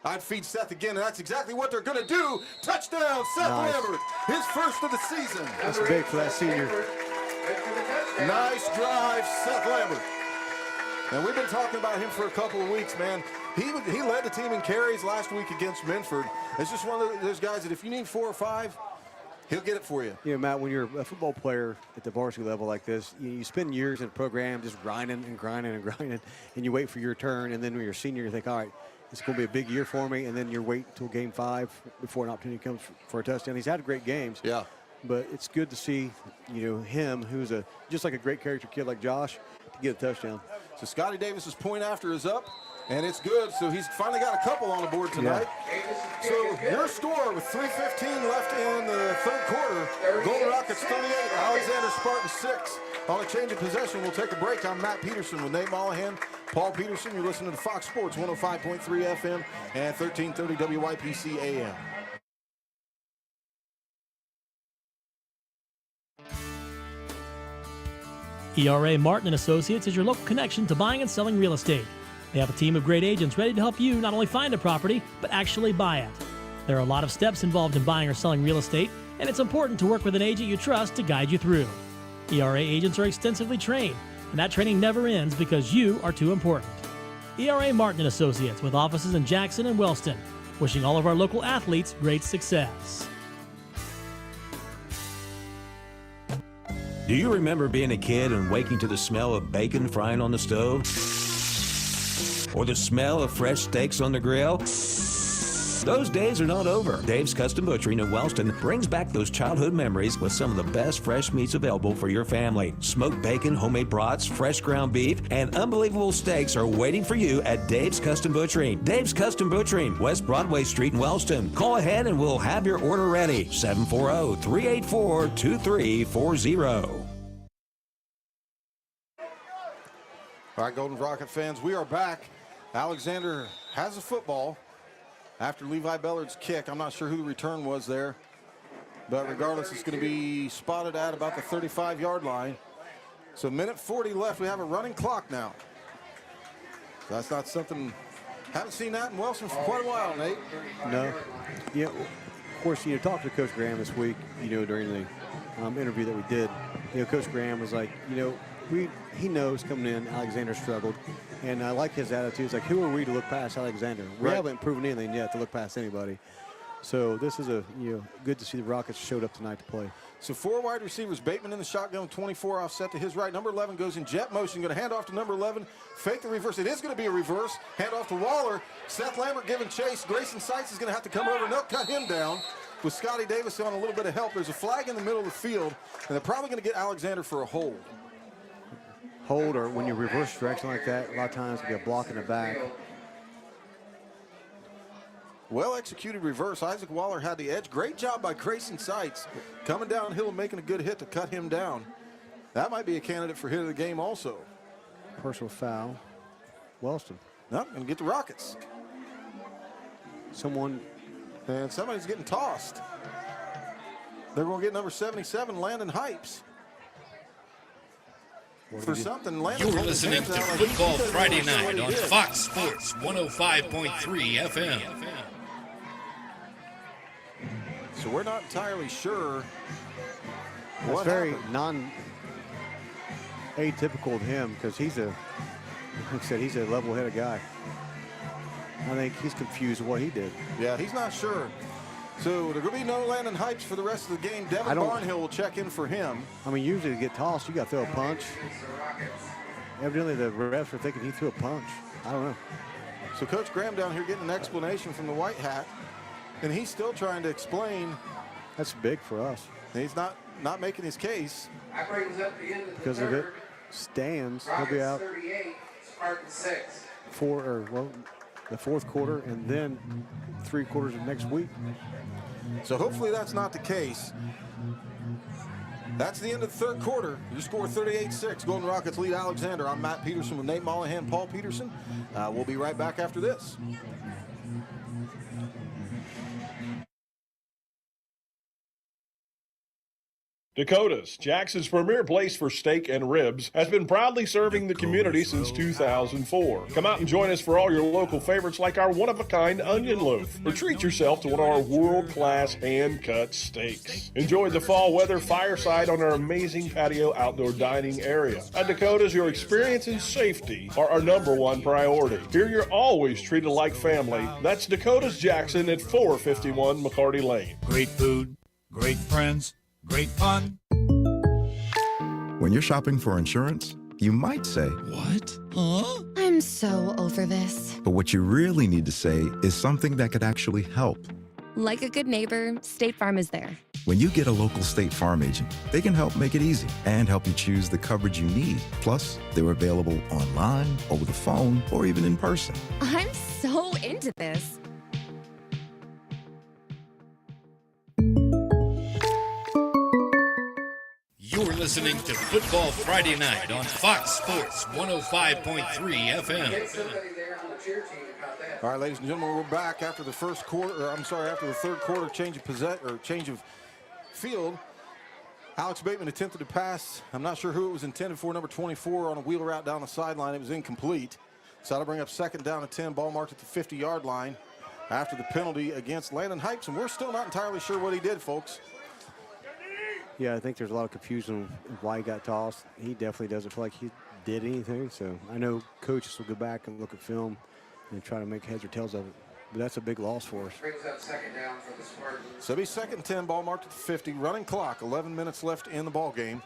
Speaker 1: I'd feed Seth again, and that's exactly what they're going to do. Touchdown, Seth Lambert. His first of the season.
Speaker 2: That's big for that senior.
Speaker 1: Nice drive, Seth Lambert. And we've been talking about him for a couple of weeks, man. He led the team in carries last week against Minford. It's just one of those guys that if you need 4 or 5, he'll get it for you.
Speaker 2: You know, Matt, when you're a football player at the varsity level like this, you spend years in a program just grinding and grinding and grinding, and you wait for your turn, and then when you're a senior, you think, all right, it's going to be a big year for me, and then you wait until game 5 before an opportunity comes for a touchdown. He's had great games.
Speaker 1: Yeah.
Speaker 2: But it's good to see, you know, him, who's just like a great character kid like Josh, to get a touchdown.
Speaker 1: So Scotty Davis's point after is up, and it's good. So he's finally got a couple on the board tonight. Yeah. So your score with 3:15 left in the 3rd quarter, Golden Rockets 38, Alexander Spartan 6. On a change of possession, we'll take a break. I'm Matt Peterson with Nate Mollahan, Paul Peterson. You're listening to Fox Sports 105.3 FM and 1330 WYPC AM.
Speaker 5: ERA Martin & Associates is your local connection to buying and selling real estate. They have a team of great agents ready to help you not only find a property, but actually buy it. There are a lot of steps involved in buying or selling real estate, and it's important to work with an agent you trust to guide you through. ERA agents are extensively trained, and that training never ends because you are too important. ERA Martin & Associates with offices in Jackson and Wellston, wishing all of our local athletes great success.
Speaker 15: Do you remember being a kid and waking to the smell of bacon frying on the stove? Or the smell of fresh steaks on the grill? Those days are not over. Dave's Custom Butchering in Wellston brings back those childhood memories with some of the best fresh meats available for your family. Smoked bacon, homemade brats, fresh ground beef, and unbelievable steaks are waiting for you at Dave's Custom Butchering. Dave's Custom Butchering, West Broadway Street in Wellston. Call ahead and we'll have your order ready. 740-384-2340.
Speaker 1: All right, Golden Rocket fans, we are back. Alexander has a football after Levi Bellard's kick. I'm not sure who the return was there, but regardless, it's going to be spotted at about the 35-yard line. So minute 40 left. We have a running clock now. That's not something, haven't seen that in Wellston for quite a while, Nate.
Speaker 2: No. Yeah, of course, talked to Coach Graham this week, during the interview that we did. Coach Graham was like, he knows coming in, Alexander struggled. And I like his attitude. It's like, who are we to look past Alexander? We haven't proven anything yet to look past anybody. So this is good to see the Rockets showed up tonight to play.
Speaker 1: So 4 wide receivers. Bateman in the shotgun, 24 offset to his right. Number 11 goes in jet motion. Going to hand off to number 11. Fake the reverse. It is going to be a reverse. Hand off to Waller. Seth Lambert giving chase. Grayson Seitz is going to have to come over and they'll cut him down. With Scotty Davis on a little bit of help. There's a flag in the middle of the field. And they're probably going to get Alexander for a hold.
Speaker 2: Hold, or when you reverse direction like that, a lot of times you get a block in the back.
Speaker 1: Well executed reverse. Isaac Waller had the edge. Great job by Grayson Seitz. Coming downhill and making a good hit to cut him down. That might be a candidate for hit of the game also.
Speaker 2: Personal foul. Wellston.
Speaker 1: No, going to get the Rockets. And somebody's getting tossed. They're going to get number 77, Landon Hypes. For something, Landon.
Speaker 7: You're listening to Football Friday Night on Fox Sports 105.3 FM.
Speaker 1: So we're not entirely sure
Speaker 2: That's very atypical of him because he's like I said, he's a level-headed guy. I think he's confused with what he did.
Speaker 1: Yeah, he's not sure. So there will be no Landon Hypes for the rest of the game. Devin Barnhill will check in for him.
Speaker 2: I mean, usually to get tossed, you got to throw a punch. Evidently, the refs are thinking he threw a punch. I don't know.
Speaker 1: So Coach Graham down here getting an explanation from the white hat, and he's still trying to explain.
Speaker 2: That's big for us.
Speaker 1: He's not making his case.
Speaker 2: Because if it stands, he'll be out the fourth quarter and then 3 quarters of next week.
Speaker 1: So hopefully that's not the case. That's the end of the third quarter. You score 38-6. Golden Rockets lead Alexander. I'm Matt Peterson with Nate Mollahan, Paul Peterson. We'll be right back after this.
Speaker 17: Dakota's, Jackson's premier place for steak and ribs, has been proudly serving the community since 2004. Come out and join us for all your local favorites like our one-of-a-kind onion loaf, or treat yourself to one of our world-class hand-cut steaks. Enjoy the fall weather fireside on our amazing patio outdoor dining area. At Dakota's, your experience and safety are our #1 priority. Here you're always treated like family. That's Dakota's Jackson at 451 McCarty Lane.
Speaker 18: Great food, great friends, great fun.
Speaker 19: When you're shopping for insurance, you might say, "What? Huh?"
Speaker 22: I'm so over this.
Speaker 19: But what you really need to say is something that could actually help.
Speaker 22: Like a good neighbor, State Farm is there.
Speaker 19: When you get a local State Farm agent, they can help make it easy and help you choose the coverage you need. Plus, they're available online, over the phone, or even in person.
Speaker 22: I'm so into this.
Speaker 7: You're listening to Football Friday Night on Fox Sports 105.3 FM.
Speaker 1: All right, ladies and gentlemen, we're back after the third quarter change of field. Alex Bateman attempted to pass. I'm not sure who it was intended for, number 24 on a wheel route down the sideline. It was incomplete. So that'll bring up 2nd down and 10, ball marked at the 50-yard line after the penalty against Landon Hypes, and we're still not entirely sure what he did, folks.
Speaker 2: Yeah, I think there's a lot of confusion of why he got tossed. He definitely doesn't feel like he did anything. So I know coaches will go back and look at film and try to make heads or tails of it. But that's a big loss for us.
Speaker 23: Brings up 2nd down for the Spartans.
Speaker 1: So it'll be 2nd and 10, ball marked at the 50, running clock, 11 minutes left in the ball game.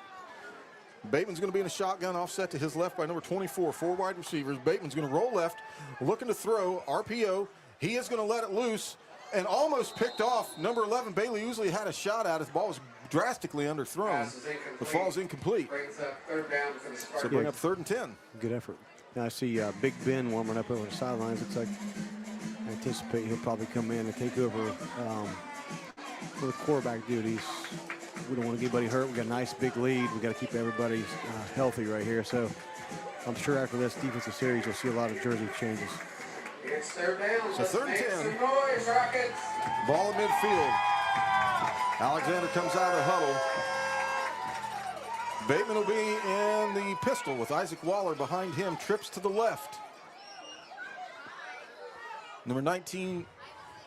Speaker 1: Bateman's going to be in a shotgun, offset to his left by number 24, 4 wide receivers. Bateman's going to roll left, looking to throw, RPO. He is going to let it loose and almost picked off number 11. Bailey Ousley had a shot at it. The ball was drastically underthrown. The fall's incomplete.
Speaker 23: Brings up 3rd down for the Spartans.
Speaker 1: So bring up 3rd and 10.
Speaker 2: Good effort. Now I see Big Ben warming up over the sidelines. Looks like I anticipate he'll probably come in and take over for the quarterback duties. We don't want to get anybody hurt. We got a nice big lead. We got to keep everybody healthy right here. So I'm sure after this defensive series, you'll see a lot of jersey changes.
Speaker 23: It's 3rd down.
Speaker 1: So 3rd and 10.
Speaker 23: Some noise, Rockets.
Speaker 1: Ball in midfield. Alexander comes out of the huddle. Bateman will be in the pistol with Isaac Waller behind him. Trips to the left. Number 19,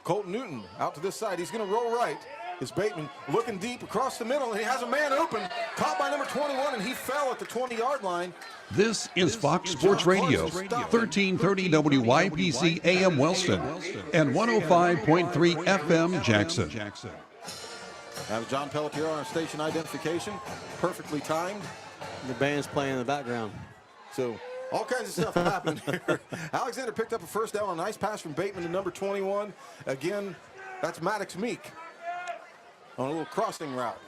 Speaker 1: Colton Newton, out to this side. He's going to roll right. It's Bateman looking deep across the middle, and he has a man open. Caught by number 21, and he fell at the 20-yard line.
Speaker 26: This is Fox Sports Radio, 1330 WYPC AM Wellston and 105.3 FM Jackson.
Speaker 1: That was John Pelletier on our station identification. Perfectly timed.
Speaker 2: The band's playing in the background.
Speaker 1: So all kinds of stuff happened here. Alexander picked up a 1st down on a nice pass from Bateman to number 21. Again, that's Maddox Meek on a little crossing route.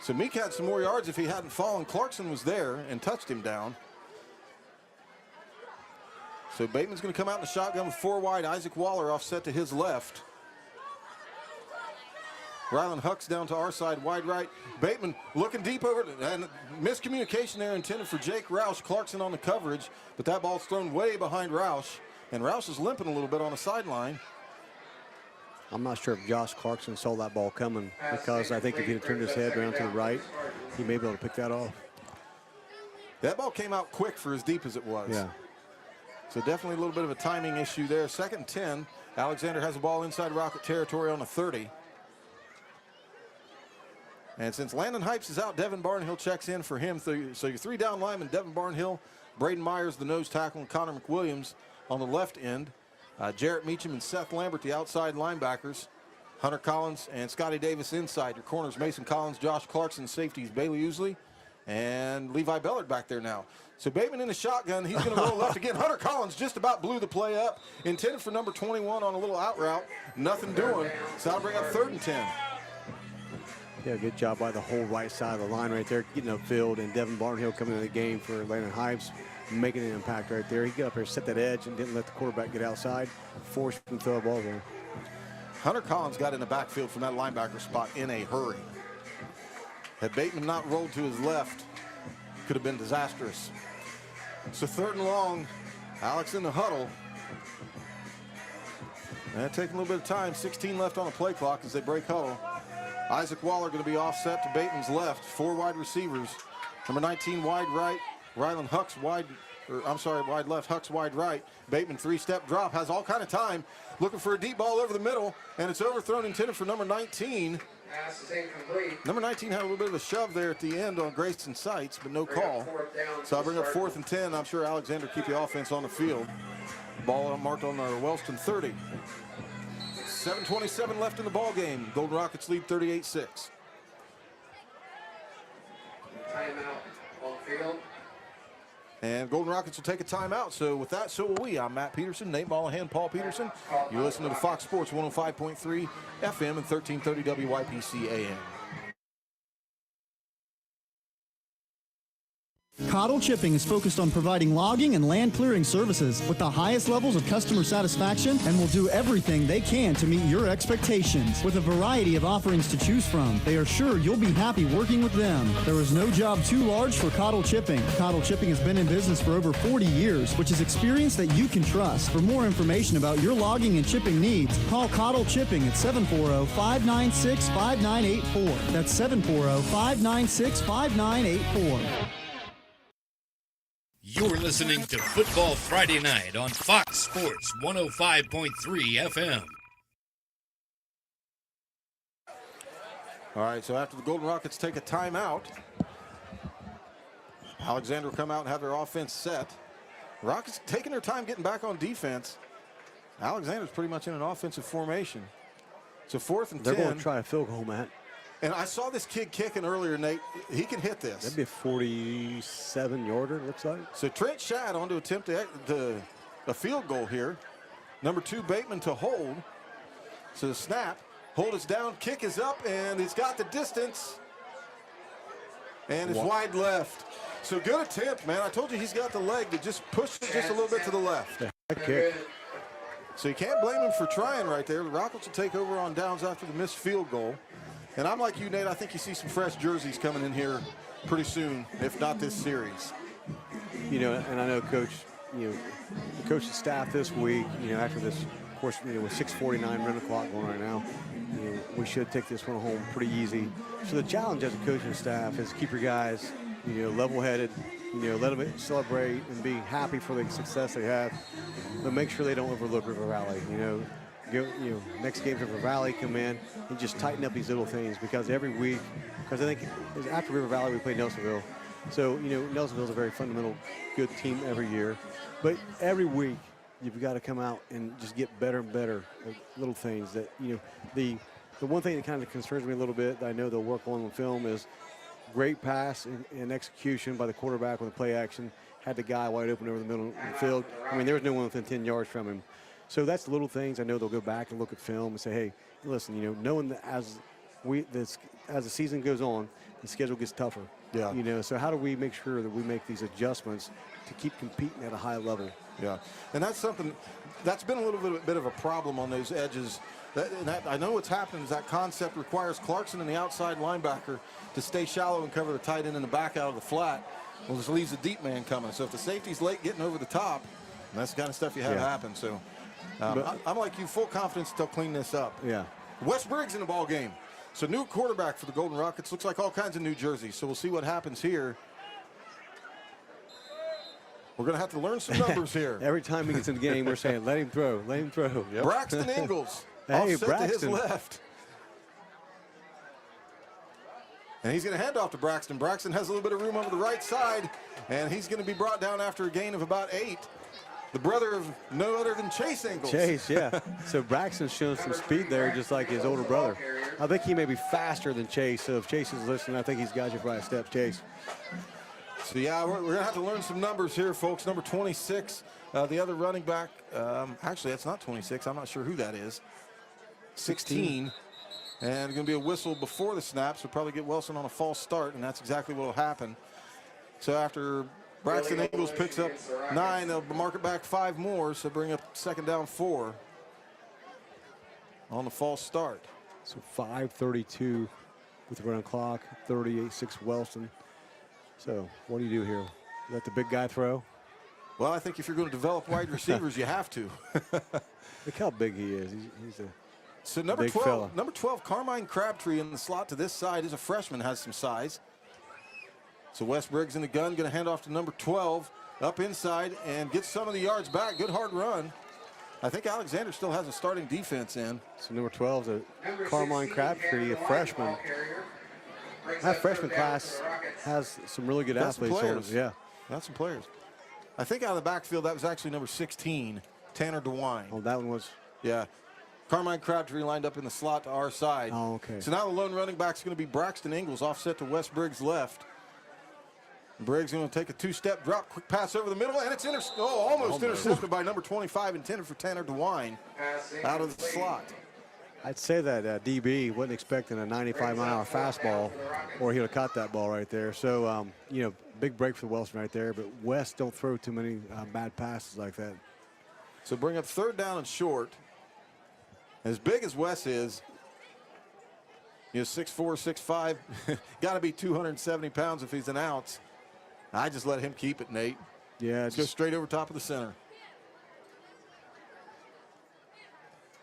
Speaker 1: So Meek had some more yards if he hadn't fallen. Clarkson was there and touched him down. So Bateman's going to come out in the shotgun with 4 wide. Isaac Waller offset to his left. Rylan Hucks down to our side, wide right. Bateman looking deep over, and miscommunication there intended for Jake Roush. Clarkson on the coverage, but that ball's thrown way behind Roush, and Roush is limping a little bit on the sideline.
Speaker 2: I'm not sure if Josh Clarkson saw that ball coming, because I think if he'd have turned his head around to the right, he may be able to pick that off.
Speaker 1: That ball came out quick for as deep as it was.
Speaker 2: Yeah.
Speaker 1: So definitely a little bit of a timing issue there. 2nd and 10. Alexander has the ball inside Rocket territory on the 30. And since Landon Hypes is out, Devin Barnhill checks in for him. So your 3 down linemen, Devin Barnhill, Braden Myers, the nose tackle, and Connor McWilliams on the left end. Jarrett Meacham and Seth Lambert, the outside linebackers. Hunter Collins and Scotty Davis inside. Your corners, Mason Collins, Josh Clarkson, safeties, Bailey Usley, and Levi Bellard back there now. So Bateman in the shotgun. He's going to roll left again. Hunter Collins just about blew the play up. Intended for number 21 on a little out route. Nothing doing. So that'll bring up 3rd and 10.
Speaker 2: Yeah, good job by the whole right side of the line right there, getting upfield, and Devin Barnhill coming into the game for Landon Hypes, making an impact right there. He got up there, set that edge, and didn't let the quarterback get outside, forced him to throw a ball there.
Speaker 1: Hunter Collins got in the backfield from that linebacker spot in a hurry. Had Bateman not rolled to his left, could have been disastrous. So 3rd and long, Alex in the huddle. And taking a little bit of time, 16 left on the play clock as they break huddle. Isaac Waller going to be offset to Bateman's left. 4 wide receivers. Number 19 wide right, Rylan Hucks wide left, Hucks wide right. Bateman 3-step drop, has all kind of time. Looking for a deep ball over the middle, and it's overthrown, intended for number 19.
Speaker 23: Pass is incomplete.
Speaker 1: Number 19 had a little bit of a shove there at the end on Grayson Seitz, but no call. So I'll bring up 4th and 10. I'm sure Alexander keep the offense on the field. Ball marked on our Wellston 30. 7:27 left in the ball game. Golden Rockets lead 38-6.
Speaker 23: Timeout on field.
Speaker 1: And Golden Rockets will take a timeout. So with that, so will we. I'm Matt Peterson, Nate Mollahan, Paul Peterson. You're listening to Fox Sports 105.3 FM and 1330 WYPC AM.
Speaker 4: Cottle Chipping is focused on providing logging and land clearing services with the highest levels of customer satisfaction and will do everything they can to meet your expectations. With a variety of offerings to choose from, they are sure you'll be happy working with them. There is no job too large for Cottle Chipping. Cottle Chipping has been in business for over 40 years, which is experience that you can trust. For more information about your logging and chipping needs, call Cottle Chipping at 740-596-5984. That's 740-596-5984.
Speaker 7: You're listening to Football Friday Night on Fox Sports 105.3 FM.
Speaker 1: All right, so after the Golden Rockets take a timeout, Alexander will come out and have their offense set. Rockets taking their time getting back on defense. Alexander's pretty much in an offensive formation. So 4th and 10.
Speaker 2: They're going to try a field goal, Matt.
Speaker 1: And I saw this kid kicking earlier, Nate. He can hit this.
Speaker 2: That'd be a 47-yarder, it looks like.
Speaker 1: So Trent Shad on to attempt a field goal here. Number 2, Bateman to hold. So the snap, hold is down, kick is up, and it's got the distance. And it's wide left. So good attempt, man. I told you he's got the leg to just push it just a little bit to the left.
Speaker 2: Kick.
Speaker 1: So you can't blame him for trying right there. The Rockets will take over on downs after the missed field goal. And I'm like you, Nate. I think you see some fresh jerseys coming in here pretty soon, if not this series.
Speaker 2: You know, and I know Coach, the coaching staff this week, after this, of course, with 6:49 run clock going right now, we should take this one home pretty easy. So the challenge as a coaching staff is keep your guys, level-headed, let them celebrate and be happy for the success they have, but make sure they don't overlook River Valley. Next game's River Valley, come in and just tighten up these little things, because every week, because I think after River Valley we play Nelsonville. So, Nelsonville's a very fundamental good team every year, but every week you've got to come out and just get better and better at little things that, the one thing that kind of concerns me a little bit that I know they'll work on film is great pass and execution by the quarterback with the play action, had the guy wide open over the middle of the field. I mean, there was no one within 10 yards from him. So that's the little things. I know they'll go back and look at film and say, hey, listen, knowing that as the season goes on, the schedule gets tougher.
Speaker 1: Yeah.
Speaker 2: So how do we make sure that we make these adjustments to keep competing at a high level?
Speaker 1: Yeah, and that's something that's been a little bit of a problem on those edges. I know what's happened is that concept requires Clarkson and the outside linebacker to stay shallow and cover the tight end in the back out of the flat. Well, this leaves the deep man coming. So if the safety's late getting over the top, that's the kind of stuff you have happen. So I'm like you, full confidence they'll clean this up.
Speaker 2: Yeah.
Speaker 1: Wes Briggs in the ball game. So new quarterback for the Golden Rockets. Looks like all kinds of new jerseys. So we'll see what happens here. We're going to have to learn some numbers here.
Speaker 2: Every time he gets in the game, we're saying, let him throw, let him throw.
Speaker 1: Yep. Braxton Ingalls
Speaker 2: hey,
Speaker 1: offset
Speaker 2: Braxton.
Speaker 1: to his left. And he's going to hand off to Braxton. Braxton has a little bit of room over the right side, and he's going to be brought down after a gain of about 8. The brother of no other than Chase Ingles.
Speaker 2: Chase, yeah. So Braxton's showing some speed there, just like his older brother. I think he may be faster than Chase. So if Chase is listening, I think he's got you for 5 steps, Chase.
Speaker 1: So, yeah, we're going to have to learn some numbers here, folks. Number 26, the other running back. Actually, that's not 26. I'm not sure who that is. 16. And going to be a whistle before the snap, so probably get Wellston on a false start, and that's exactly what will happen. So after Braxton Ingles picks up 9, they'll mark it back 5 more, so bring up 2nd down 4 on the false start.
Speaker 2: So 5:32 with the running clock, 38-6 Wellston. So what do you do here? Let the big guy throw?
Speaker 1: Well, I think if you're going to develop wide receivers, you have to.
Speaker 2: Look how big he is. He's a
Speaker 1: so number
Speaker 2: big
Speaker 1: 12,
Speaker 2: fella.
Speaker 1: Number 12, Carmine Crabtree in the slot to this side is a freshman, has some size. So Wes Briggs in the gun, going to hand off to number 12, up inside and get some of the yards back. Good hard run. I think Alexander still has a starting defense in.
Speaker 2: So number 12 is a Carmine Crabtree, a freshman. That freshman class has some really good athletes. Yeah,
Speaker 1: got some players. I think out of the backfield, that was actually number 16, Tanner DeWine.
Speaker 2: Oh, that one was.
Speaker 1: Yeah. Carmine Crabtree lined up in the slot to our side.
Speaker 2: Oh, okay.
Speaker 1: So now the lone running back is going to be Braxton Ingles, offset to Wes Briggs left. Briggs going to take a 2-step drop, quick pass over the middle, and it's almost intercepted by number 25, intended for Tanner DeWine, out of the slot.
Speaker 2: I'd say that DB wasn't expecting a 95-mile-an-hour fastball, or he would have caught that ball right there. So, you know, big break for Wellston right there, but West don't throw too many bad passes like that.
Speaker 1: So bring up 3rd down and short. As big as Wes is, you know, 6'4", 6'5", got to be 270 pounds if he's an ounce. I just let him keep it, Nate.
Speaker 2: Yeah.
Speaker 1: Let's go straight over top of the center.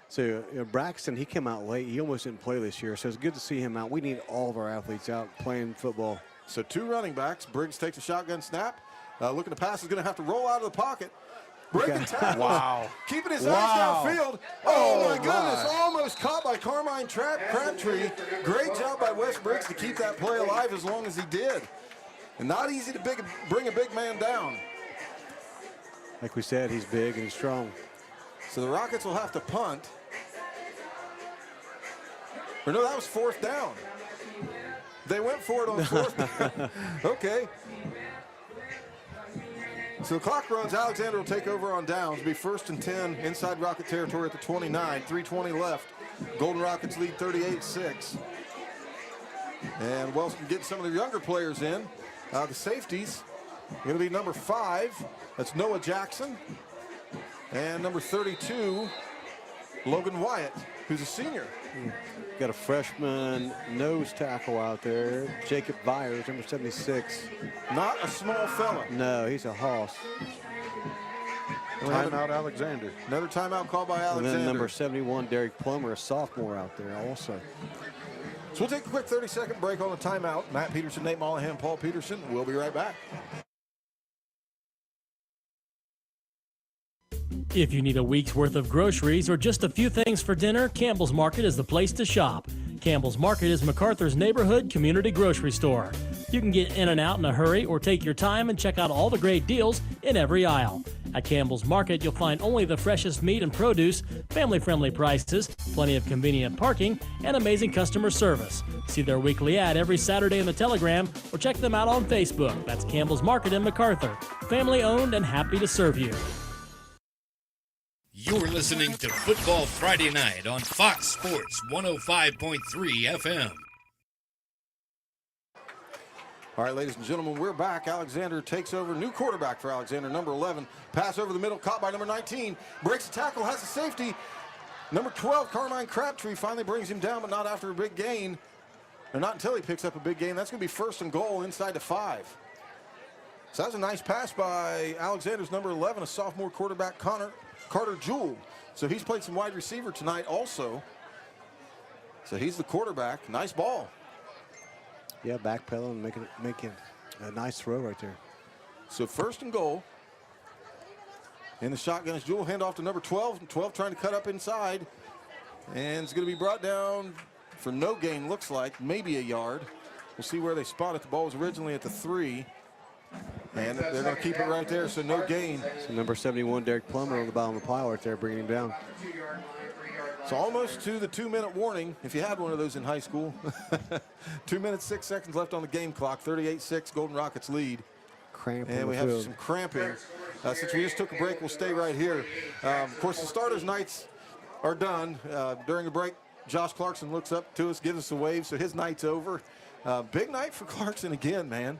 Speaker 2: So, you know, Braxton, he came out late. He almost didn't play this year, so it's good to see him out. We need all of our athletes out playing football.
Speaker 1: So 2 running backs. Briggs takes a shotgun snap. Looking to pass, is going to have to roll out of the pocket. Breaking tackles. Wow. Keeping his eyes downfield. Oh, my goodness. Almost caught by Carmine Crabtree. Great job by Wes Briggs to keep that play alive as long as he did. And not easy to bring a big man down.
Speaker 2: Like we said, he's big and he's strong.
Speaker 1: So the Rockets will have to punt. Or no, that was 4th down. They went for it on 4th down. Okay. So the clock runs. Alexander will take over on downs. It'll be 1st and 10 inside Rocket territory at the 29. 3:20 left. Golden Rockets lead 38-6. And Wellston getting some of the younger players in. The safeties going to be number 5. That's Noah Jackson. And number 32, Logan Wyatt, who's a senior.
Speaker 2: Got a freshman nose tackle out there, Jacob Byers, number 76.
Speaker 1: Not a small fella.
Speaker 2: No, he's a hoss.
Speaker 16: Timeout, Alexander.
Speaker 1: Another timeout called by Alexander.
Speaker 2: And then number 71, Derek Plummer, a sophomore out there also.
Speaker 1: So we'll take a quick 30-second break on the timeout. Matt Peterson, Nate Mollahan, Paul Peterson. We'll be right back.
Speaker 5: If you need a week's worth of groceries or just a few things for dinner, Campbell's Market is the place to shop. Campbell's Market is MacArthur's neighborhood community grocery store. You can get in and out in a hurry or take your time and check out all the great deals in every aisle. At Campbell's Market, you'll find only the freshest meat and produce, family-friendly prices, plenty of convenient parking, and amazing customer service. See their weekly ad every Saturday in the Telegram or check them out on Facebook. That's Campbell's Market in MacArthur. Family-owned and happy to serve you.
Speaker 7: You're listening to Football Friday Night on Fox Sports 105.3 FM.
Speaker 1: All right, ladies and gentlemen, we're back. Alexander takes over. New quarterback for Alexander, number 11. Pass over the middle, caught by number 19. Breaks the tackle, has a safety. Number 12, Carmine Crabtree, finally brings him down, but not after a big gain. Or not until he picks up a big gain. That's going to be 1st and goal inside the 5. So that was a nice pass by Alexander's number 11, a sophomore quarterback, Carter Jewell. So he's played some wide receiver tonight also. So he's the quarterback. Nice ball.
Speaker 2: Yeah, backpedaling and making a nice throw right there.
Speaker 1: So 1st and goal. In the shotgun is Jewell. Hand off to number 12. 12 trying to cut up inside. And it's going to be brought down for no gain, looks like. Maybe a yard. We'll see where they spot it. The ball was originally at the 3. And they're going to keep it right there, so no gain.
Speaker 2: So number 71, Derek Plummer, on the bottom of the pile right there, bringing him down.
Speaker 1: So almost to the 2-minute warning, if you had one of those in high school. 2 minutes, 6 seconds left on the game clock. 38-6, Golden Rockets lead.
Speaker 2: Cramp
Speaker 1: and we have some cramping. Since we just took a break, we'll stay right here. Of course, the starters' nights are done. During the break, Josh Clarkson looks up to us, gives us a wave, so his night's over. Big night for Clarkson again, man.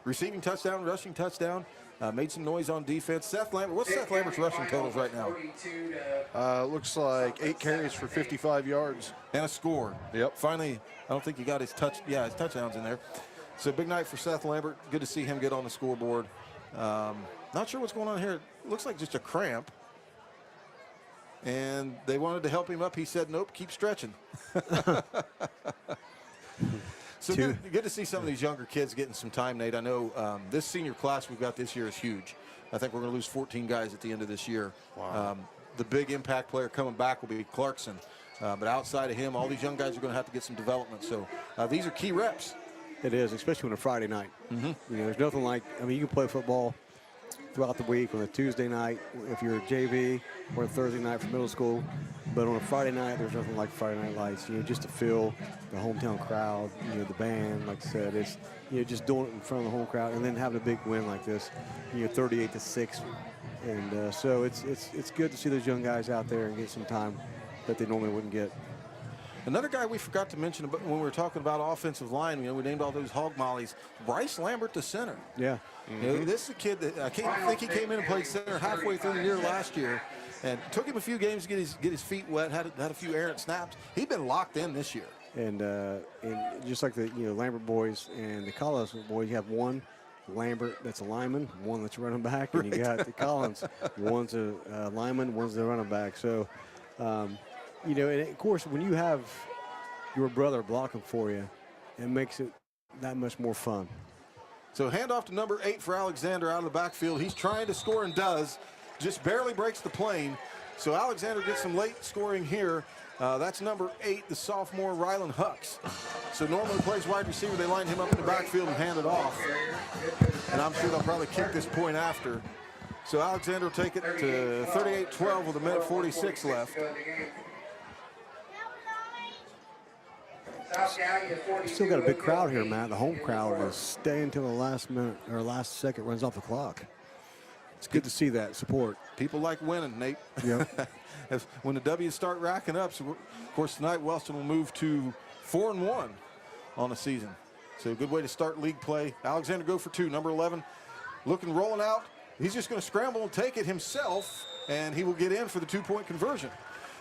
Speaker 1: Receiving touchdown, rushing touchdown. Made some noise on defense. Seth Lambert, what's Seth Lambert's rushing totals right now?
Speaker 16: Looks like 8 carries for 55 yards.
Speaker 1: And a score.
Speaker 16: Yep.
Speaker 1: Finally, I don't think he got his his touchdowns in there. So big night for Seth Lambert. Good to see him get on the scoreboard. Not sure what's going on here. It looks like just a cramp. And they wanted to help him up. He said, nope, keep stretching. So good to see some of these younger kids getting some time, Nate. I know this senior class we've got this year is huge. I think we're going to lose 14 guys at the end of this year.
Speaker 16: Wow.
Speaker 1: The big impact player coming back will be Clarkson. But outside of him, all these young guys are going to have to get some development. So these are key reps.
Speaker 2: It is, especially on a Friday night. You know, there's nothing like, I mean, you can play football throughout the week on a Tuesday night if you're a JV, or a Thursday night for middle school. But on a Friday night, there's nothing like Friday Night Lights. You know, just to feel the hometown crowd, you know, the band, like I said, it's, you know, just doing it in front of the home crowd and then having a big win like this, you know, 38-6. And so it's good to see those young guys out there and get some time that they normally wouldn't get.
Speaker 1: Another guy we forgot to mention when we were talking about offensive line, you know, we named all those hog mollies. Bryce Lambert, the center.
Speaker 2: Yeah.
Speaker 1: You know, this is a kid that I think he came in and played center halfway through the year last year, and took him a few games to get his feet wet. Had a few errant snaps. He's been locked in this year.
Speaker 2: And just like the Lambert boys and the Collins boys, you have one Lambert that's a lineman, one that's a running back, and you got the Collins. One's a lineman, one's the running back. So. You know, and of course, when you have your brother blocking for you, it makes it that much more fun.
Speaker 1: So handoff to number 8 for Alexander out of the backfield. He's trying to score and does. Just barely breaks the plane. So Alexander gets some late scoring here. That's number 8, the sophomore Rylan Hucks. So normally plays wide receiver. They line him up in the backfield and hand it off. And I'm sure they'll probably kick this point after. So Alexander will take it to 38-12 with 1:46 left.
Speaker 2: Still got a big crowd here, Matt. The home crowd is staying until the last minute or last second runs off the clock. It's good to see that support.
Speaker 1: People like winning, Nate.
Speaker 2: Yep.
Speaker 1: When the W's start racking up, so of course tonight Wellston will move to 4-1 on the season. So a good way to start league play. Alexander go for 2, number 11, looking, rolling out. He's just going to scramble and take it himself, and he will get in for the 2-point conversion.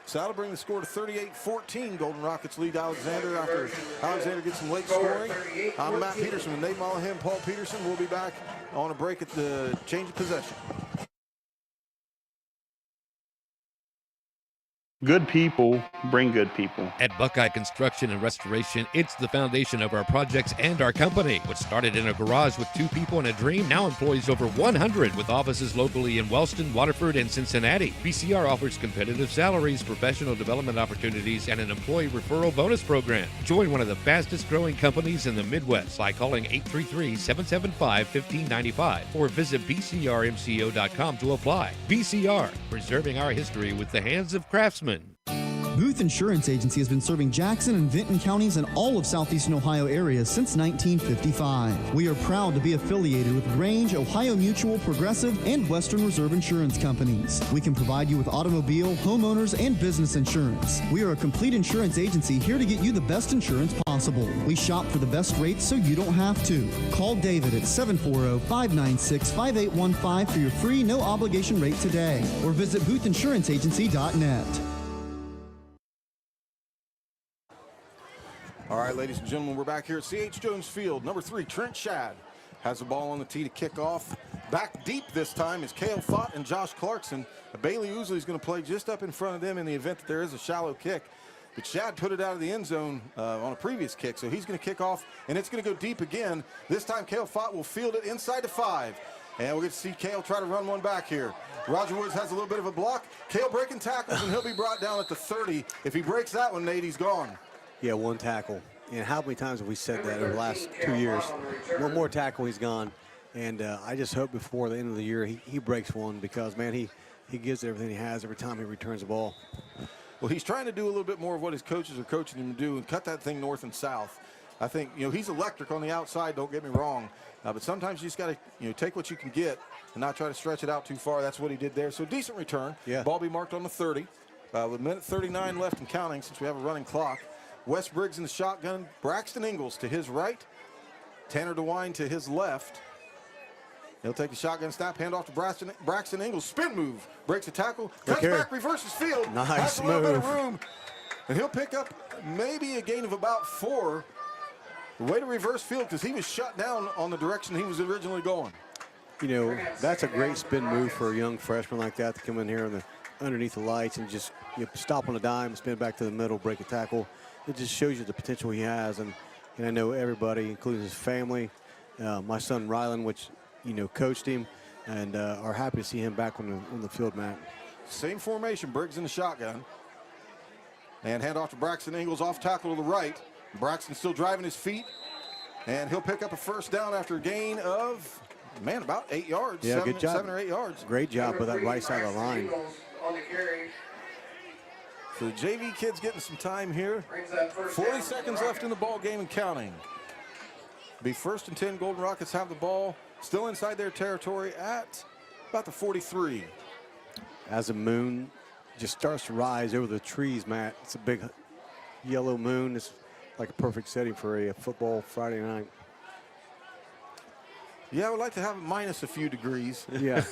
Speaker 1: So that'll bring the score to 38-14. Golden Rockets lead Alexander after Alexander gets some late scoring. I'm Matt Peterson with Nate Mollahan, Paul Peterson. We'll be back on a break at the change of possession.
Speaker 6: Good people bring good people.
Speaker 7: At Buckeye Construction and Restoration, it's the foundation of our projects and our company. What started in a garage with 2 people and a dream now employs over 100 with offices locally in Wellston, Waterford, and Cincinnati. BCR offers competitive salaries, professional development opportunities, and an employee referral bonus program. Join one of the fastest growing companies in the Midwest by calling 833-775-1595 or visit bcrmco.com to apply. BCR, preserving our history with the hands of craftsmen.
Speaker 4: Booth Insurance Agency has been serving Jackson and Vinton counties and all of southeastern Ohio areas since 1955. We are proud to be affiliated with Grange, Ohio Mutual, Progressive, and Western Reserve Insurance Companies. We can provide you with automobile, homeowners, and business insurance. We are a complete insurance agency here to get you the best insurance possible. We shop for the best rates so you don't have to. Call David at 740-596-5815 for your free no-obligation rate today, or visit boothinsuranceagency.net.
Speaker 1: All right, ladies and gentlemen, we're back here at C.H. Jones Field. Number 3, Trent Shad has the ball on the tee to kick off. Back deep this time is Cale Fott and Josh Clarkson. Bailey Ousley is going to play just up in front of them in the event that there is a shallow kick. But Shad put it out of the end zone on a previous kick, so he's going to kick off, and it's going to go deep again. This time, Cale Fott will field it inside the 5. And we'll get to see Cale try to run one back here. Roger Woods has a little bit of a block. Cale breaking tackles, and he'll be brought down at the 30. If he breaks that one, Nate, he's gone.
Speaker 2: Yeah, one tackle. And how many times have we said that over the last 2 years? One more tackle, he's gone. And I just hope before the end of the year he breaks one, because, man, he gives everything he has every time he returns the ball.
Speaker 1: Well, he's trying to do a little bit more of what his coaches are coaching him to do and cut that thing north and south. I think, he's electric on the outside, don't get me wrong. But sometimes you just got to, take what you can get and not try to stretch it out too far. That's what he did there. So decent return.
Speaker 2: Yeah.
Speaker 1: Ball be marked on the 30. With minute 39 left and counting, since we have a running clock. Wes Briggs in the shotgun. Braxton Ingles to his right. Tanner DeWine to his left. He'll take the shotgun snap, hand off to Braxton Ingles. Spin move. Breaks a tackle. Cuts back, reverses field.
Speaker 2: Nice
Speaker 1: has a little bit of
Speaker 2: move.
Speaker 1: room. And he'll pick up maybe a gain of about 4. Way to reverse field, because he was shut down on the direction he was originally going.
Speaker 2: That's a great spin move for a young freshman like that to come in here underneath the lights and just stop on a dime, spin back to the middle, break a tackle. It just shows you the potential he has. And I know everybody, including his family, my son Rylan, which, coached him, and are happy to see him back on the field, Matt.
Speaker 1: Same formation, Briggs in the shotgun. And hand off to Braxton Ingles, off tackle to the right. Braxton still driving his feet, and he'll pick up a first down after a gain of, about 8 yards.
Speaker 2: Yeah, good job.
Speaker 1: 7 or 8 yards.
Speaker 2: Great job with that right side of the line.
Speaker 1: So the JV kids getting some time here. 40 seconds left in the ball game and counting. Be 1st and 10. Golden Rockets have the ball still inside their territory at about the 43.
Speaker 2: As the moon just starts to rise over the trees, Matt, it's a big yellow moon. It's like a perfect setting for a football Friday night.
Speaker 1: Yeah, I would like to have it minus a few degrees.
Speaker 2: Yeah.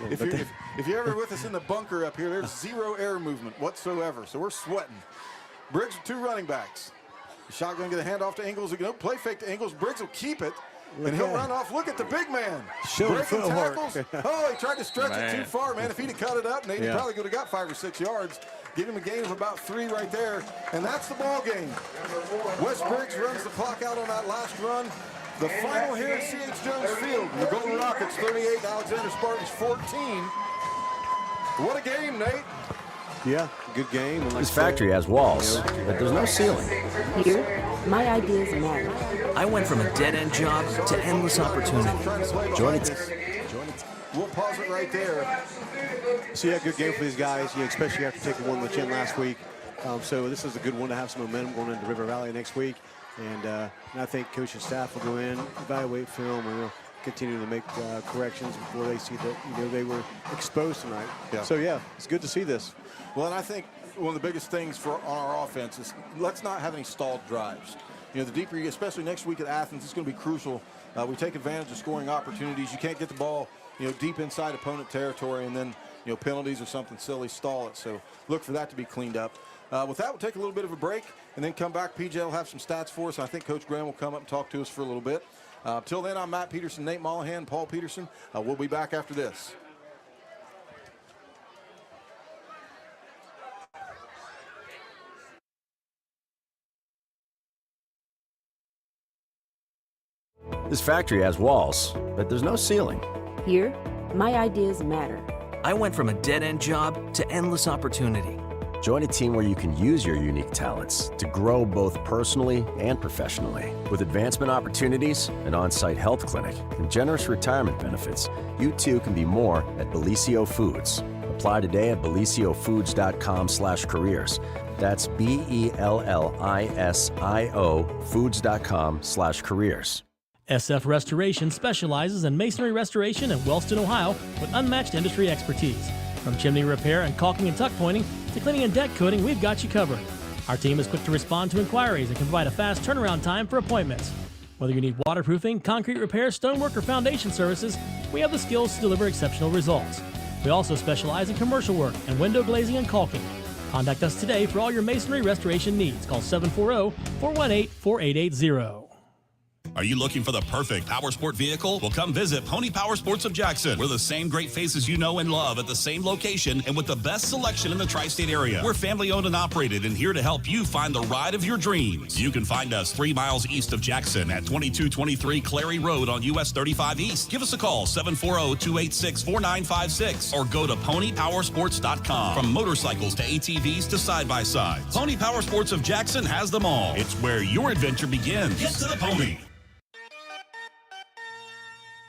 Speaker 1: if you're ever with us in the bunker up here, there's 0 air movement whatsoever, so we're sweating. Briggs with 2 running backs. The shotgun get a handoff to Ingles. Play fake to Ingles. Briggs will keep it, and he'll run off. Look at the big man. Breaking tackles. Oh, he tried to stretch it too far, man. If he'd have cut it up, Nate, he probably could have got 5 or 6 yards. Give him a gain of about 3 right there, and that's the ball game. Wes Briggs runs the clock out on that last run. The final here at C.H. Jones Field. The Golden Rockets 38, Alexander Spartans 14. What a game, Nate.
Speaker 2: Yeah, good game.
Speaker 8: This factory has walls, but there's no ceiling.
Speaker 9: Here, my ideas matter.
Speaker 10: I went from a dead-end job to endless opportunity.
Speaker 8: Join it.
Speaker 1: We'll pause it right there.
Speaker 2: So, yeah, good game for these guys, especially after taking one on the chin last week. So this is a good one to have some momentum going into River Valley next week. And I think coach and staff will go in, evaluate film, and they'll continue to make corrections before they see that they were exposed tonight.
Speaker 1: Yeah.
Speaker 2: So, yeah, it's good to see this.
Speaker 1: Well, and I think one of the biggest things on our offense is let's not have any stalled drives. The deeper you get, especially next week at Athens, it's going to be crucial. We take advantage of scoring opportunities. You can't get the ball, deep inside opponent territory and then, penalties or something silly stall it. So look for that to be cleaned up. With that, we'll take a little bit of a break and then come back. PJ will have some stats for us. I think Coach Graham will come up and talk to us for a little bit. Till then, I'm Matt Peterson, Nate Mollahan, Paul Peterson. We'll be back after this.
Speaker 8: This factory has walls, but there's no ceiling.
Speaker 9: Here, my ideas matter.
Speaker 10: I went from a dead-end job to endless opportunity.
Speaker 8: Join a team where you can use your unique talents to grow both personally and professionally. With advancement opportunities, an on-site health clinic, and generous retirement benefits, you too can be more at Bellisio Foods. Apply today at belisiofoods.com/careers. That's BELLISIO foods.com/careers.
Speaker 5: SF Restoration specializes in masonry restoration in Wellston, Ohio, with unmatched industry expertise. From chimney repair and caulking and tuck pointing to cleaning and deck coating, we've got you covered. Our team is quick to respond to inquiries and can provide a fast turnaround time for appointments. Whether you need waterproofing, concrete repair, stonework, or foundation services, we have the skills to deliver exceptional results. We also specialize in commercial work and window glazing and caulking. Contact us today for all your masonry restoration needs. Call 740-418-4880.
Speaker 3: Are you looking for the perfect power sport vehicle? Well, come visit Pony Power Sports of Jackson. We're the same great faces you know and love at the same location and with the best selection in the tri-state area. We're family owned and operated and here to help you find the ride of your dreams. You can find us 3 miles east of Jackson at 2223 Clary Road on US 35 East. Give us a call, 740-286-4956, or go to ponypowersports.com. From motorcycles to ATVs to side-by-sides, Pony Power Sports of Jackson has them all. It's where your adventure begins. Get to the pony.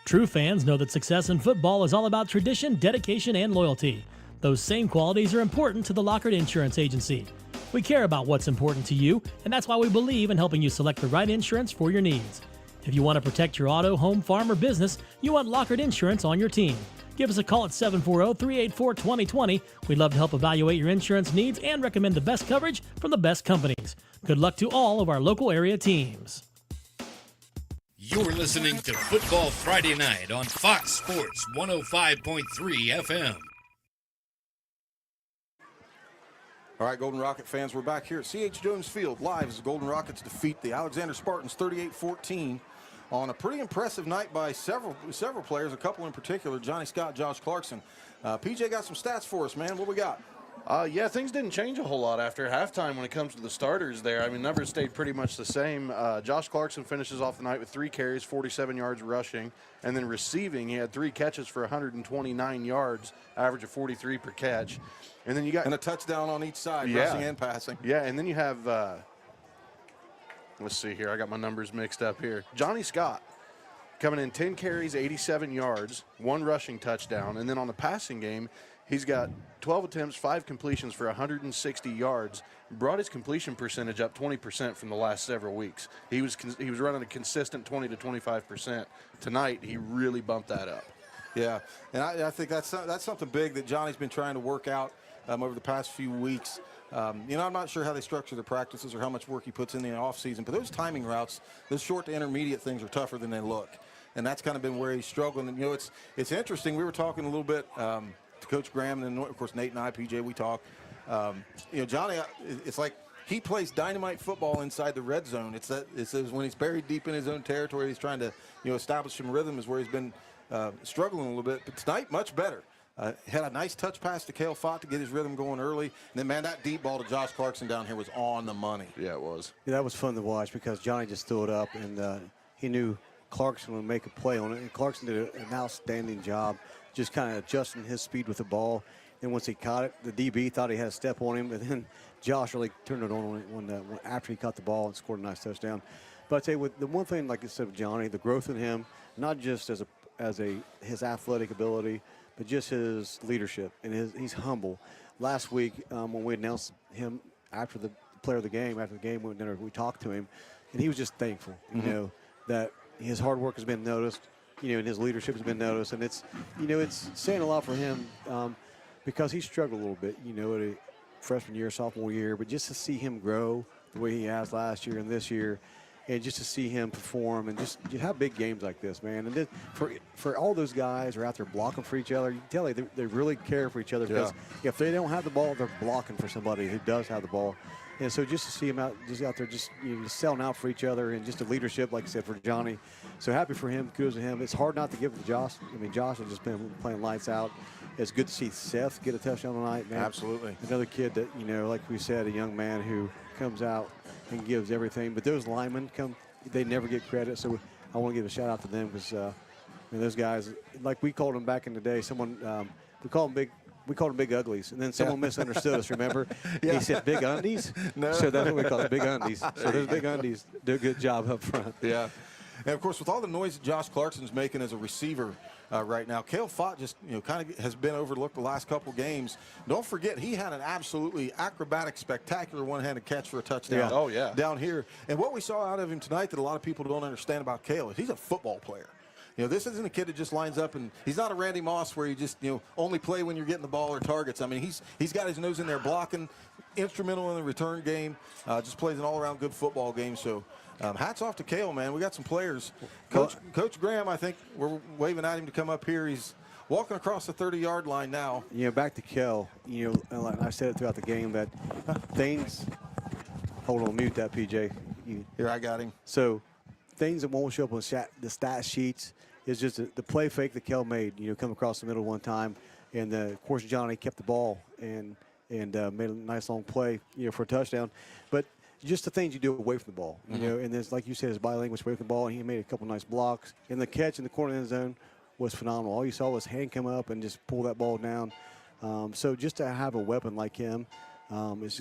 Speaker 5: True fans know that success in football is all about tradition, dedication, and loyalty. Those same qualities are important to the Lockhart Insurance Agency. We care about what's important to you, and that's why we believe in helping you select the right insurance for your needs. If you want to protect your auto, home, farm, or business, you want Lockhart Insurance on your team. Give us a call at 740-384-2020. We'd love to help evaluate your insurance needs and recommend the best coverage from the best companies. Good luck to all of our local area teams.
Speaker 7: You're listening to Football Friday Night on Fox Sports 105.3 FM.
Speaker 1: All right, Golden Rocket fans, we're back here at C.H. Jones Field live as the Golden Rockets defeat the Alexander Spartans 38-14 on a pretty impressive night by several players, a couple in particular, Johnny Scott, Josh Clarkson. PJ got some stats for us, man. What we got?
Speaker 16: Yeah, things didn't change a whole lot after halftime when it comes to the starters there. I mean, numbers stayed pretty much the same. Josh Clarkson finishes off the night with 3 carries, 47 yards rushing, and then receiving, he had 3 catches for 129 yards, average of 43 per catch. And then you got...
Speaker 1: And a touchdown on each side, rushing and passing.
Speaker 16: Yeah, and then you have... let's see here. I got my numbers mixed up here. Johnny Scott coming in 10 carries, 87 yards, 1 rushing touchdown. And then on the passing game, he's got 12 attempts, 5 completions for 160 yards. Brought his completion percentage up 20% from the last several weeks. He was running a consistent 20 to 25%. Tonight, he really bumped that up.
Speaker 1: Yeah, and I think that's something big that Johnny's been trying to work out over the past few weeks. I'm not sure how they structure their practices or how much work he puts in the offseason, but those timing routes, those short to intermediate things are tougher than they look. And that's kind of been where he's struggling. And, it's interesting. We were talking a little bit to Coach Graham, and then, of course, Nate and I, PJ, we talk. Johnny, it's like he plays dynamite football inside the red zone. It's when he's buried deep in his own territory, he's trying to, establish some rhythm is where he's been struggling a little bit. But tonight, much better. Had a nice touch pass to Cale Fott to get his rhythm going early. And then, man, that deep ball to Josh Clarkson down here was on the money.
Speaker 16: Yeah, it was.
Speaker 2: Yeah, that was fun to watch because Johnny just threw it up, and he knew Clarkson would make a play on it. And Clarkson did an outstanding job just kind of adjusting his speed with the ball. And once he caught it, the DB thought he had a step on him, and then Josh really turned it on when after he caught the ball and scored a nice touchdown. But I tell you, the one thing, like I said, with Johnny, the growth in him, not just as his athletic ability, but just his leadership, and he's humble. Last week, when we announced him after the player of the game, we talked to him, and he was just thankful, that his hard work has been noticed, and his leadership has been noticed, and it's saying a lot for him because he struggled a little bit, at a freshman year, sophomore year, but just to see him grow the way he has last year and this year, and just to see him perform and just have big games like this, man. And for all those guys who are out there blocking for each other, you can tell they really care for each other because if they don't have the ball, they're blocking for somebody who does have the ball. And so just to see him out there just selling out for each other and just the leadership, like I said, for Johnny. So happy for him. Kudos to him. It's hard not to give it to Josh. I mean, Josh has just been playing lights out. It's good to see Seth get a touchdown tonight, man.
Speaker 1: Absolutely.
Speaker 2: Another kid that, like we said, a young man who comes out and gives everything. But those linemen they never get credit. So I want to give a shout out to them because those guys, like we called them back in the day, we called them big uglies, and then someone misunderstood us, remember? He said big undies?
Speaker 1: No.
Speaker 2: So that's what we call it, big undies. So those big undies do a good job up front.
Speaker 1: Yeah. And, of course, with all the noise that Josh Clarkson's making as a receiver right now, Cale Fott just, kind of has been overlooked the last couple games. Don't forget, he had an absolutely acrobatic, spectacular one-handed catch for a touchdown down here. And what we saw out of him tonight that a lot of people don't understand about Cale is he's a football player. This isn't a kid that just lines up, and he's not a Randy Moss where you just, only play when you're getting the ball or targets. I mean, he's got his nose in there blocking, instrumental in the return game, just plays an all-around good football game. So hats off to Cale, man. We got some players. Coach Graham, I think we're waving at him to come up here. He's walking across the 30-yard line now.
Speaker 2: Back to Cale, and I said it throughout the game that things – hold on, mute that, PJ.
Speaker 1: Here, I got him.
Speaker 2: So things that won't show up on the stat sheets is just the play fake that Kel made, come across the middle one time. And, of course, Johnny kept the ball and made a nice long play, for a touchdown. But just the things you do away from the ball, and then, like you said, his body language away from the ball, and he made a couple nice blocks. And the catch in the corner of the end zone was phenomenal. All you saw was hand come up and just pull that ball down. So just to have a weapon like him, it's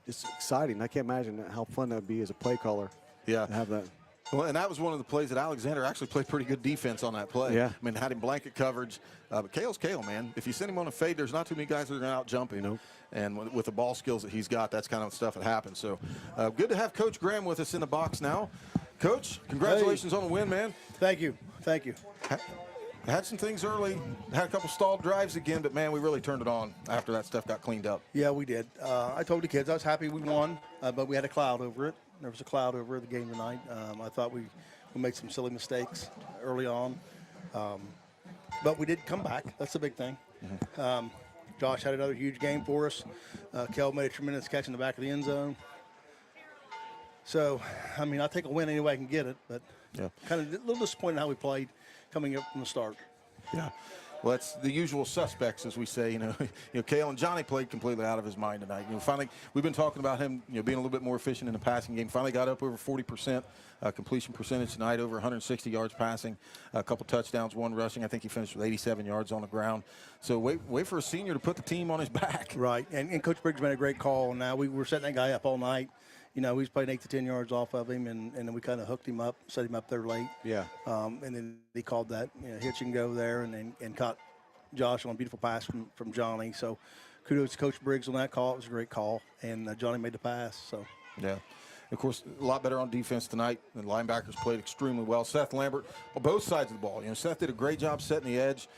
Speaker 2: exciting. I can't imagine how fun that would be as a play caller.
Speaker 1: Yeah.
Speaker 2: To have that.
Speaker 1: Well, and that was one of the plays that Alexander actually played pretty good defense on that play.
Speaker 2: Yeah.
Speaker 1: I mean, had him blanket coverage. But Kale's Kale, man. If you send him on a fade, there's not too many guys that are going to out-jump him.
Speaker 2: Nope.
Speaker 1: And with the ball skills that he's got, that's kind of stuff that happens. So good to have Coach Graham with us in the box now. Coach, congratulations on the win, man.
Speaker 11: Thank you. Thank you.
Speaker 1: Had some things early, had a couple stalled drives again, but, man, we really turned it on after that stuff got cleaned up.
Speaker 11: Yeah, we did. I told the kids I was happy we won, but we had a cloud over it. There was a cloud over the game tonight. I thought we made some silly mistakes early on, but we did come back. That's the big thing.
Speaker 1: Mm-hmm.
Speaker 11: Josh had another huge game for us. Kel made a tremendous catch in the back of the end zone. So, I mean, I'll take a win any way I can get it, but kind of a little disappointed how we played coming up from the start.
Speaker 1: Yeah. Well, it's the usual suspects, as we say. Kale and Johnny played completely out of his mind tonight. Finally, we've been talking about him, being a little bit more efficient in the passing game. Finally got up over 40% completion percentage tonight, over 160 yards passing, a couple touchdowns, one rushing. I think he finished with 87 yards on the ground. So wait for a senior to put the team on his back.
Speaker 11: Right, and Coach Briggs made a great call. Now we were setting that guy up all night. We was playing 8 to 10 yards off of him, and then we kind of hooked him up, set him up there late.
Speaker 2: Yeah.
Speaker 11: And then he called that hitch and go there, and caught Josh on a beautiful pass from Johnny. So kudos to Coach Briggs on that call. It was a great call, and Johnny made the pass. So
Speaker 1: yeah. Of course, a lot better on defense tonight. The linebackers played extremely well. Seth Lambert, on both sides of the ball. Seth did a great job setting the edge.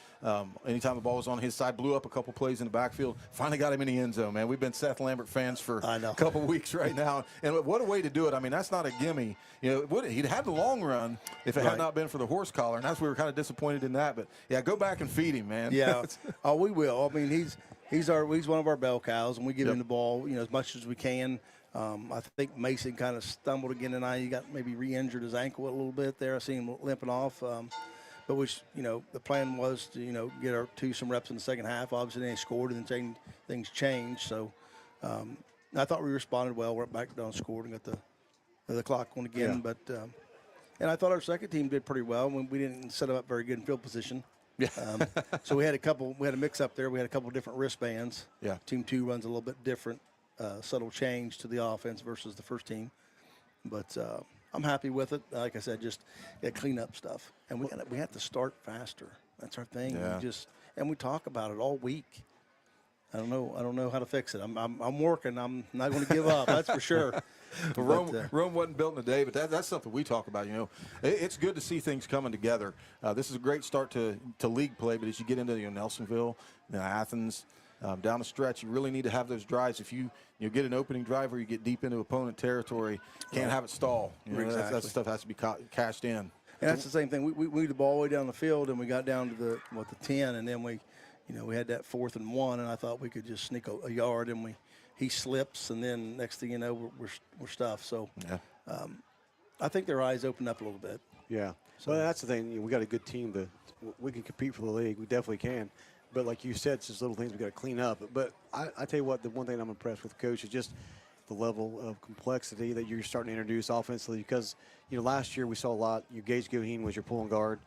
Speaker 1: Anytime the ball was on his side, blew up a couple plays in the backfield. Finally got him in the end zone, man. We've been Seth Lambert fans for a couple weeks right now. And what a way to do it. I mean, that's not a gimme. He'd had the long run if it had not been for the horse collar. And we were kind of disappointed in that. But, yeah, go back and feed him, man.
Speaker 11: Yeah. Oh, we will. I mean, he's one of our bell cows, and we give him the ball, as much as we can. I think Mason kind of stumbled again tonight. He got maybe re-injured his ankle a little bit there. I seen him limping off. But the plan was to, get our some reps in the second half. Obviously, they scored and then things changed. So I thought we responded well. Went back down, scored, and got the clock on again.
Speaker 2: Yeah.
Speaker 11: But and I thought our second team did pretty well when we didn't set them up very good in field position.
Speaker 1: Yeah.
Speaker 11: So we had a mix up there. We had a couple of different wristbands.
Speaker 1: Yeah.
Speaker 11: Team 2 runs a little bit different. Subtle change to the offense versus the first team, but I'm happy with it. Like I said, just clean up stuff, and we have to start faster. That's our thing.
Speaker 1: Yeah.
Speaker 11: We talk about it all week. I don't know how to fix it. I'm working. I'm not going to give up. That's for sure.
Speaker 1: Rome wasn't built in a day, but that's something we talk about. It's good to see things coming together. This is a great start to league play, but as you get into Nelsonville, Athens. Down the stretch, you really need to have those drives. If you get an opening drive where you get deep into opponent territory, can't have it stall.
Speaker 11: Exactly.
Speaker 1: That stuff has to be cashed in.
Speaker 11: And that's the same thing. We moved the ball all the way down the field, and we got down to the 10, and then we had that 4th and 1, and I thought we could just sneak a yard, and he slips, and then next thing you know, we're stuffed. So I think their eyes opened up a little bit.
Speaker 2: Yeah. So that's the thing. We got a good team. We can compete for the league. We definitely can. But like you said, it's just little things we got to clean up. But I tell you what, the one thing I'm impressed with, Coach, is just the level of complexity that you're starting to introduce offensively. Because last year we saw a lot. Gage Goheen was your pulling guard.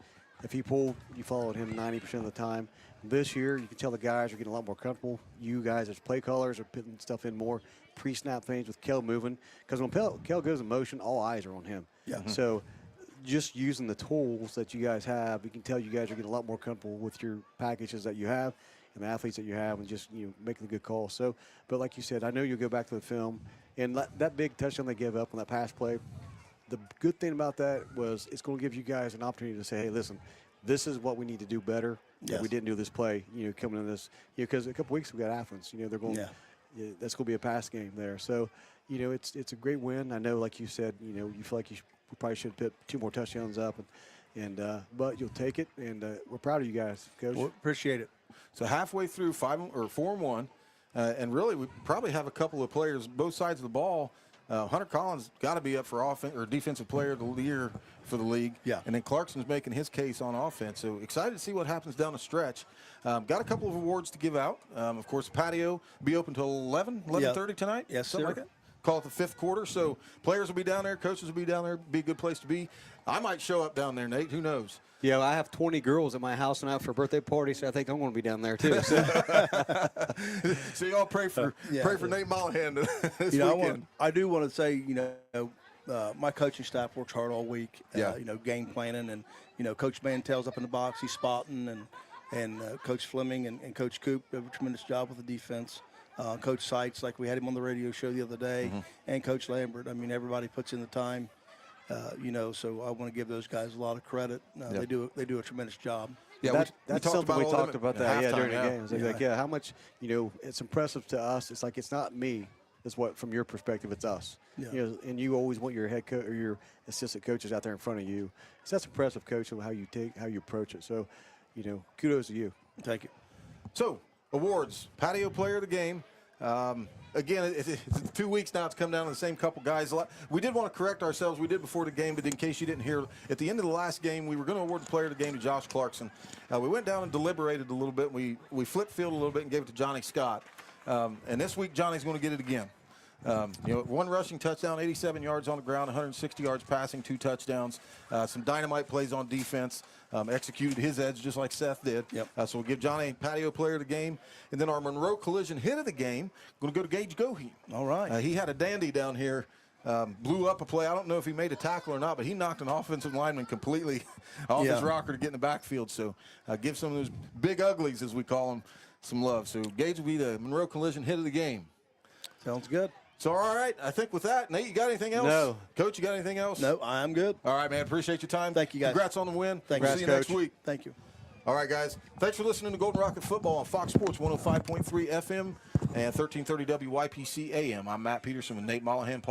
Speaker 2: If he pulled, you followed him 90% of the time. This year, you can tell the guys are getting a lot more comfortable. You guys as play callers are putting stuff in more pre-snap things with Kel moving. Because when Kel goes in motion, all eyes are on him.
Speaker 11: Yeah.
Speaker 2: So just using the tools that you guys have, we can tell you guys are getting a lot more comfortable with your packages that you have and the athletes that you have, and just making the good calls. So, but like you said, I know you'll go back to the film, and that big touchdown they gave up on that pass play. The good thing about that was it's going to give you guys an opportunity to say, hey, listen, this is what we need to do better. That we didn't do this play. Coming in this, because a couple weeks we got Athens. They're going. Yeah, that's going to be a pass game there. So, it's a great win. I know, like you said, you feel like we probably should have put 2 more touchdowns up, but you'll take it, and we're proud of you guys, Coach.
Speaker 11: Well, appreciate it.
Speaker 1: So halfway through 4-1, and really we probably have a couple of players both sides of the ball Hunter Collins got to be up for offense or defensive player of the year for the league.
Speaker 11: Yeah.
Speaker 1: And then Clarkson's making his case on offense. So excited to see what happens down the stretch. Got a couple of awards to give out. Of course, patio be open till 11:30 tonight.
Speaker 11: Yes,
Speaker 1: something
Speaker 11: sir.
Speaker 1: like that. Call it the fifth quarter. So players will be down there, coaches will be down there. Be a good place to be. I might show up down there, Nate. Who knows?
Speaker 2: Yeah, I have 20 girls at my house tonight for a birthday party, so I think I'm going to be down there too. So,
Speaker 1: so y'all pray for Nate Mollahan this weekend.
Speaker 11: I do want to say, my coaching staff works hard all week. Game planning, and Coach Mantel's up in the box, he's spotting, and Coach Fleming and Coach Coop do a tremendous job with the defense. Coach Seitz, like we had him on the radio show the other day, and Coach Lambert. I mean, everybody puts in the time. So I want to give those guys a lot of credit. They do a tremendous job.
Speaker 2: Yeah, that's something we talked about that during the
Speaker 1: game.
Speaker 2: Like, how much, it's impressive to us. It's like, it's not me. It's what, from your perspective, it's us.
Speaker 11: Yeah.
Speaker 2: And you always want your head coach or your assistant coaches out there in front of you. So that's impressive, Coach, of how you approach it. So, kudos to you.
Speaker 11: Thank you.
Speaker 1: So, awards, patio player of the game. Again, it's 2 weeks now. It's come down to the same couple guys. We did want to correct ourselves. We did before the game, but in case you didn't hear, at the end of the last game, we were going to award the player of the game to Josh Clarkson. We went down and deliberated a little bit. We flipped field a little bit and gave it to Johnny Scott. And this week, Johnny's going to get it again. One rushing touchdown, 87 yards on the ground, 160 yards passing, 2 touchdowns. Some dynamite plays on defense. Executed his edge just like Seth did.
Speaker 11: Yep.
Speaker 1: So we'll give Johnny patio player of the game. And then our Monroe Collision hit of the game, going to go to Gage Goheen.
Speaker 11: All right.
Speaker 1: He had a dandy down here. Blew up a play. I don't know if he made a tackle or not, but he knocked an offensive lineman completely off his rocker to get in the backfield. So give some of those big uglies, as we call them, some love. So Gage will be the Monroe Collision hit of the game.
Speaker 11: Sounds good.
Speaker 1: So, all right, I think with that, Nate, you got anything else?
Speaker 11: No.
Speaker 1: Coach, you got anything else?
Speaker 11: No, I'm good.
Speaker 1: All right, man, appreciate your time.
Speaker 11: Thank you, guys.
Speaker 1: Congrats on the win.
Speaker 11: Thank you.
Speaker 1: See you next week.
Speaker 11: Thank you.
Speaker 1: All right, guys. Thanks for listening to Golden Rocket Football on Fox Sports 105.3 FM and 1330 WYPC AM. I'm Matt Peterson with Nate Mollahan, Paul